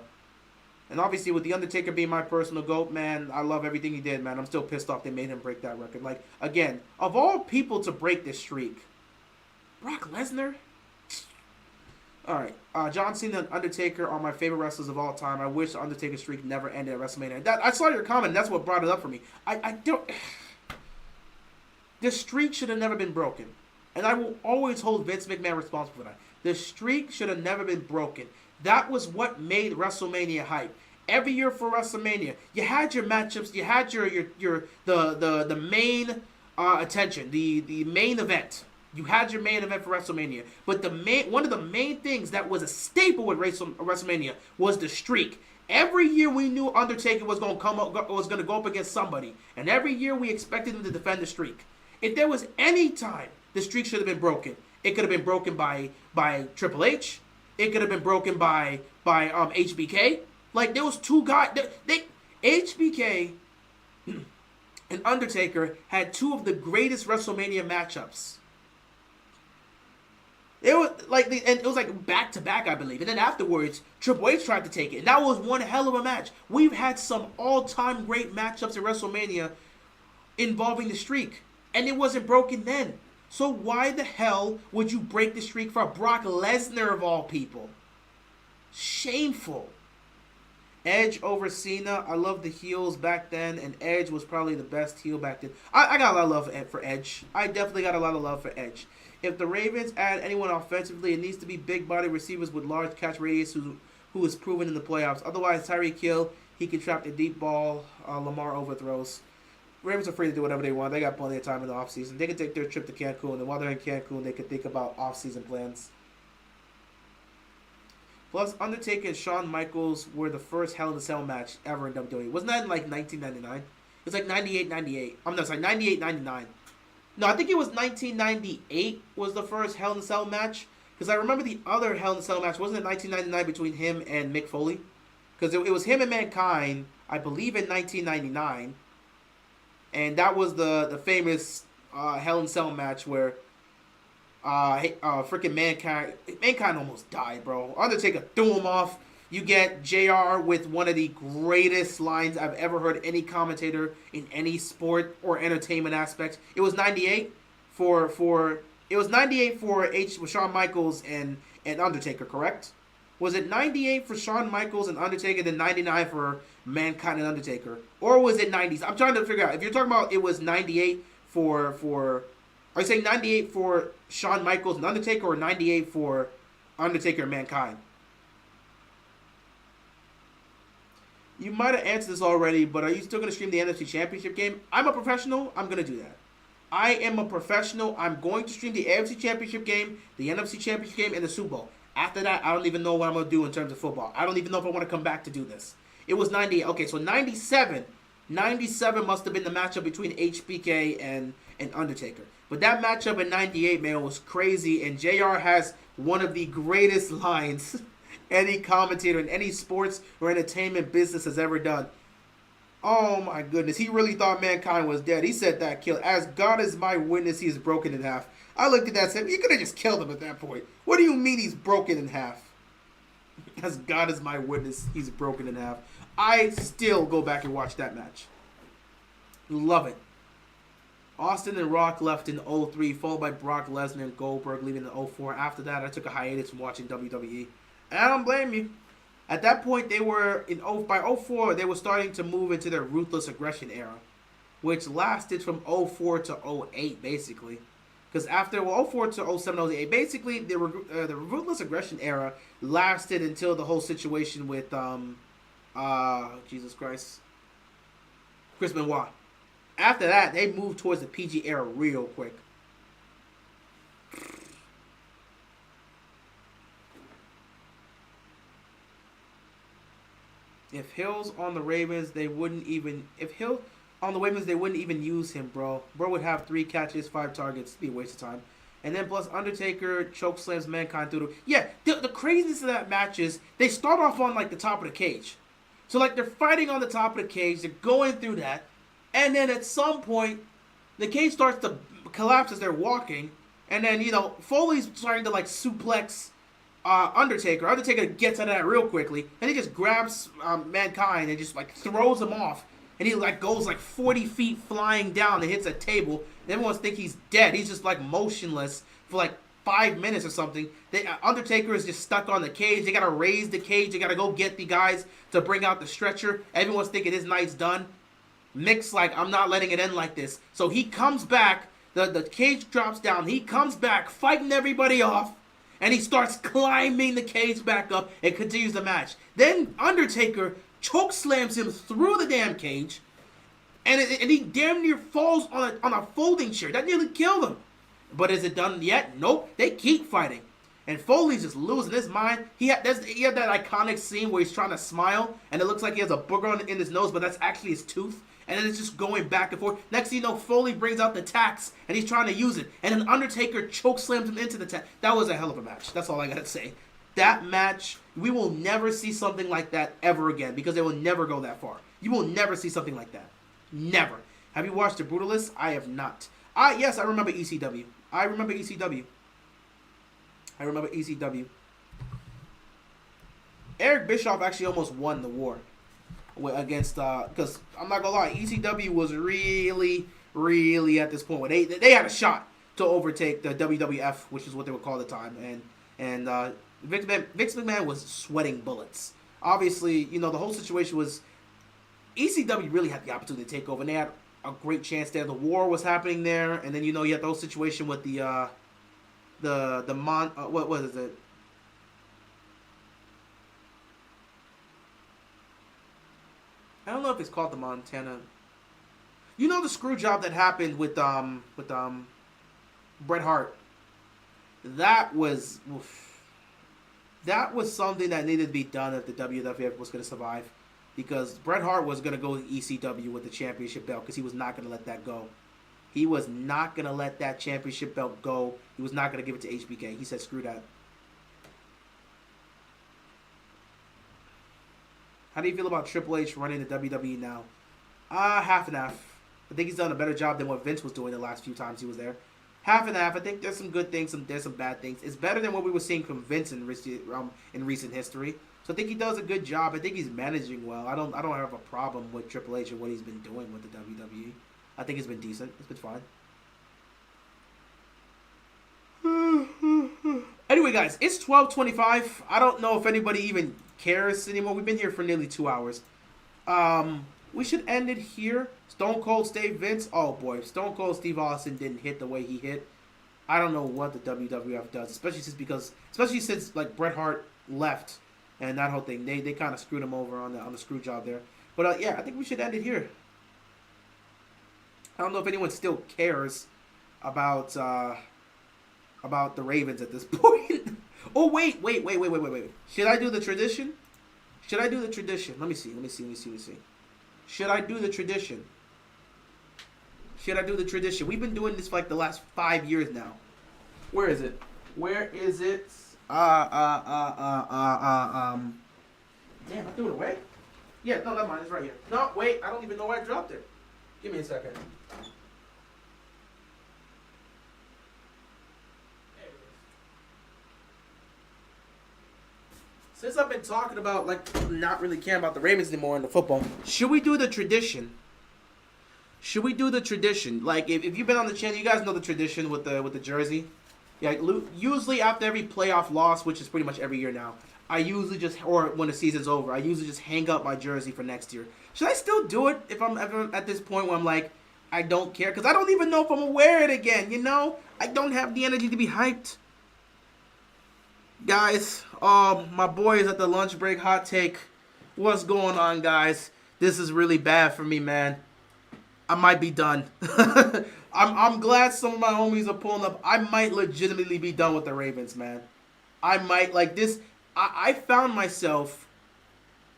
And obviously with The Undertaker being my personal GOAT, man, I love everything he did, man. I'm still pissed off they made him break that record. Like, again, of all people to break this streak, Brock Lesnar? Alright, John Cena and Undertaker are my favorite wrestlers of all time. I wish the Undertaker streak never ended at WrestleMania. I saw your comment, and that's what brought it up for me. I don't... The streak should have never been broken. And I will always hold Vince McMahon responsible for that. The streak should have never been broken. That was what made WrestleMania hype. Every year for WrestleMania, you had your matchups, you had the main attention, the main event. You had your main event for WrestleMania, but one of the main things that was a staple with WrestleMania was the streak. Every year we knew Undertaker was going to go up against somebody, and every year we expected him to defend the streak. If there was any time the streak should have been broken, it could have been broken by Triple H. It could have been broken by HBK. Like those two guys, HBK and Undertaker had two of the greatest WrestleMania matchups. It was like back to back, I believe. And then afterwards, Triple H tried to take it. And that was one hell of a match. We've had some all-time great matchups in WrestleMania involving the streak. And it wasn't broken then. So why the hell would you break the streak for Brock Lesnar of all people? Shameful. Edge over Cena. I loved the heels back then, and Edge was probably the best heel back then. I got a lot of love for Edge. I definitely got a lot of love for Edge. If the Ravens add anyone offensively, it needs to be big body receivers with large catch radius who is proven in the playoffs. Otherwise, Tyreek Hill, he can trap the deep ball. Lamar overthrows. Ravens are free to do whatever they want. They got plenty of time in the offseason. They can take their trip to Cancun, and while they're in Cancun, they can think about offseason plans. Plus, Undertaker and Shawn Michaels were the first Hell in a Cell match ever in WWE. Wasn't that in like 1999? It was like 98-98. I'm not sorry, 98-99. No, I think it was 1998 was the first Hell in a Cell match. Because I remember the other Hell in a Cell match. Wasn't it 1999 between him and Mick Foley? Because it was him and Mankind, I believe, in 1999. And that was the famous Hell in a Cell match where freaking Mankind almost died, bro. Undertaker threw him off. You get JR with one of the greatest lines I've ever heard any commentator in any sport or entertainment aspect. It was 98 for it was 98 for Shawn Michaels and Undertaker, correct? Was it 98 for Shawn Michaels and Undertaker, then 99 for Mankind and Undertaker? Or was it 90s? I'm trying to figure out. If you're talking about it was 98 for are you saying 98 for Shawn Michaels and Undertaker, or 98 for Undertaker and Mankind? You might have answered this already, but are you still going to stream the NFC Championship game? I'm a professional. I'm going to do that. I am a professional. I'm going to stream the AFC Championship game, the NFC Championship game, and the Super Bowl. After that, I don't even know what I'm going to do in terms of football. I don't even know if I want to come back to do this. It was 98. Okay, so 97. 97 must have been the matchup between HBK and Undertaker. But that matchup in 98, man, was crazy. And JR has one of the greatest lines any commentator in any sports or entertainment business has ever done. Oh my goodness, he really thought Mankind was dead. He said that killed. As God is my witness, he is broken in half. I looked at that and said, you could have just killed him at that point. What do you mean he's broken in half? As God is my witness, he's broken in half. I still go back and watch that match. Love it. Austin and Rock left in 03, followed by Brock Lesnar and Goldberg leaving in 04. After that, I took a hiatus from watching WWE. And I don't blame you. At that point, they were by 04, they were starting to move into their ruthless aggression era, which lasted from 04 to 08, basically. Because after 04 to 07, 08, basically, the ruthless aggression era lasted until the whole situation with, Jesus Christ, Chris Benoit. After that, they moved towards the PG era real quick. If Hill's on the Ravens, they wouldn't even... If Hill on the Ravens, they wouldn't even use him, bro. Bro would have 3 catches, 5 targets. It'd be a waste of time. And then plus Undertaker chokeslams Mankind through the... Yeah, the craziness of that match is they start off on, like, the top of the cage. So, like, they're fighting on the top of the cage. They're going through that. And then at some point, the cage starts to collapse as they're walking. And then, you know, Foley's starting to, like, suplex Undertaker. Undertaker gets out of that real quickly. And he just grabs Mankind and just, like, throws him off. And he, like, goes, like, 40 feet flying down and hits a table. And everyone thinks he's dead. He's just, like, motionless for, like, 5 minutes or something. Undertaker is just stuck on the cage. They got to raise the cage. They got to go get the guys to bring out the stretcher. Everyone's thinking his night's done. Mick's like, I'm not letting it end like this. So he comes back. The cage drops down. He comes back, fighting everybody off. And he starts climbing the cage back up and continues the match. Then Undertaker chokeslams him through the damn cage. And he damn near falls on a folding chair. That nearly killed him. But is it done yet? Nope. They keep fighting. And Foley's just losing his mind. He had that iconic scene where he's trying to smile. And it looks like he has a booger in his nose, but that's actually his tooth. And then it's just going back and forth. Next thing you know, Foley brings out the tax, and he's trying to use it. And then Undertaker chokeslams him into the tax. That was a hell of a match. That's all I got to say. That match, we will never see something like that ever again, because they will never go that far. You will never see something like that. Never. Have you watched The Brutalists? I have not. Yes, I remember ECW. I remember ECW. Eric Bischoff actually almost won the war against, because I'm not gonna lie, ECW was really at this point where they had a shot to overtake the WWF, which is what they would call the time, and Vince McMahon was sweating bullets. Obviously, you know, the whole situation was ECW really had the opportunity to take over, and they had a great chance there. The war was happening there, and then, you know, you had the whole situation with what was it? I don't know if it's called the Montana. You know, the screw job that happened with Bret Hart. That was something that needed to be done if the WWF was going to survive, because Bret Hart was going to go to ECW with the championship belt, because he was not going to let that go. He was not going to let that championship belt go. He was not going to give it to HBK. He said, screw that. How do you feel about Triple H running the WWE now? Half and half. I think he's done a better job than what Vince was doing the last few times he was there. Half and half. I think there's some good things, there's some bad things. It's better than what we were seeing from Vince in recent history. So I think he does a good job. I think he's managing well. I don't have a problem with Triple H and what he's been doing with the WWE. I think it's been decent. It's been fine. Anyway, guys, it's 12:25. I don't know if anybody even cares anymore. We've been here for nearly 2 hours. We should end it here. Stone Cold Steve Vince. Oh boy, Stone Cold Steve Austin didn't hit the way he hit. I don't know what the WWF does, especially since like Bret Hart left and that whole thing. They kind of screwed him over on the screw job there. But yeah, I think we should end it here. I don't know if anyone still cares about the Ravens at this point. Oh wait. Should I do the tradition? Let me see. Should I do the tradition? We've been doing this for like the last 5 years now. Where is it? Damn, I threw it away? Yeah, no, never mind. It's right here. No, wait. I don't even know where I dropped it. Give me a second. Since I've been talking about like not really caring about the Ravens anymore in the football, should we do the tradition? Like if you've been on the channel, you guys know the tradition with the jersey. Yeah, usually after every playoff loss, which is pretty much every year now, I usually or when the season's over, I usually just hang up my jersey for next year. Should I still do it if I'm ever at this point where I'm like, I don't care? Because I don't even know if I'm gonna wear it again, you know? I don't have the energy to be hyped. Guys, my boys at the lunch break hot take. What's going on, guys? This is really bad for me, man. I might be done. I'm glad some of my homies are pulling up. I might legitimately be done with the Ravens, man. I might like this. I found myself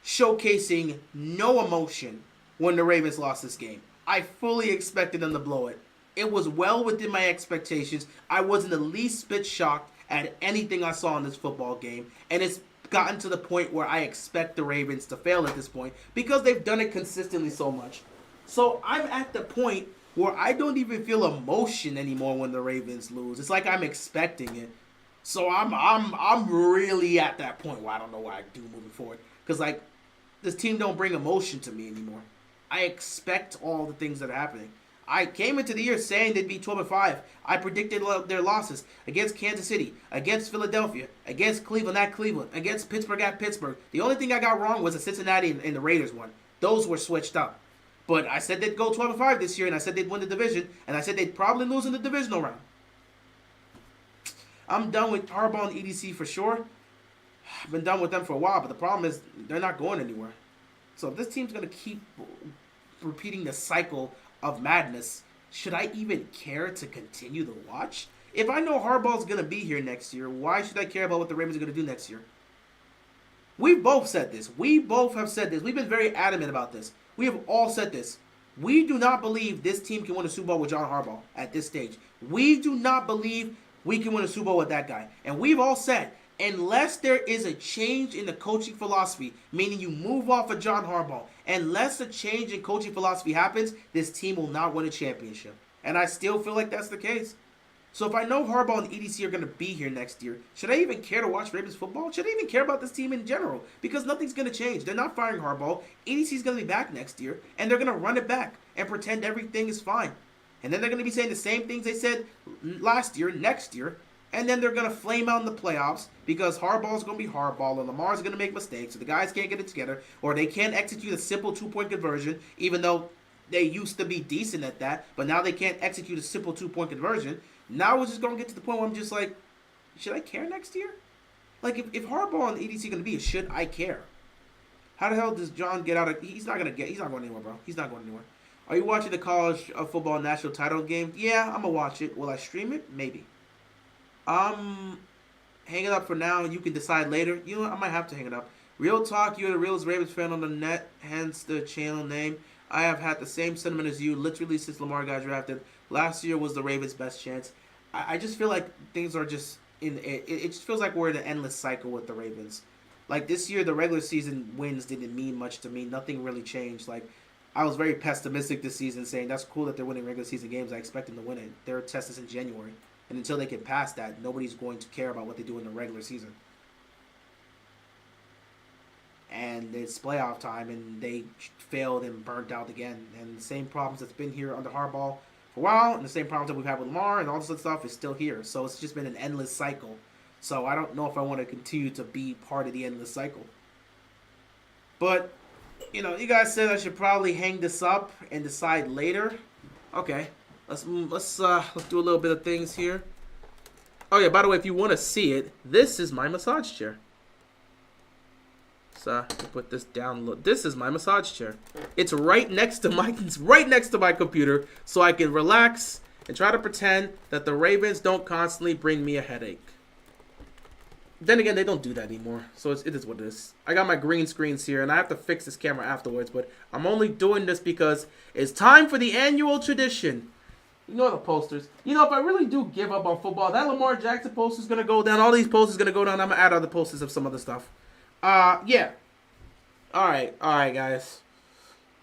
showcasing no emotion when the Ravens lost this game. I fully expected them to blow it. It was well within my expectations. I wasn't the least bit shocked at anything I saw in this football game. And it's gotten to the point where I expect the Ravens to fail at this point because they've done it consistently so much. So I'm at the point where I don't even feel emotion anymore when the Ravens lose. It's like I'm expecting it. So I'm really at that point where I don't know what I do moving forward. Because like this team don't bring emotion to me anymore. I expect all the things that are happening. I came into the year saying they'd be 12-5. I predicted their losses against Kansas City, against Philadelphia, against Cleveland at Cleveland, against Pittsburgh at Pittsburgh. The only thing I got wrong was the Cincinnati and the Raiders one. Those were switched up. But I said they'd go 12-5 this year, and I said they'd win the division, and I said they'd probably lose in the divisional round. I'm done with Harbaugh and EDC for sure. I've been done with them for a while, but the problem is they're not going anywhere. So if this team's going to keep repeating the cycle of madness, should I even care to continue to watch? If I know Harbaugh's going to be here next year, why should I care about what the Ravens are going to do next year? We've both said this. We both have said this. We've been very adamant about this. We have all said this. We do not believe this team can win a Super Bowl with John Harbaugh at this stage. We do not believe we can win a Super Bowl with that guy. And we've all said, unless there is a change in the coaching philosophy, meaning you move off of John Harbaugh, unless a change in coaching philosophy happens, this team will not win a championship. And I still feel like that's the case. So if I know Harbaugh and EDC are going to be here next year, should I even care to watch Ravens football? Should I even care about this team in general? Because nothing's going to change. They're not firing Harbaugh. EDC's going to be back next year, and they're going to run it back and pretend everything is fine. And then they're going to be saying the same things they said last year, next year, and then they're going to flame out in the playoffs because Harbaugh's going to be Harbaugh and Lamar's going to make mistakes, so the guys can't get it together, or they can't execute a simple two-point conversion, even though they used to be decent at that, but now they can't execute a simple two-point conversion. Now we're just going to get to the point where I'm just like, should I care next year? Like, if Harbaugh and EDC are going to be, should I care? How the hell does John get out of... He's not going anywhere, bro. He's not going anywhere. Are you watching the college football national title game? Yeah, I'm going to watch it. Will I stream it? Maybe. Hang it up for now. You can decide later. You know what? I might have to hang it up. Real talk, you're the realest Ravens fan on the net, hence the channel name. I have had the same sentiment as you literally since Lamar got drafted. Last year was the Ravens' best chance. I just feel like things are just in it. It just feels like we're in an endless cycle with the Ravens. Like this year, the regular season wins didn't mean much to me. Nothing really changed. Like I was very pessimistic this season, saying that's cool that they're winning regular season games. I expect them to win it. Their test is in January, and until they get past that, nobody's going to care about what they do in the regular season. and it's playoff time, and they failed and burnt out again. And the same problems that's been here under Harbaugh for a while, and the same problems that we've had with Lamar and all this other stuff is still here. So it's just been an endless cycle. So I don't know if I want to continue to be part of the endless cycle. But you guys said I should probably hang this up and decide later. Okay, let's do a little bit of things here. Oh yeah, by the way, if you want to see it, this is my massage chair. So put this down. Look, this is my massage chair. It's right next to my computer, so I can relax and try to pretend that the Ravens don't constantly bring me a headache. Then again, they don't do that anymore, so it is what it is. I got my green screens here, and I have to fix this camera afterwards, but I'm only doing this because it's time for the annual tradition. The posters. If I really do give up on football, that Lamar Jackson poster is going to go down. All these posters going to go down. I'm going to add other posters of some other stuff. Yeah. All right, guys.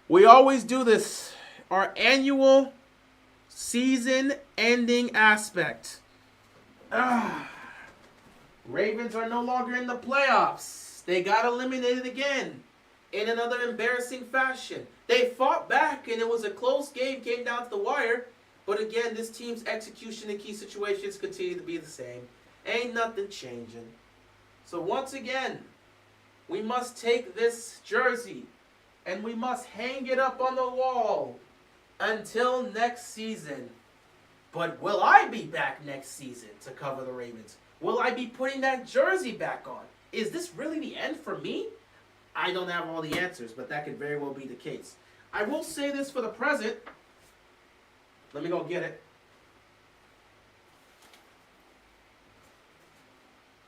We always do this. Our annual season-ending aspect. Ravens are no longer in the playoffs. They got eliminated again in another embarrassing fashion. They fought back, and it was a close game, came down to the wire. But again, this team's execution in key situations continue to be the same. Ain't nothing changing. So once again, we must take this jersey and we must hang it up on the wall until next season. But will I be back next season to cover the Ravens? Will I be putting that jersey back on? Is this really the end for me? I don't have all the answers, but that could very well be the case. I will say this for the present. Let me go get it.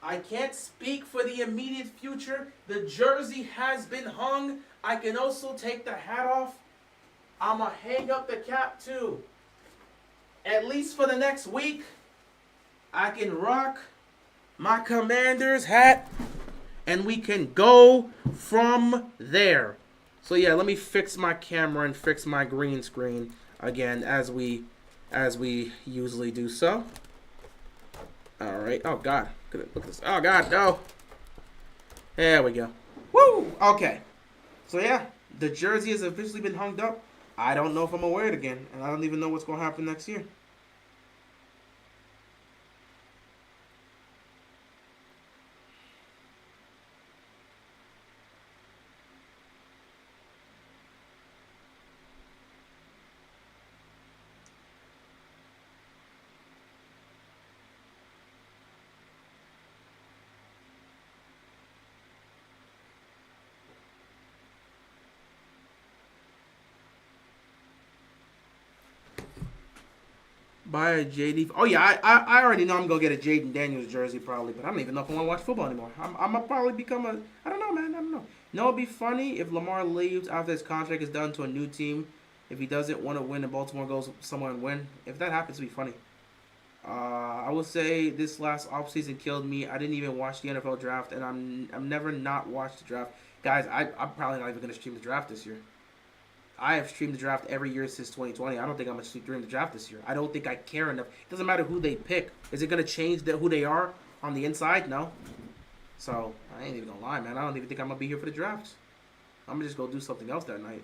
I can't speak for the immediate future. The jersey has been hung. I can also take the hat off. I'm going to hang up the cap too. At least for the next week, I can rock my Commander's hat, and we can go from there. So yeah, let me fix my camera and fix my green screen again as we usually do so. All right. Oh God, look at this. Oh God, no. There we go. Woo. Okay. So yeah, the jersey has officially been hung up. I don't know if I'm gonna wear it again, and I don't even know what's gonna happen next year. Buy a JD. Oh yeah, I already know I'm gonna get a Jaden Daniels jersey probably, but I don't even know if I want to watch football anymore. I'm gonna probably become a. I don't know, man. I don't know. No, it'd be funny if Lamar leaves after his contract is done to a new team. If he doesn't want to win and Baltimore goes somewhere and win. If that happens, it'd be funny. I would say this last offseason killed me. I didn't even watch the NFL draft, and I'm never not watched the draft. Guys, I'm probably not even gonna stream the draft this year. I have streamed the draft every year since 2020. I don't think I'm going to stream the draft this year. I don't think I care enough. It doesn't matter who they pick. Is it going to change who they are on the inside? No. So, I ain't even going to lie, man. I don't even think I'm going to be here for the draft. I'm going to just go do something else that night.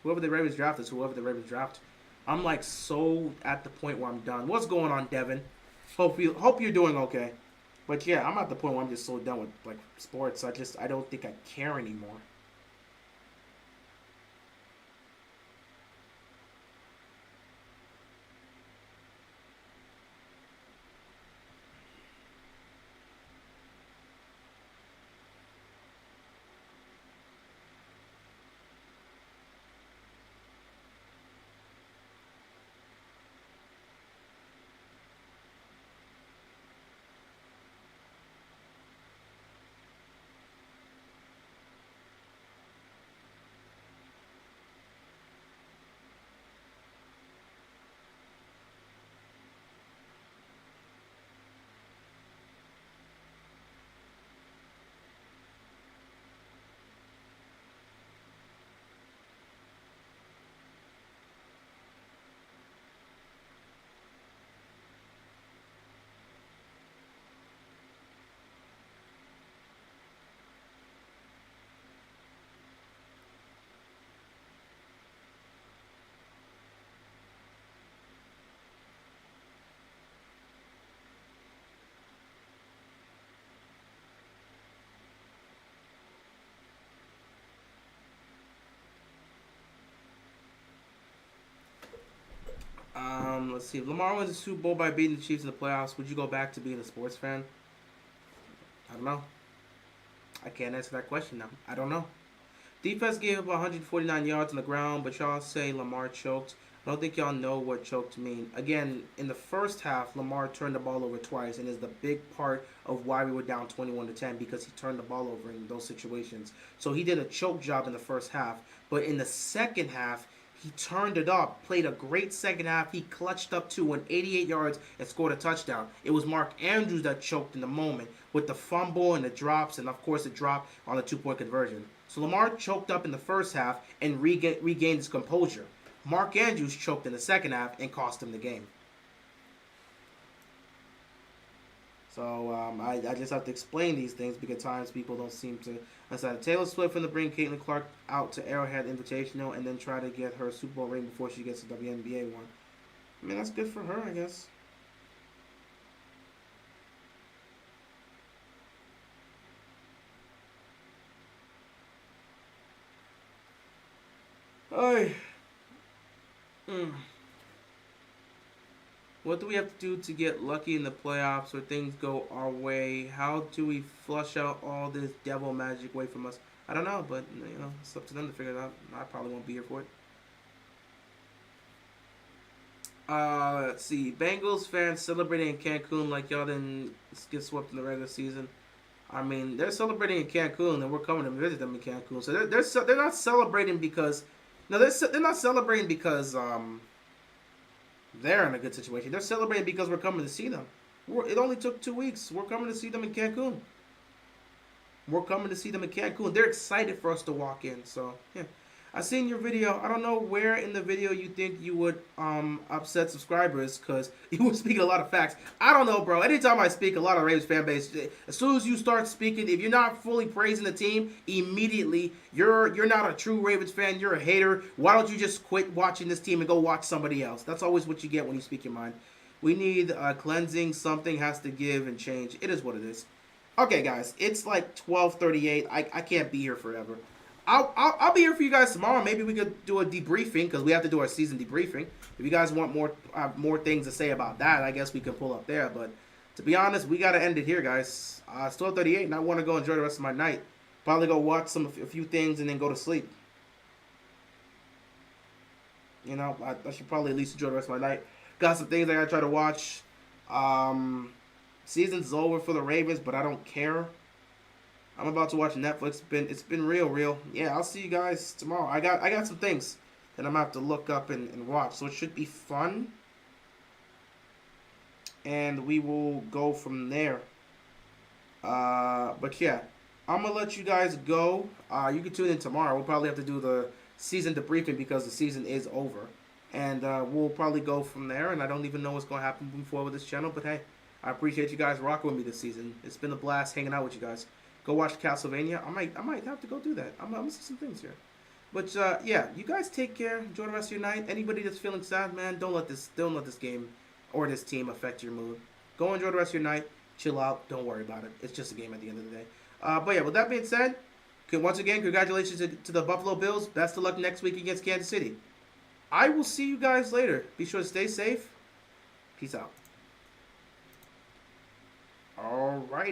Whoever the Ravens draft is whoever the Ravens draft. I'm like so at the point where I'm done. What's going on, Devin? Hope you're doing okay. But yeah, I'm at the point where I'm just so done with like sports. I don't think I care anymore. Let's see. If Lamar wins the Super Bowl by beating the Chiefs in the playoffs, would you go back to being a sports fan? I don't know. I can't answer that question now. I don't know. Defense gave up 149 yards on the ground, but y'all say Lamar choked. I don't think y'all know what choked mean. Again, in the first half, Lamar turned the ball over twice, and is the big part of why we were down 21-10 because he turned the ball over in those situations. So he did a choke job in the first half, but in the second half, he turned it up, played a great second half. He clutched up to 88 yards and scored a touchdown. It was Mark Andrews that choked in the moment with the fumble and the drops, and of course the drop on the 2-point conversion. So Lamar choked up in the first half and regained his composure. Mark Andrews choked in the second half and cost him the game. So I just have to explain these things because at times people don't seem to understand. Taylor Swift going to bring Caitlin Clark out to Arrowhead Invitational and then try to get her Super Bowl ring before she gets the WNBA one. I mean, that's good for her, I guess. Hey. What do we have to do to get lucky in the playoffs or things go our way? How do we flush out all this devil magic away from us? I don't know, but it's up to them to figure it out. I probably won't be here for it. Let's see. Bengals fans celebrating in Cancun like y'all didn't get swept in the regular season. I mean, they're celebrating in Cancun, and we're coming to visit them in Cancun. So they're not celebrating because they're not celebrating because they're in a good situation. They're celebrating because we're coming to see them. It only took 2 weeks. We're coming to see them in Cancun. They're excited for us to walk in. So yeah. I seen your video. I don't know where in the video you think you would upset subscribers because you were speaking a lot of facts. I don't know, bro. Anytime I speak, a lot of Ravens fan base, as soon as you start speaking, if you're not fully praising the team, immediately you're not a true Ravens fan. You're a hater. Why don't you just quit watching this team and go watch somebody else? That's always what you get when you speak your mind. We need cleansing. Something has to give and change. It is what it is. Okay, guys. It's like 12:38. I can't be here forever. I'll be here for you guys tomorrow. Maybe we could do a debriefing because we have to do our season debriefing. If you guys want more things to say about that, I guess we can pull up there. But to be honest, we got to end it here, guys. It's 12:38, and I want to go enjoy the rest of my night. Probably go watch a few things and then go to sleep. I should probably at least enjoy the rest of my night. Got some things I got to try to watch. Season's over for the Ravens, but I don't care. I'm about to watch Netflix. It's been real. Yeah, I'll see you guys tomorrow. I got some things that I'm gonna have to look up and watch. So it should be fun. And we will go from there. But yeah, I'm gonna let you guys go. You can tune in tomorrow. We'll probably have to do the season debriefing because the season is over. And we'll probably go from there. And I don't even know what's gonna happen moving forward with this channel. But hey, I appreciate you guys rocking with me this season. It's been a blast hanging out with you guys. Go watch Castlevania. I might have to go do that. I'm gonna see some things here. But yeah, you guys take care. Enjoy the rest of your night. Anybody that's feeling sad, man, don't let this game or this team affect your mood. Go enjoy the rest of your night. Chill out. Don't worry about it. It's just a game at the end of the day. But yeah, with that being said, once again, congratulations to the Buffalo Bills. Best of luck next week against Kansas City. I will see you guys later. Be sure to stay safe. Peace out. All right.